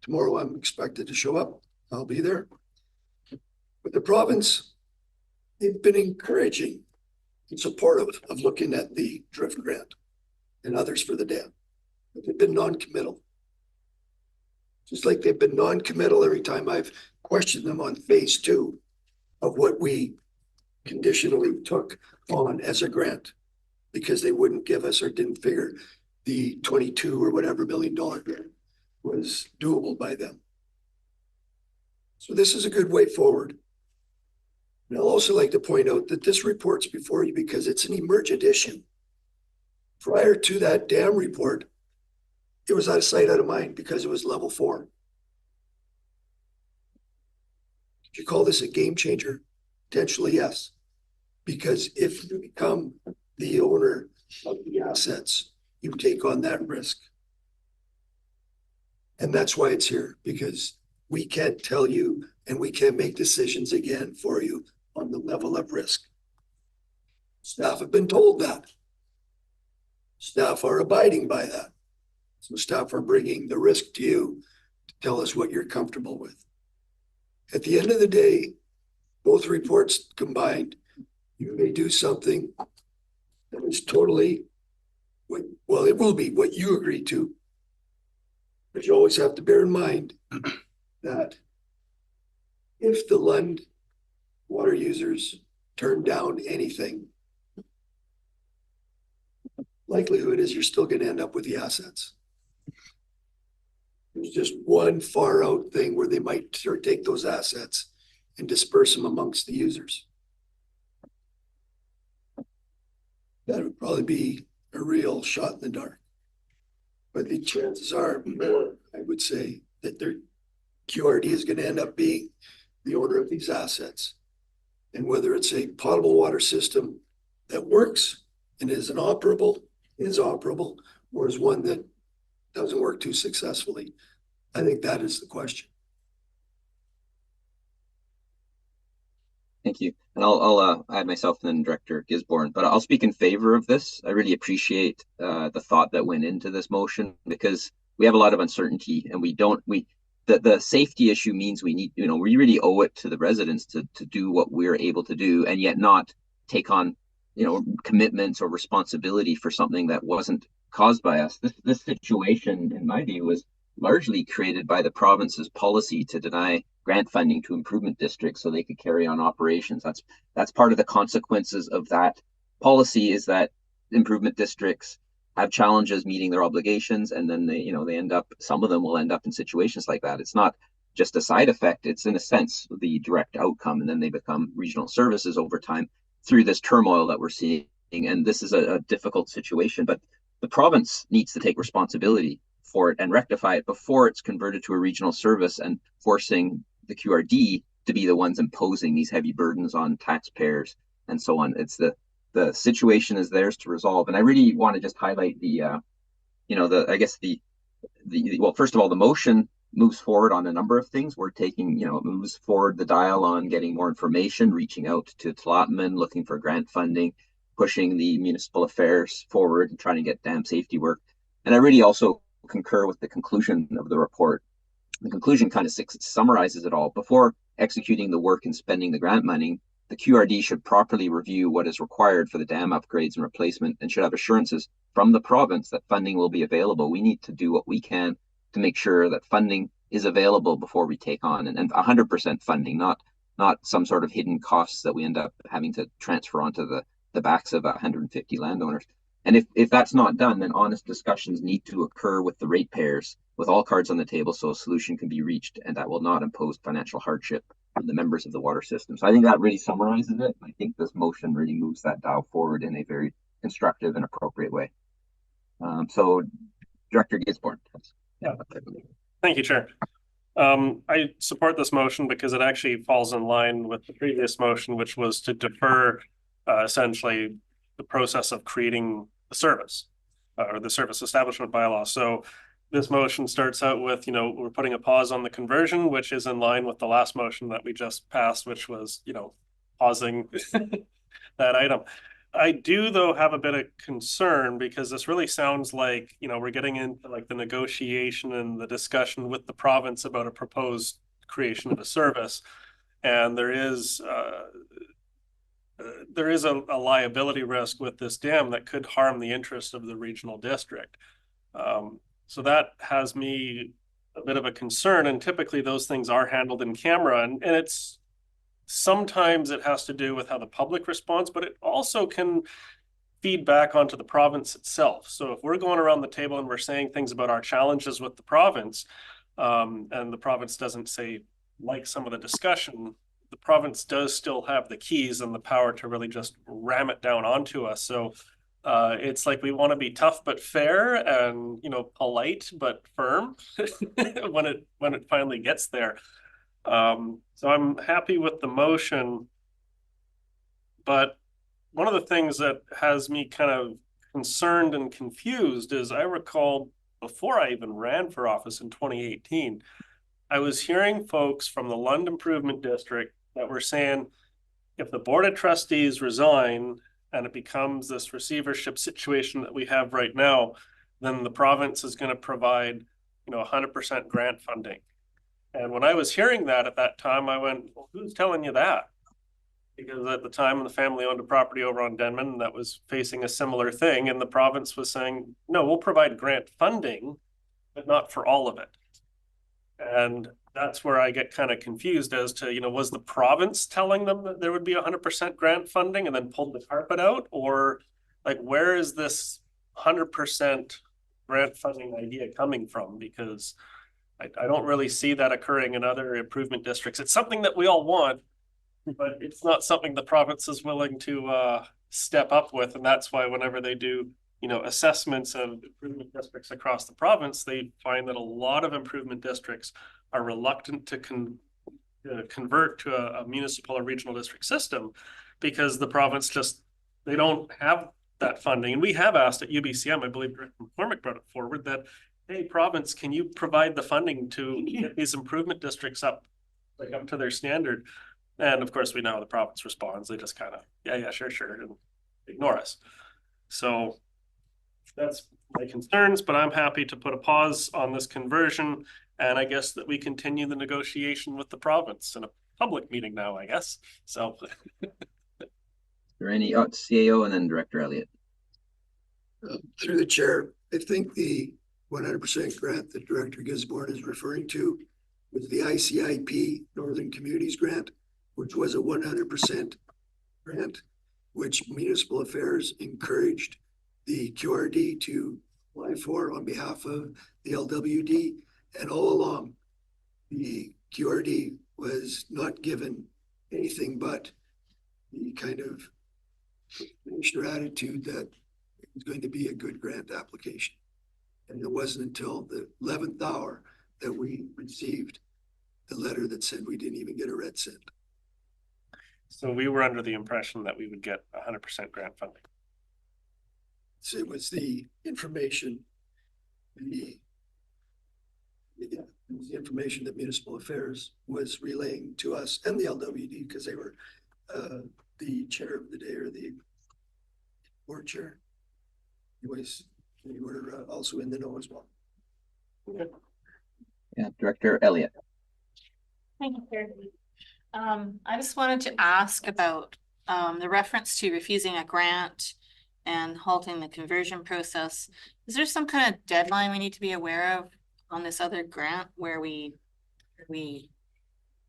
tomorrow I'm expected to show up. I'll be there. But the province, they've been encouraging and supportive of looking at the drift grant and others for the dam. But they've been non-committal. Just like they've been non-committal every time I've questioned them on phase 2 of what we conditionally took on as a grant because they wouldn't give us or didn't figure the 22 or whatever $1 million grant was doable by them. So this is a good way forward. And I'll also like to point out that this report's before you because it's an emergent issue. Prior to that dam report, it was out of sight, out of mind because it was level 4. Could you call this a game changer? Potentially, yes. Because if you become the owner of the assets, you take on that risk. And that's why it's here, because we can't tell you and we can't make decisions again for you on the level of risk. Staff have been told that. Staff are abiding by that. So staff are bringing the risk to you to tell us what you're comfortable with. At the end of the day, both reports combined, you may do something that is totally, well, it will be what you agree to. But you always have to bear in mind that if the Lund water users turn down anything, likelihood is you're still going to end up with the assets. There's just one far out thing where they might take those assets and disperse them amongst the users. That would probably be a real shot in the dark. But the chances are more, I would say, that their QRD is going to end up being the owner of these assets. And whether it's a potable water system that works and is operable, or is one that doesn't work too successfully, I think that is the question. Thank you. And I'll add myself and then Director Gisborne, but I'll speak in favor of this. I really appreciate the thought that went into this motion because we have a lot of uncertainty and the safety issue means we need, we really owe it to the residents to do what we're able to do and yet not take on, commitments or responsibility for something that wasn't caused by us. This situation, in my view, was largely created by the province's policy to deny grant funding to improvement districts so they could carry on operations. That's part of the consequences of that policy is that improvement districts have challenges meeting their obligations, and then some of them will end up in situations like that. It's not just a side effect, it's in a sense the direct outcome, and then they become regional services over time through this turmoil that we're seeing. And this is a difficult situation, but the province needs to take responsibility for it and rectify it before it's converted to a regional service and forcing the QRD to be the ones imposing these heavy burdens on taxpayers and so on. It's the situation is theirs to resolve. And I really want to just highlight well, first of all, the motion moves forward on a number of things. We're taking, it moves forward the dial on getting more information, reaching out to Tlotman, looking for grant funding, pushing the municipal affairs forward and trying to get dam safety work. And I really also concur with the conclusion of the report. The conclusion kind of summarizes it all. Before executing the work and spending the grant money, the QRD should properly review what is required for the dam upgrades and replacement and should have assurances from the province that funding will be available. We need to do what we can to make sure that funding is available before we take on and 100% funding, not some sort of hidden costs that we end up having to transfer onto the backs of 150 landowners. And if that's not done, then honest discussions need to occur with the ratepayers with all cards on the table so a solution can be reached and that will not impose financial hardship on the members of the water system. So I think that really summarizes it. I think this motion really moves that dial forward in a very constructive and appropriate way. So Director Gisborne. Yeah. Thank you, Chair. I support this motion because it actually falls in line with the previous motion, which was to defer essentially the process of creating the service or the service establishment bylaw. So this motion starts out with, we're putting a pause on the conversion, which is in line with the last motion that we just passed, which was, pausing that item. I do, though, have a bit of concern because this really sounds like, we're getting into like the negotiation and the discussion with the province about a proposed creation of a service. And there is a liability risk with this dam that could harm the interest of the regional district. So that has me a bit of a concern. And typically those things are handled in camera and it's sometimes it has to do with how the public responds, but it also can feed back onto the province itself. So if we're going around the table and we're saying things about our challenges with the province, and the province doesn't say like some of the discussion, the province does still have the keys and the power to really just ram it down onto us. So it's like we want to be tough but fair, and polite but firm when it finally gets there. So I'm happy with the motion, but one of the things that has me kind of concerned and confused is I recall before I even ran for office in 2018, I was hearing folks from the Lund Improvement District that were saying, if the Board of Trustees resign and it becomes this receivership situation that we have right now, then the province is going to provide, 100% grant funding. And when I was hearing that at that time, I went, well, who's telling you that? Because at the time, the family owned a property over on Denman that was facing a similar thing. And the province was saying, no, we'll provide grant funding, but not for all of it. And that's where I get kind of confused as to, was the province telling them that there would be 100% grant funding and then pulled the carpet out? Or like, where is this 100% grant funding idea coming from? Because I don't really see that occurring in other improvement districts. It's something that we all want, but it's not something the province is willing to step up with. And that's why whenever they do, assessments of improvement districts across the province, they find that a lot of improvement districts are reluctant to convert to a municipal or regional district system because the province they don't have that funding. And we have asked at UBCM, I believe Director McCormick brought it forward, that, hey, province, can you provide the funding to get these improvement districts up to their standard? And of course, we know how the province responds. They just kind of, yeah, sure, and ignore us. So that's my concerns, but I'm happy to put a pause on this conversion. And I guess that we continue the negotiation with the province in a public meeting now, I guess. So. Is there any CAO and then Director Elliott? Through the chair, I think the 100% grant that Director Gisborne is referring to was the ICIP Northern Communities Grant, which was a 100% grant, which Municipal Affairs encouraged the QRD to apply for on behalf of the LWD. And all along, the QRD was not given anything but the kind of attitude that it was going to be a good grant application. And it wasn't until the 11th hour that we received the letter that said we didn't even get a red cent. So we were under the impression that we would get 100% grant funding. So it was the information, it was the information that Municipal Affairs was relaying to us and the LWD, because they were the chair of the day or the board chair. Anyways, we were also in the know as well. Okay. Yeah, Director Elliott. Thank you, Chair. I just wanted to ask about the reference to refusing a grant and halting the conversion process. Is there some kind of deadline we need to be aware of on this other grant where we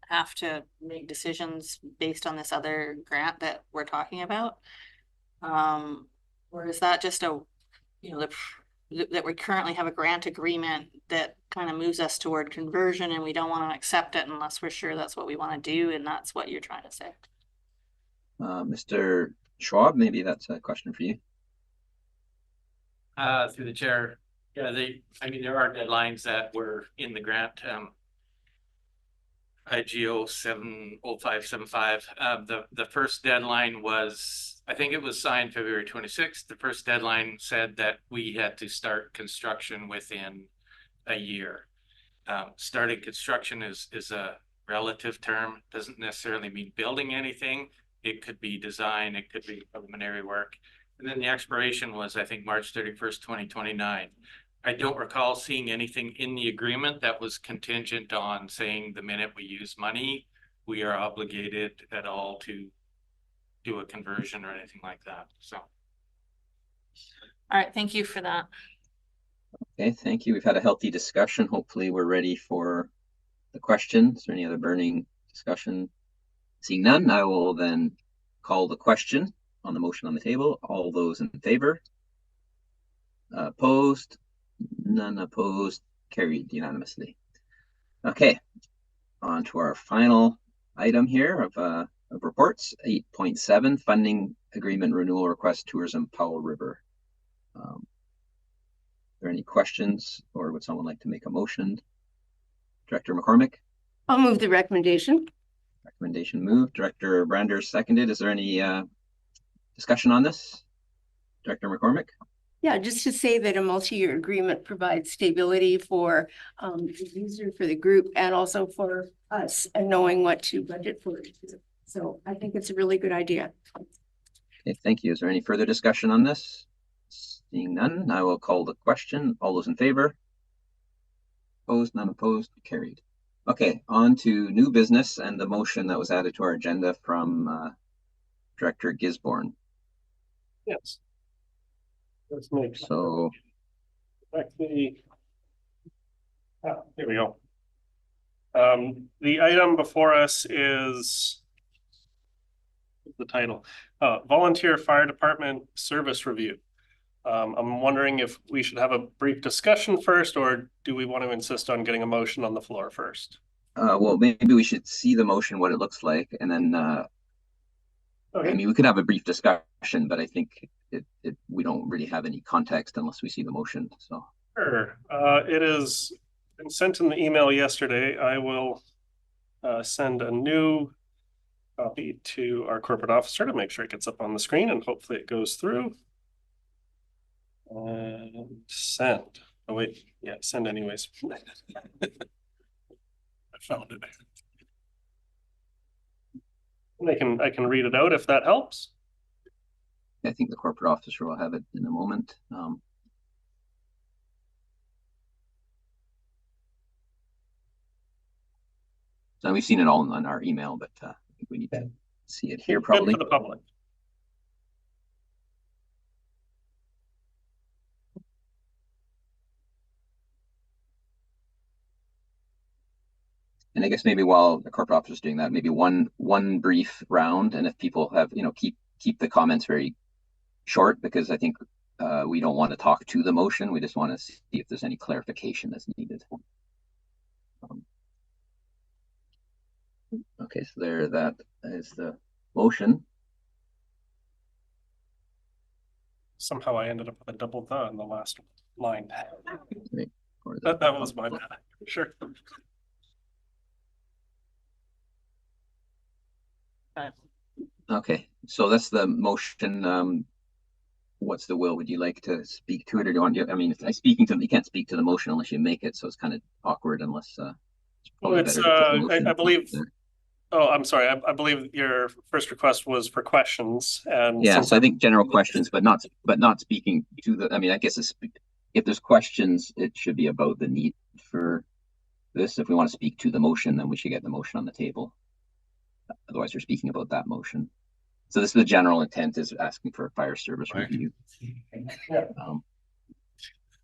have to make decisions based on this other grant that we're talking about? Or is that just that we currently have a grant agreement that kind of moves us toward conversion and we don't want to accept it unless we're sure that's what we want to do, and that's what you're trying to say? Mr. Schwab, maybe that's a question for you. Through the chair, yeah, there are deadlines that were in the grant. IGO 70575. The first deadline was, I think it was signed February 26th. The first deadline said that we had to start construction within a year. Starting construction is a relative term. Doesn't necessarily mean building anything. It could be design, it could be preliminary work. And then the expiration was, I think, March 31st, 2029. I don't recall seeing anything in the agreement that was contingent on saying the minute we use money, we are obligated at all to do a conversion or anything like that. So. All right, thank you for that. Okay, thank you. We've had a healthy discussion. Hopefully we're ready for the questions or any other burning discussion Seeing none, I will then call the question on the motion on the table. All those in favor? Opposed? None opposed. Carried unanimously. Okay, on to our final item here of reports, 8.7, funding agreement renewal request, tourism Powell River. Are there any questions, or would someone like to make a motion? Director McCormick? I'll move the recommendation. Recommendation moved. Director Brander seconded. Is there any discussion on this? Director McCormick? Yeah, just to say that a multi-year agreement provides stability for the user, for the group, and also for us, and knowing what to budget for. So I think it's a really good idea. Okay, thank you. Is there any further discussion on this? Seeing none, I will call the question. All those in favor? Opposed? None opposed? Carried. Okay, on to new business and the motion that was added to our agenda from Director Gisborne. Yes. Let's make so. Here we go. The item before us is the title, Volunteer Fire Department Service Review. I'm wondering if we should have a brief discussion first, or do we want to insist on getting a motion on the floor first? Well, maybe we should see the motion, what it looks like, and then okay. I mean, we could have a brief discussion, but I think we don't really have any context unless we see the motion. So sure, it is been sent in the email yesterday. I will send a new copy to our corporate officer to make sure it gets up on the screen, and hopefully it goes through. And send. Oh wait, yeah, send anyways. I found it. And I can read it out if that helps. I think the corporate officer will have it in a moment. So we've seen it all on our email, but I think we need to see it here probably. Good for the public. And I guess maybe while the corporate officer is doing that, maybe one brief round, and if people have, keep the comments very short, because I think we don't want to talk to the motion. We just want to see if there's any clarification that's needed. Okay, so that is the motion. Somehow I ended up with a double the in the last line. Right. That was my bad. Sure. Okay, so that's the motion. What's the will? Would you like to speak to it, or do you want? I mean, if I'm speaking to them, you can't speak to the motion unless you make it, so it's kind of awkward unless. I believe. Oh, I'm sorry. I believe your first request was for questions, and yeah. So I think general questions, but not speaking to the. I mean, I guess if there's questions, it should be about the need for this. If we want to speak to the motion, then we should get the motion on the table. Otherwise, we're speaking about that motion. So this is the general intent, is asking for a fire service review. Yeah.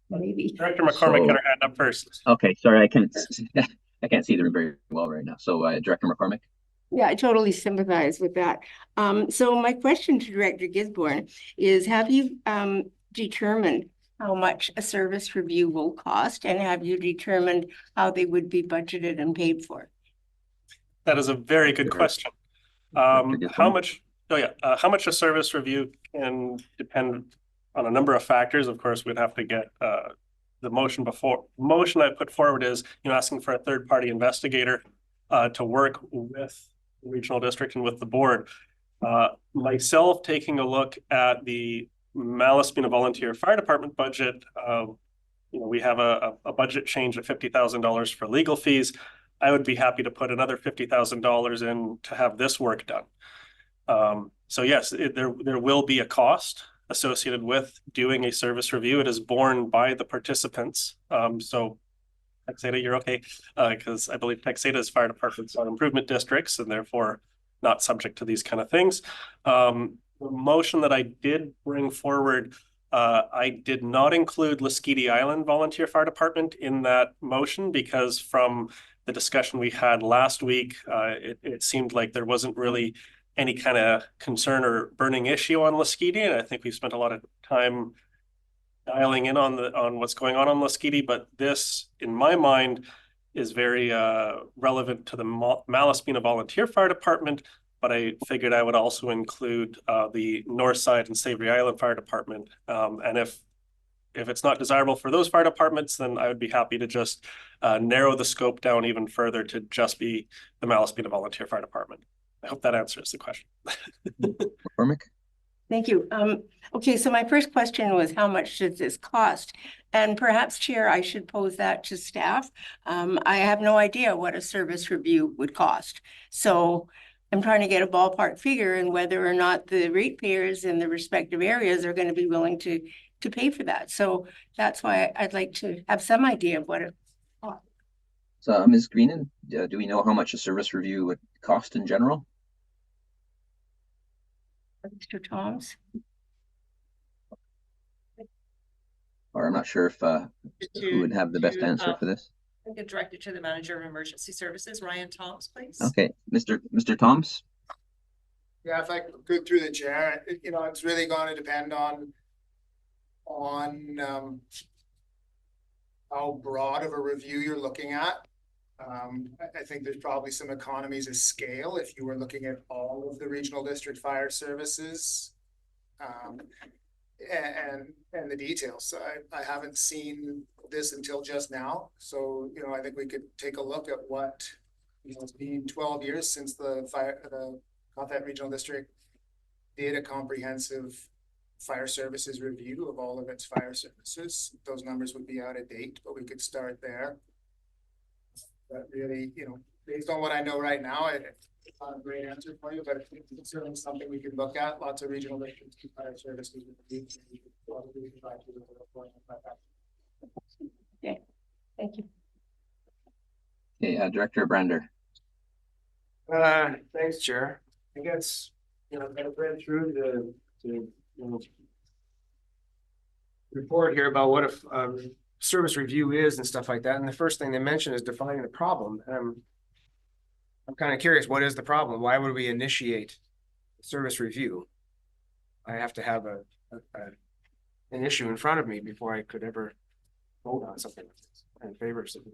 Maybe. Director McCormick got her hand up first. Okay, sorry, I can't see them very well right now. So Director McCormick. Yeah, I totally sympathize with that. So my question to Director Gisborne is, have you determined how much a service review will cost, and have you determined how they would be budgeted and paid for? That is a very good question. How much a service review can depend on a number of factors. Of course, we'd have to get the motion I put forward is, asking for a third-party investigator to work with the regional district and with the board. Myself taking a look at the Malaspina Volunteer Fire Department budget, we have a budget change of $50,000 for legal fees. I would be happy to put another $50,000 in to have this work done. So yes, there will be a cost associated with doing a service review. It is borne by the participants. So Texada, you're okay, because I believe Texada's fire departments are improvement districts and therefore not subject to these kind of things. The motion that I did bring forward, I did not include Lasqueti Island Volunteer Fire Department in that motion, because from the discussion we had last week, it seemed like there wasn't really any kind of concern or burning issue on Lesquiti, and I think we've spent a lot of time dialing in on what's going on Lesquiti. But this, in my mind, is very relevant to the Malaspina Volunteer Fire Department. But I figured I would also include the Northside and Savory Island Fire Department, and if it's not desirable for those fire departments, then I would be happy to just narrow the scope down even further to just be the Malaspina Volunteer Fire Department. I hope that answers the question. McCormick? Thank you. Okay, so my first question was, how much does this cost? And perhaps, Chair, I should pose that to staff. I have no idea what a service review would cost. So I'm trying to get a ballpark figure and whether or not the ratepayers in the respective areas are going to be willing to pay for that. So that's why I'd like to have some idea of what it costs. So, Ms. Greenan, do we know how much a service review would cost in general? Mr. Toms? Or I'm not sure if who would have the best answer for this. I think directed to the Manager of Emergency Services, Ryan Toms, please. Okay, Mr. Toms? Yeah, if I could through the chair, it's really going to depend on how broad of a review you're looking at. I think there's probably some economies of scale if you were looking at all of the regional district fire services, and the details. I haven't seen this until just now, so I think we could take a look at what it's been 12 years since the qathet Regional District did a comprehensive fire services review of all of its fire services. Those numbers would be out of date, but we could start there. But really, based on what I know right now, it's not a great answer for you, but it's certainly something we could look at. Lots of regional districts do fire services. Okay, thank you. Okay, Director Brander. Thanks, Chair. I guess, I've read through the report here about what a service review is and stuff like that. And the first thing they mention is defining the problem. I'm kind of curious, what is the problem? Why would we initiate a service review? I have to have an issue in front of me before I could ever vote on something in favor of something.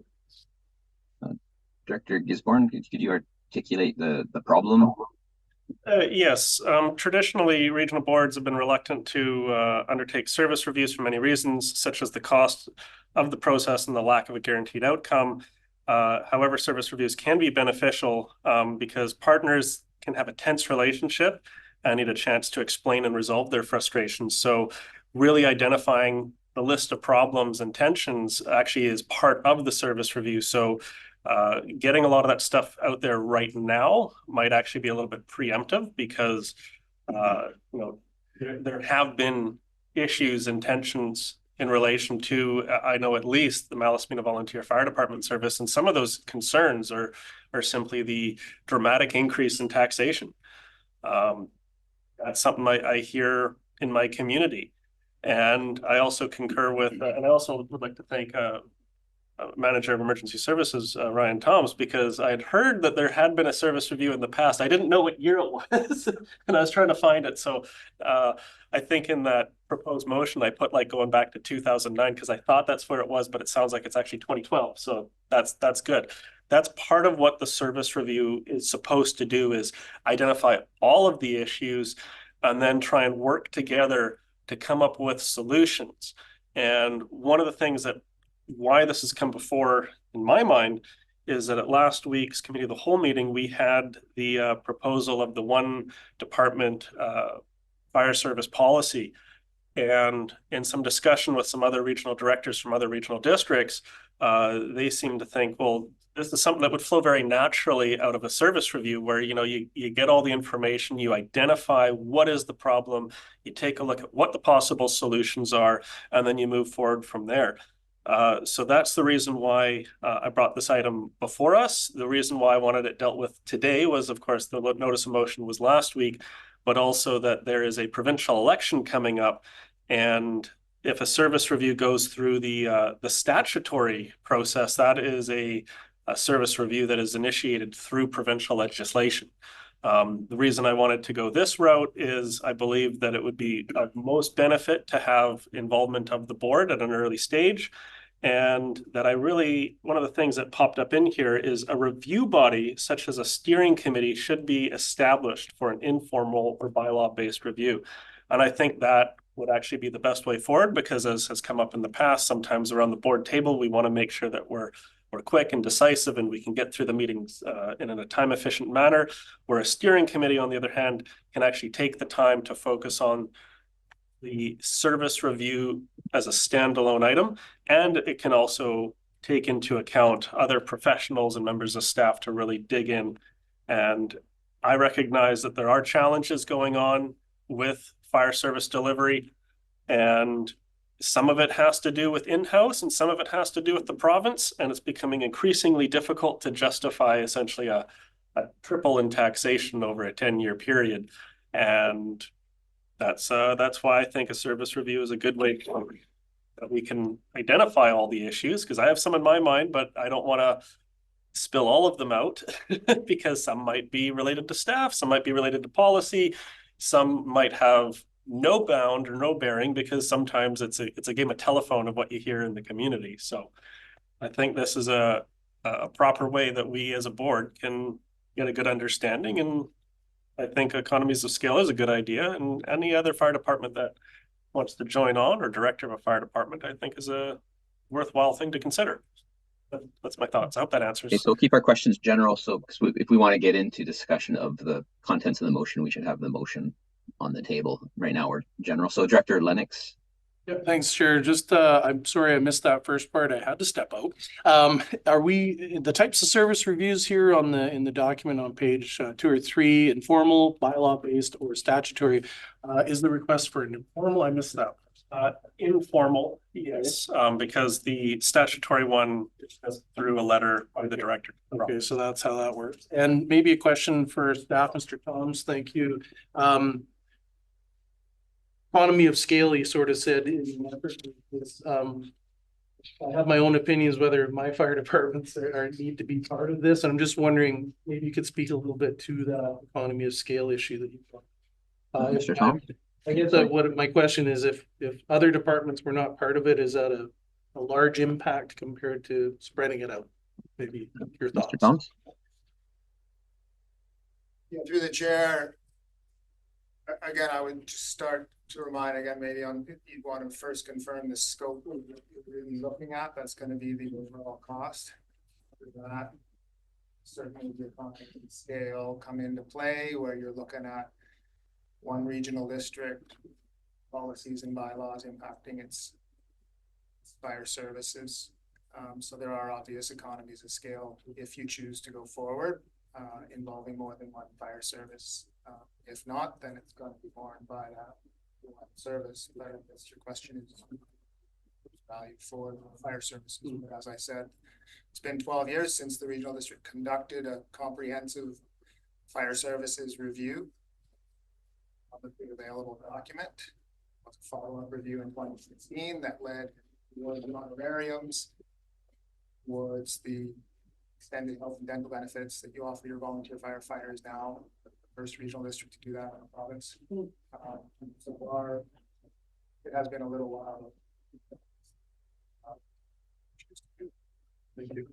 Director Gisborne, could you articulate the problem? Yes, traditionally regional boards have been reluctant to undertake service reviews for many reasons, such as the cost of the process and the lack of a guaranteed outcome. However, service reviews can be beneficial because partners can have a tense relationship and need a chance to explain and resolve their frustrations. So really identifying the list of problems and tensions actually is part of the service review. So getting a lot of that stuff out there right now might actually be a little bit preemptive because there have been issues and tensions in relation to, I know at least, the Malaspina Volunteer Fire Department service, and some of those concerns are simply the dramatic increase in taxation. That's something I hear in my community, and I also concur with, and I also would like to thank Manager of Emergency Services, Ryan Toms, because I had heard that there had been a service review in the past. I didn't know what year it was, and I was trying to find it. So I think in that proposed motion, I put going back to 2009 because I thought that's where it was, but it sounds like it's actually 2012. So that's good. That's part of what the service review is supposed to do, is identify all of the issues and then try and work together to come up with solutions. And one of the things why this has come before, in my mind, is that at last week's committee of the whole meeting, we had the proposal of the one department fire service policy. And in some discussion with some other regional directors from other regional districts, they seem to think, well, this is something that would flow very naturally out of a service review where, you get all the information, you identify what is the problem, you take a look at what the possible solutions are, and then you move forward from there. So that's the reason why I brought this item before us. The reason why I wanted it dealt with today was, of course, the notice of motion was last week, but also that there is a provincial election coming up. And if a service review goes through the statutory process, that is a a service review that is initiated through provincial legislation. The reason I wanted to go this route is I believe that it would be of most benefit to have involvement of the board at an early stage. And that one of the things that popped up in here is a review body, such as a steering committee, should be established for an informal or bylaw-based review. And I think that would actually be the best way forward, because as has come up in the past, sometimes around the board table, we want to make sure that we're quick and decisive and we can get through the meetings in a time efficient manner, where a steering committee, on the other hand, can actually take the time to focus on the service review as a standalone item, and it can also take into account other professionals and members of staff to really dig in. And I recognize that there are challenges going on with fire service delivery, and some of it has to do with in-house and some of it has to do with the province, and it's becoming increasingly difficult to justify essentially a triple in taxation over a 10-year period. And that's why I think a service review is a good way that we can identify all the issues, because I have some in my mind, but I don't want to spill all of them out because some might be related to staff, some might be related to policy, some might have no bound or no bearing, because sometimes it's a game of telephone of what you hear in the community. So I think this is a proper way that we as a board can get a good understanding, and I think economies of scale is a good idea, and any other fire department that wants to join on, or director of a fire department, I think is a worthwhile thing to consider. That's my thoughts. I hope that answers. Okay, so we'll keep our questions general. So if we want to get into discussion of the contents of the motion, we should have the motion on the table. Right now we're general. So Director Lennox. Yeah, thanks, Chair. Just, I'm sorry I missed that first part. I had to step out. Are we, the types of service reviews here in the document on page 2 or 3, informal, bylaw-based, or statutory, is the request for an informal? I missed that. Informal, yes, because the statutory one is through a letter by the director. Okay, so that's how that works. And maybe a question for staff, Mr. Toms, thank you. Economy of scale, you sort of said in this, I have my own opinions whether my fire departments need to be part of this. And I'm just wondering, maybe you could speak a little bit to the economy of scale issue that you've got. Mr. Tom? I guess what my question is, if other departments were not part of it, is that a large impact compared to spreading it out? Maybe your thoughts. Mr. Toms? Yeah, through the chair. Again, I would just start to remind again, maybe you'd want to first confirm the scope of what you're really looking at. That's going to be the overall cost. For that, certainly the economy scale come into play, where you're looking at one regional district, policies and bylaws impacting its fire services. So there are obvious economies of scale if you choose to go forward involving more than one fire service. If not, then it's going to be borne by that one service. But I guess your question is value for the fire services. But as I said, it's been 12 years since the regional district conducted a comprehensive fire services review. Publicly available document. A follow-up review in 2016 that led towards the honorariums, towards the extended health and dental benefits that you offer your volunteer firefighters now. First regional district to do that in the province. So far, it has been a little while. Thank you.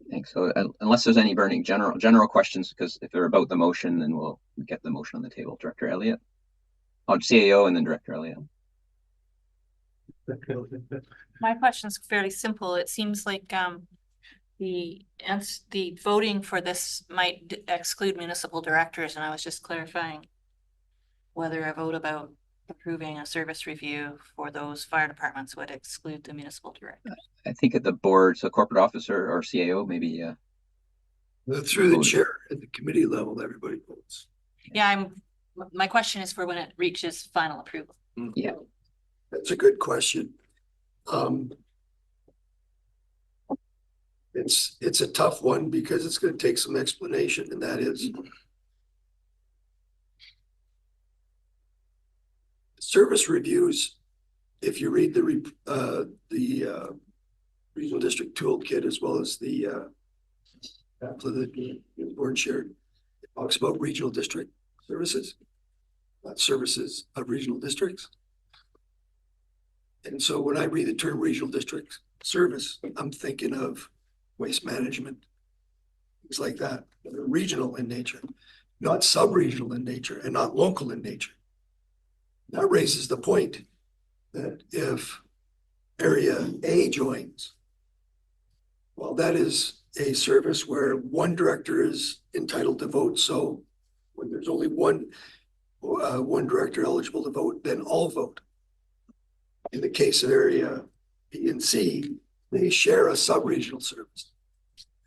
Thanks. So unless there's any burning general questions, because if they're about the motion, then we'll get the motion on the table. Director Elliott. Oh, CAO and then Director Elliott. My question is fairly simple. It seems like the voting for this might exclude municipal directors, and I was just clarifying whether a vote about approving a service review for those fire departments would exclude the municipal directors. I think at the board, so corporate officer or CAO, maybe. Through the chair at the committee level, everybody votes. Yeah, my question is for when it reaches final approval. Yeah, that's a good question. It's a tough one because it's going to take some explanation, and that is service reviews. If you read the regional district toolkit as well as the pamphlet that the board shared. It talks about regional district services, not services of regional districts. And so when I read the term regional district service, I'm thinking of waste management, things like that. They're regional in nature, not sub-regional in nature and not local in nature. That raises the point that if area A joins, well, that is a service where one director is entitled to vote. So when there's only one director eligible to vote, then all vote. In the case of area B and C, they share a sub-regional service.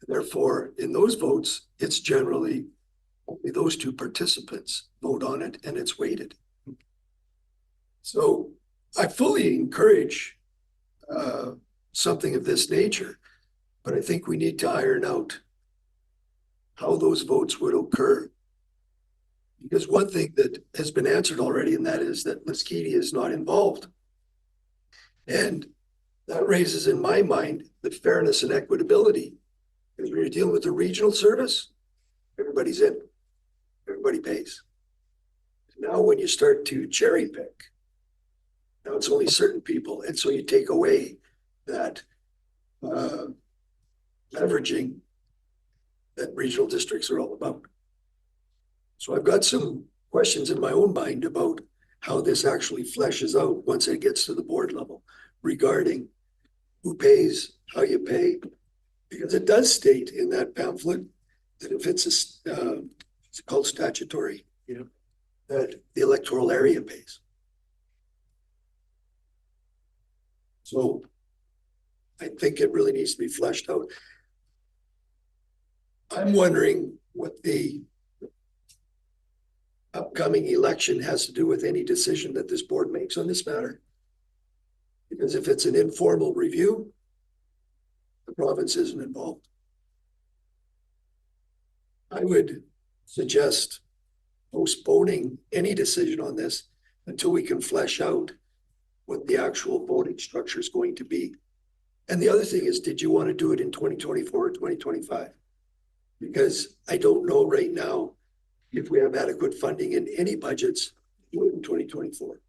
Therefore, in those votes, it's generally only those two participants vote on it and it's weighted. So I fully encourage something of this nature, but I think we need to iron out how those votes would occur. Because one thing that has been answered already, and that is that Mesquite is not involved. And that raises in my mind the fairness and equitability. Because when you're dealing with a regional service, everybody's in, everybody pays. Now when you start to cherry pick, now it's only certain people. And so you take away that leveraging that regional districts are all about. So I've got some questions in my own mind about how this actually fleshes out once it gets to the board level regarding who pays, how you pay, because it does state in that pamphlet that if it's it's called statutory, that the electoral area pays. So I think it really needs to be fleshed out. I'm wondering what the upcoming election has to do with any decision that this board makes on this matter. Because if it's an informal review, the province isn't involved. I would suggest postponing any decision on this until we can flesh out what the actual voting structure is going to be. And the other thing is, did you want to do it in 2024 or 2025? Because I don't know right now if we have adequate funding in any budgets to do it in 2024.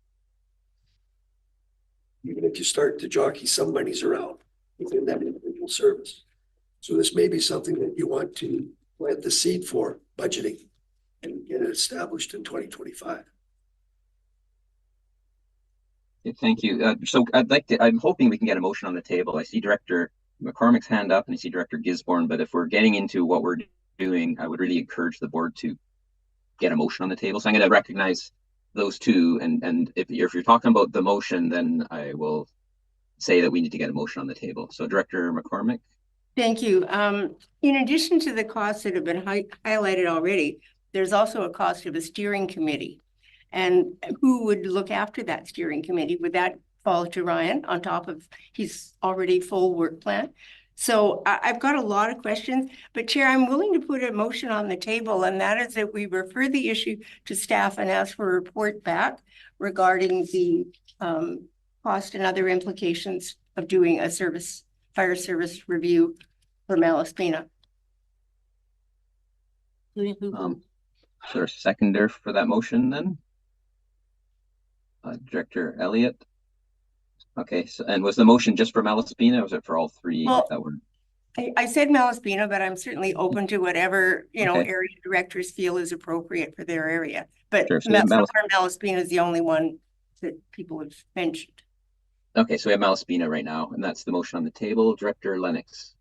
Even if you start to jockey some monies around within that individual service. So this may be something that you want to plant the seed for budgeting and get it established in 2025. Okay, thank you. So I'm hoping we can get a motion on the table. I see Director McCormick's hand up and I see Director Gisborne, but if we're getting into what we're doing, I would really encourage the board to get a motion on the table. So I'm going to recognize those two. And if you're talking about the motion, then I will say that we need to get a motion on the table. So Director McCormick. Thank you. In addition to the costs that have been highlighted already, there's also a cost of a steering committee. And who would look after that steering committee? Would that fall to Ryan on top of his already full work plan? So I've got a lot of questions, but Chair, I'm willing to put a motion on the table, and that is that we refer the issue to staff and ask for a report back regarding the cost and other implications of doing a fire service review for Malaspina. Is there a seconder for that motion then? Director Elliott. Okay, so, and was the motion just for Malaspina or was it for all three? Well, that were... I said Malaspina, but I'm certainly open to whatever, area directors feel is appropriate for their area. But sure, so Malaspina is the only one that people have mentioned. Okay, so we have Malaspina right now, and that's the motion on the table. Director Lennox.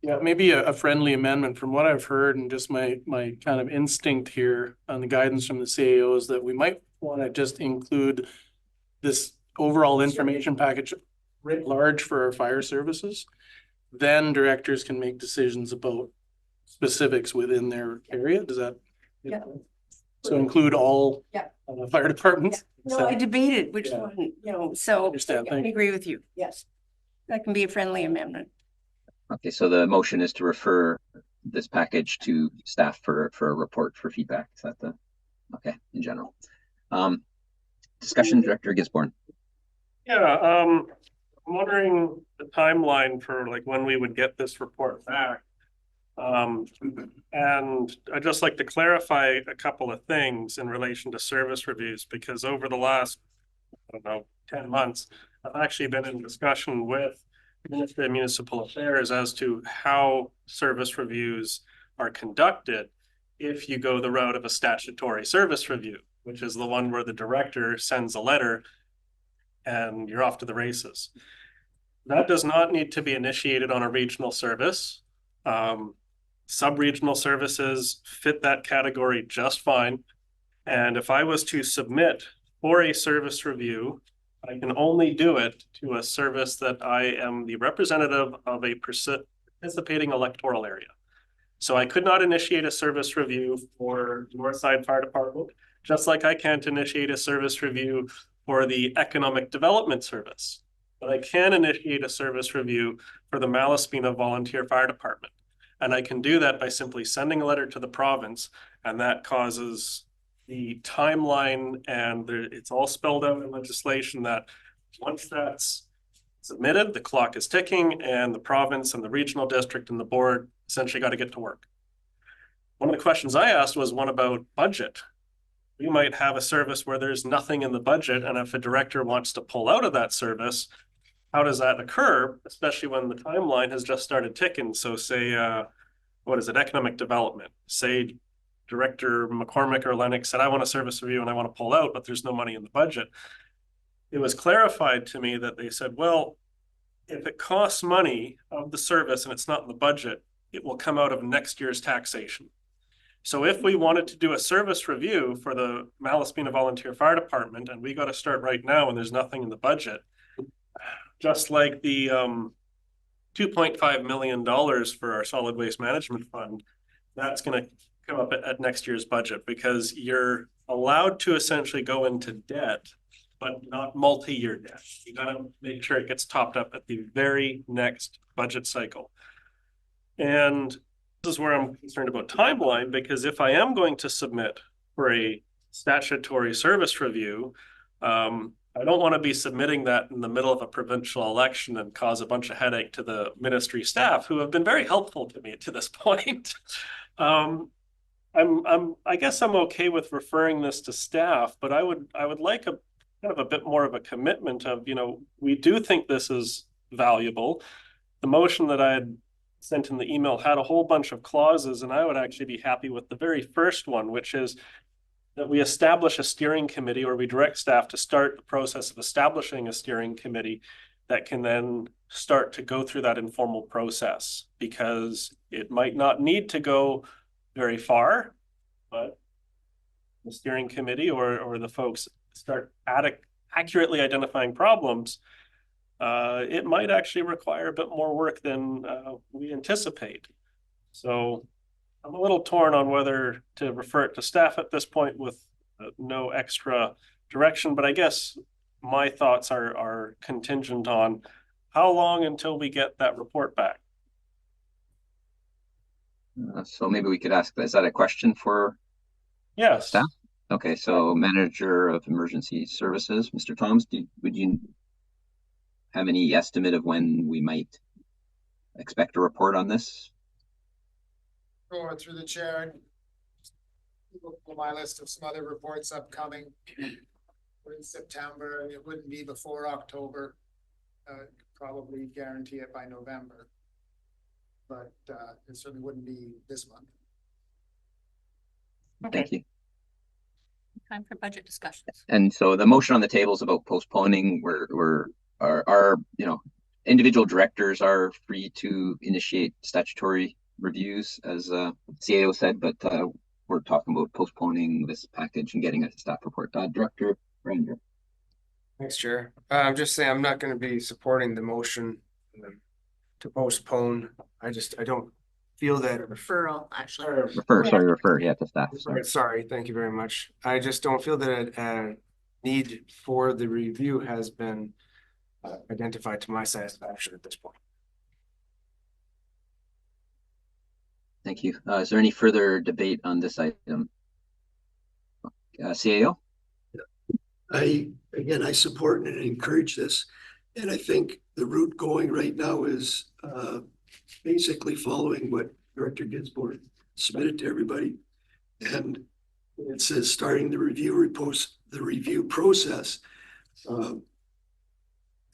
Yeah, maybe a friendly amendment from what I've heard and just my kind of instinct here on the guidance from the CAO is that we might want to just include this overall information package writ large for our fire services. Then directors can make decisions about specifics within their area. Does that? Yeah. So include all fire departments? Yeah. No, I debated which one, so I agree with you. Yes, that can be a friendly amendment. Okay, so the motion is to refer this package to staff for a report for feedback. Is that the, okay, in general. Discussion, Director Gisborne. Yeah, I'm wondering the timeline for like when we would get this report back. And I'd just like to clarify a couple of things in relation to service reviews, because over the last, I don't know, 10 months, I've actually been in discussion with the Ministry of Municipal Affairs as to how service reviews are conducted if you go the route of a statutory service review, which is the one where the director sends a letter and you're off to the races. That does not need to be initiated on a regional service. Sub-regional services fit that category just fine. And if I was to submit for a service review, I can only do it to a service that I am the representative of a participating electoral area. So I could not initiate a service review for Northside Fire Department, just like I can't initiate a service review for the Economic Development Service. But I can initiate a service review for the Malaspina Volunteer Fire Department. And I can do that by simply sending a letter to the province, and that causes the timeline, and it's all spelled out in legislation that once that's submitted, the clock is ticking, and the province and the regional district and the board essentially got to get to work. One of the questions I asked was one about budget. We might have a service where there's nothing in the budget, and if a director wants to pull out of that service, how does that occur, especially when the timeline has just started ticking? So say, what is it, economic development? Say Director McCormick or Lennox said, I want a service review and I want to pull out, but there's no money in the budget. It was clarified to me that they said, well, if it costs money of the service and it's not in the budget, it will come out of next year's taxation. So if we wanted to do a service review for the Malaspina Volunteer Fire Department, and we got to start right now and there's nothing in the budget, just like the $2.5 million for our solid waste management fund, that's going to come up at next year's budget, because you're allowed to essentially go into debt, but not multi-year debt. You got to make sure it gets topped up at the very next budget cycle. And this is where I'm concerned about timeline, because if I am going to submit for a statutory service review, I don't want to be submitting that in the middle of a provincial election and cause a bunch of headache to the ministry staff, who have been very helpful to me to this point. I guess I'm okay with referring this to staff, but I would like a kind of a bit more of a commitment of, we do think this is valuable. The motion that I had sent in the email had a whole bunch of clauses, and I would actually be happy with the very first one, which is that we establish a steering committee, or we direct staff to start the process of establishing a steering committee that can then start to go through that informal process, because it might not need to go very far, but the steering committee or the folks start accurately identifying problems, it might actually require a bit more work than we anticipate. So I'm a little torn on whether to refer it to staff at this point with no extra direction, but I guess my thoughts are contingent on how long until we get that report back. So maybe we could ask, is that a question for staff? Okay, so Manager of Emergency Services, Mr. Toms, would you have any estimate of when we might expect a report on this? Or through the chair, my list of some other reports upcoming. We're in September. It wouldn't be before October. Probably guarantee it by November, but it certainly wouldn't be this month. Okay. Thank you. Time for budget discussions. And so the motion on the table is about postponing. Our individual directors are free to initiate statutory reviews, as CAO said, but we're talking about postponing this package and getting a staff report. Director Ranger. Thanks, Chair. I'm just saying I'm not going to be supporting the motion to postpone. I don't feel that Referral, actually. Refer, yeah, to staff. Sorry, thank you very much. I just don't feel that a need for the review has been identified to my satisfaction at this point. Thank you. Is there any further debate on this item? CAO? I support and encourage this. And I think the route going right now is basically following what Director Ginsburg submitted to everybody. And it says starting the review process,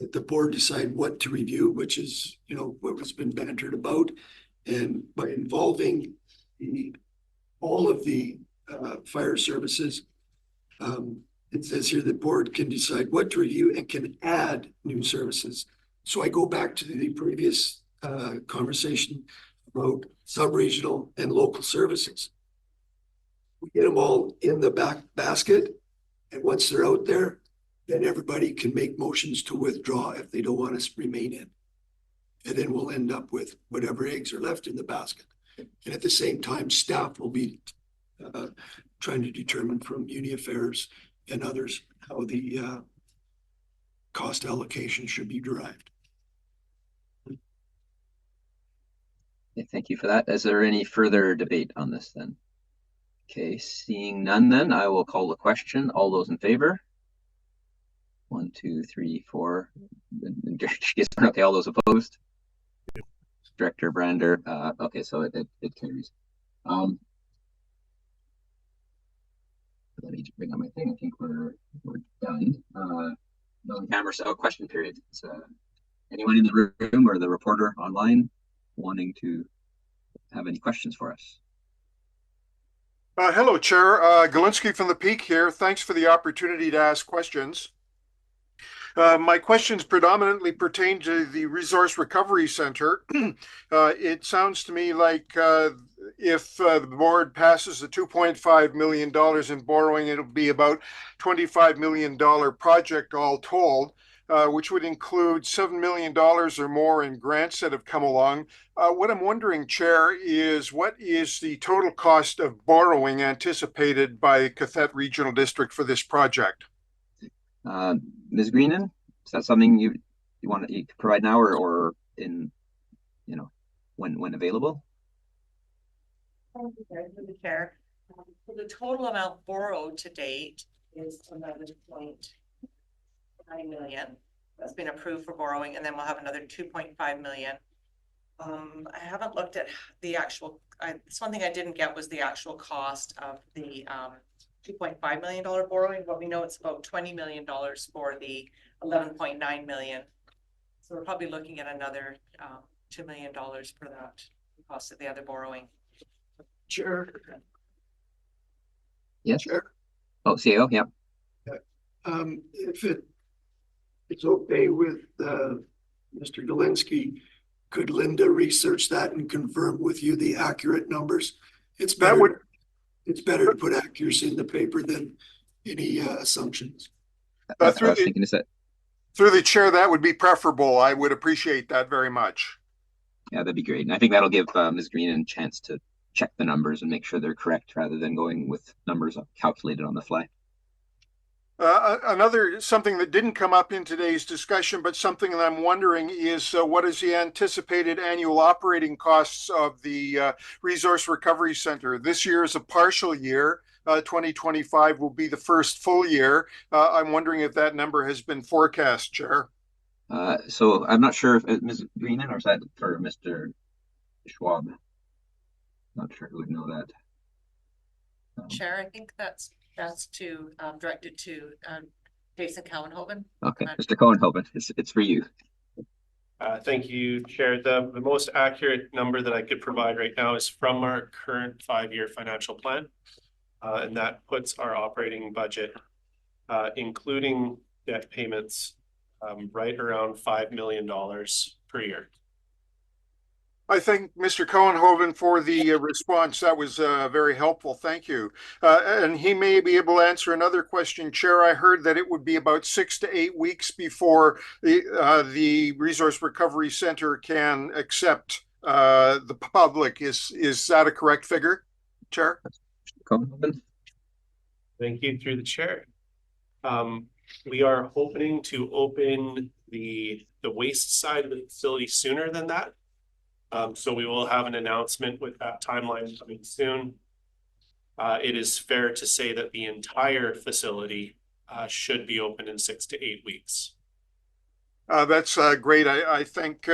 that the board decide what to review, which is, you know, what has been bantered about. And by involving all of the fire services, it says here the board can decide what to review and can add new services. So I go back to the previous conversation about sub-regional and local services. We get them all in the back basket, and once they're out there, then everybody can make motions to withdraw if they don't want to remain in. And then we'll end up with whatever eggs are left in the basket. And at the same time, staff will be trying to determine from Uni Affairs and others how the cost allocation should be derived. Okay, thank you for that. Is there any further debate on this then? Okay, seeing none then, I will call the question. All those in favor? 1, 2, 3, 4. Okay, all those opposed? Director Brander, okay, so it carries. Let me bring up my thing. I think we're done. No camera, so question period. So anyone in the room or the reporter online wanting to have any questions for us? Hello, Chair. Galinsky from the Peak here. Thanks for the opportunity to ask questions. My questions predominantly pertain to the Resource Recovery Center. It sounds to me like if the board passes the $2.5 million in borrowing, it'll be about $25 million project all told, which would include $7 million or more in grants that have come along. What I'm wondering, Chair, is what is the total cost of borrowing anticipated by Qathet Regional District for this project? Ms. Greenan, is that something you want to provide now or in, you know, when available? Thank you, Chair. So the total amount borrowed to date is $11.9 million. That's been approved for borrowing, and then we'll have another $2.5 million. I haven't looked at the actual. One thing I didn't get was the actual cost of the $2.5 million borrowing, but we know it's about $20 million for the $11.9 million. So we're probably looking at another $2 million for that cost of the other borrowing. Chair. Yes. Chair. Oh, CEO, yeah. If it's okay with Mr. Galinsky, could Linda research that and confirm with you the accurate numbers? It's better. It's better to put accuracy in the paper than any assumptions. Through the chair, that would be preferable. I would appreciate that very much. Yeah, that'd be great. And I think that'll give Ms. Green a chance to check the numbers and make sure they're correct rather than going with numbers calculated on the fly. Something that didn't come up in today's discussion, but something that I'm wondering is what is the anticipated annual operating costs of the Resource Recovery Center? This year is a partial year. 2025 will be the first full year. I'm wondering if that number has been forecast, Chair. So I'm not sure if Ms. Greenan or is that for Mr. Schwab? Not sure who would know that. Chair, I think that's directed to Jason Cohenhoven. Okay, Mr. Cohenhoven, it's for you. Thank you, Chair. The most accurate number that I could provide right now is from our current 5-year financial plan. And that puts our operating budget, including debt payments, right around $5 million per year. I thank Mr. Cohenhoven for the response. That was very helpful. Thank you. And he may be able to answer another question. Chair, I heard that it would be about 6 to 8 weeks before the Resource Recovery Center can accept the public. Is that a correct figure, Chair? Thank you, through the chair. We are hoping to open the waste side of the facility sooner than that. So we will have an announcement with that timeline coming soon. It is fair to say that the entire facility should be open in 6 to 8 weeks. That's great. I think,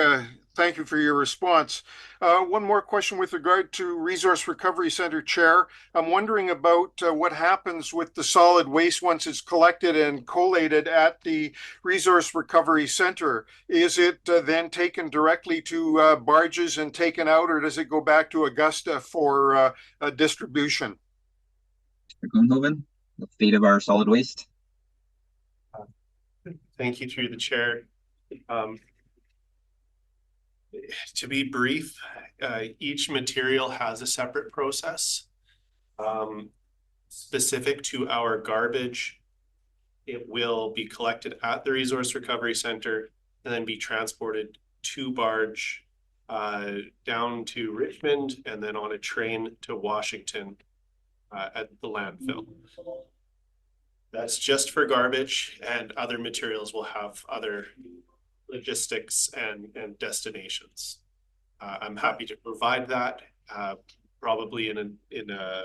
thank you for your response. One more question with regard to Resource Recovery Center Chair. I'm wondering about what happens with the solid waste once it's collected and collated at the Resource Recovery Center. Is it then taken directly to barges and taken out, or does it go back to Augusta for distribution? Mr. Groenhoven, the fate of our solid waste. Thank you through the chair. To be brief, each material has a separate process. Specific to our garbage, it will be collected at the Resource Recovery Center and then be transported to barge down to Richmond and then on a train to Washington at the landfill. That's just for garbage, and other materials will have other logistics and destinations. I'm happy to provide that, probably in a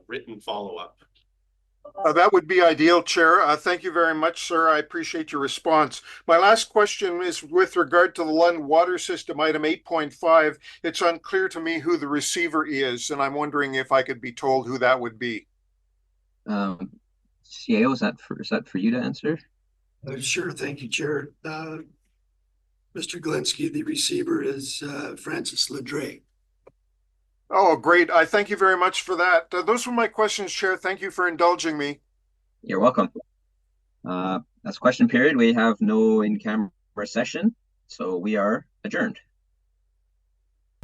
written follow-up. That would be ideal, Chair. Thank you very much, sir. I appreciate your response. My last question is with regard to the Lund water system, item 8.5. It's unclear to me who the receiver is, and I'm wondering if I could be told who that would be. CAO, is that for you to answer? Sure, thank you, Chair. Mr. Galinsky, the receiver is Francis Ledre. Oh, great. I thank you very much for that. Those were my questions, Chair. Thank you for indulging me. You're welcome. That's question period. We have no in-camera session, so we are adjourned.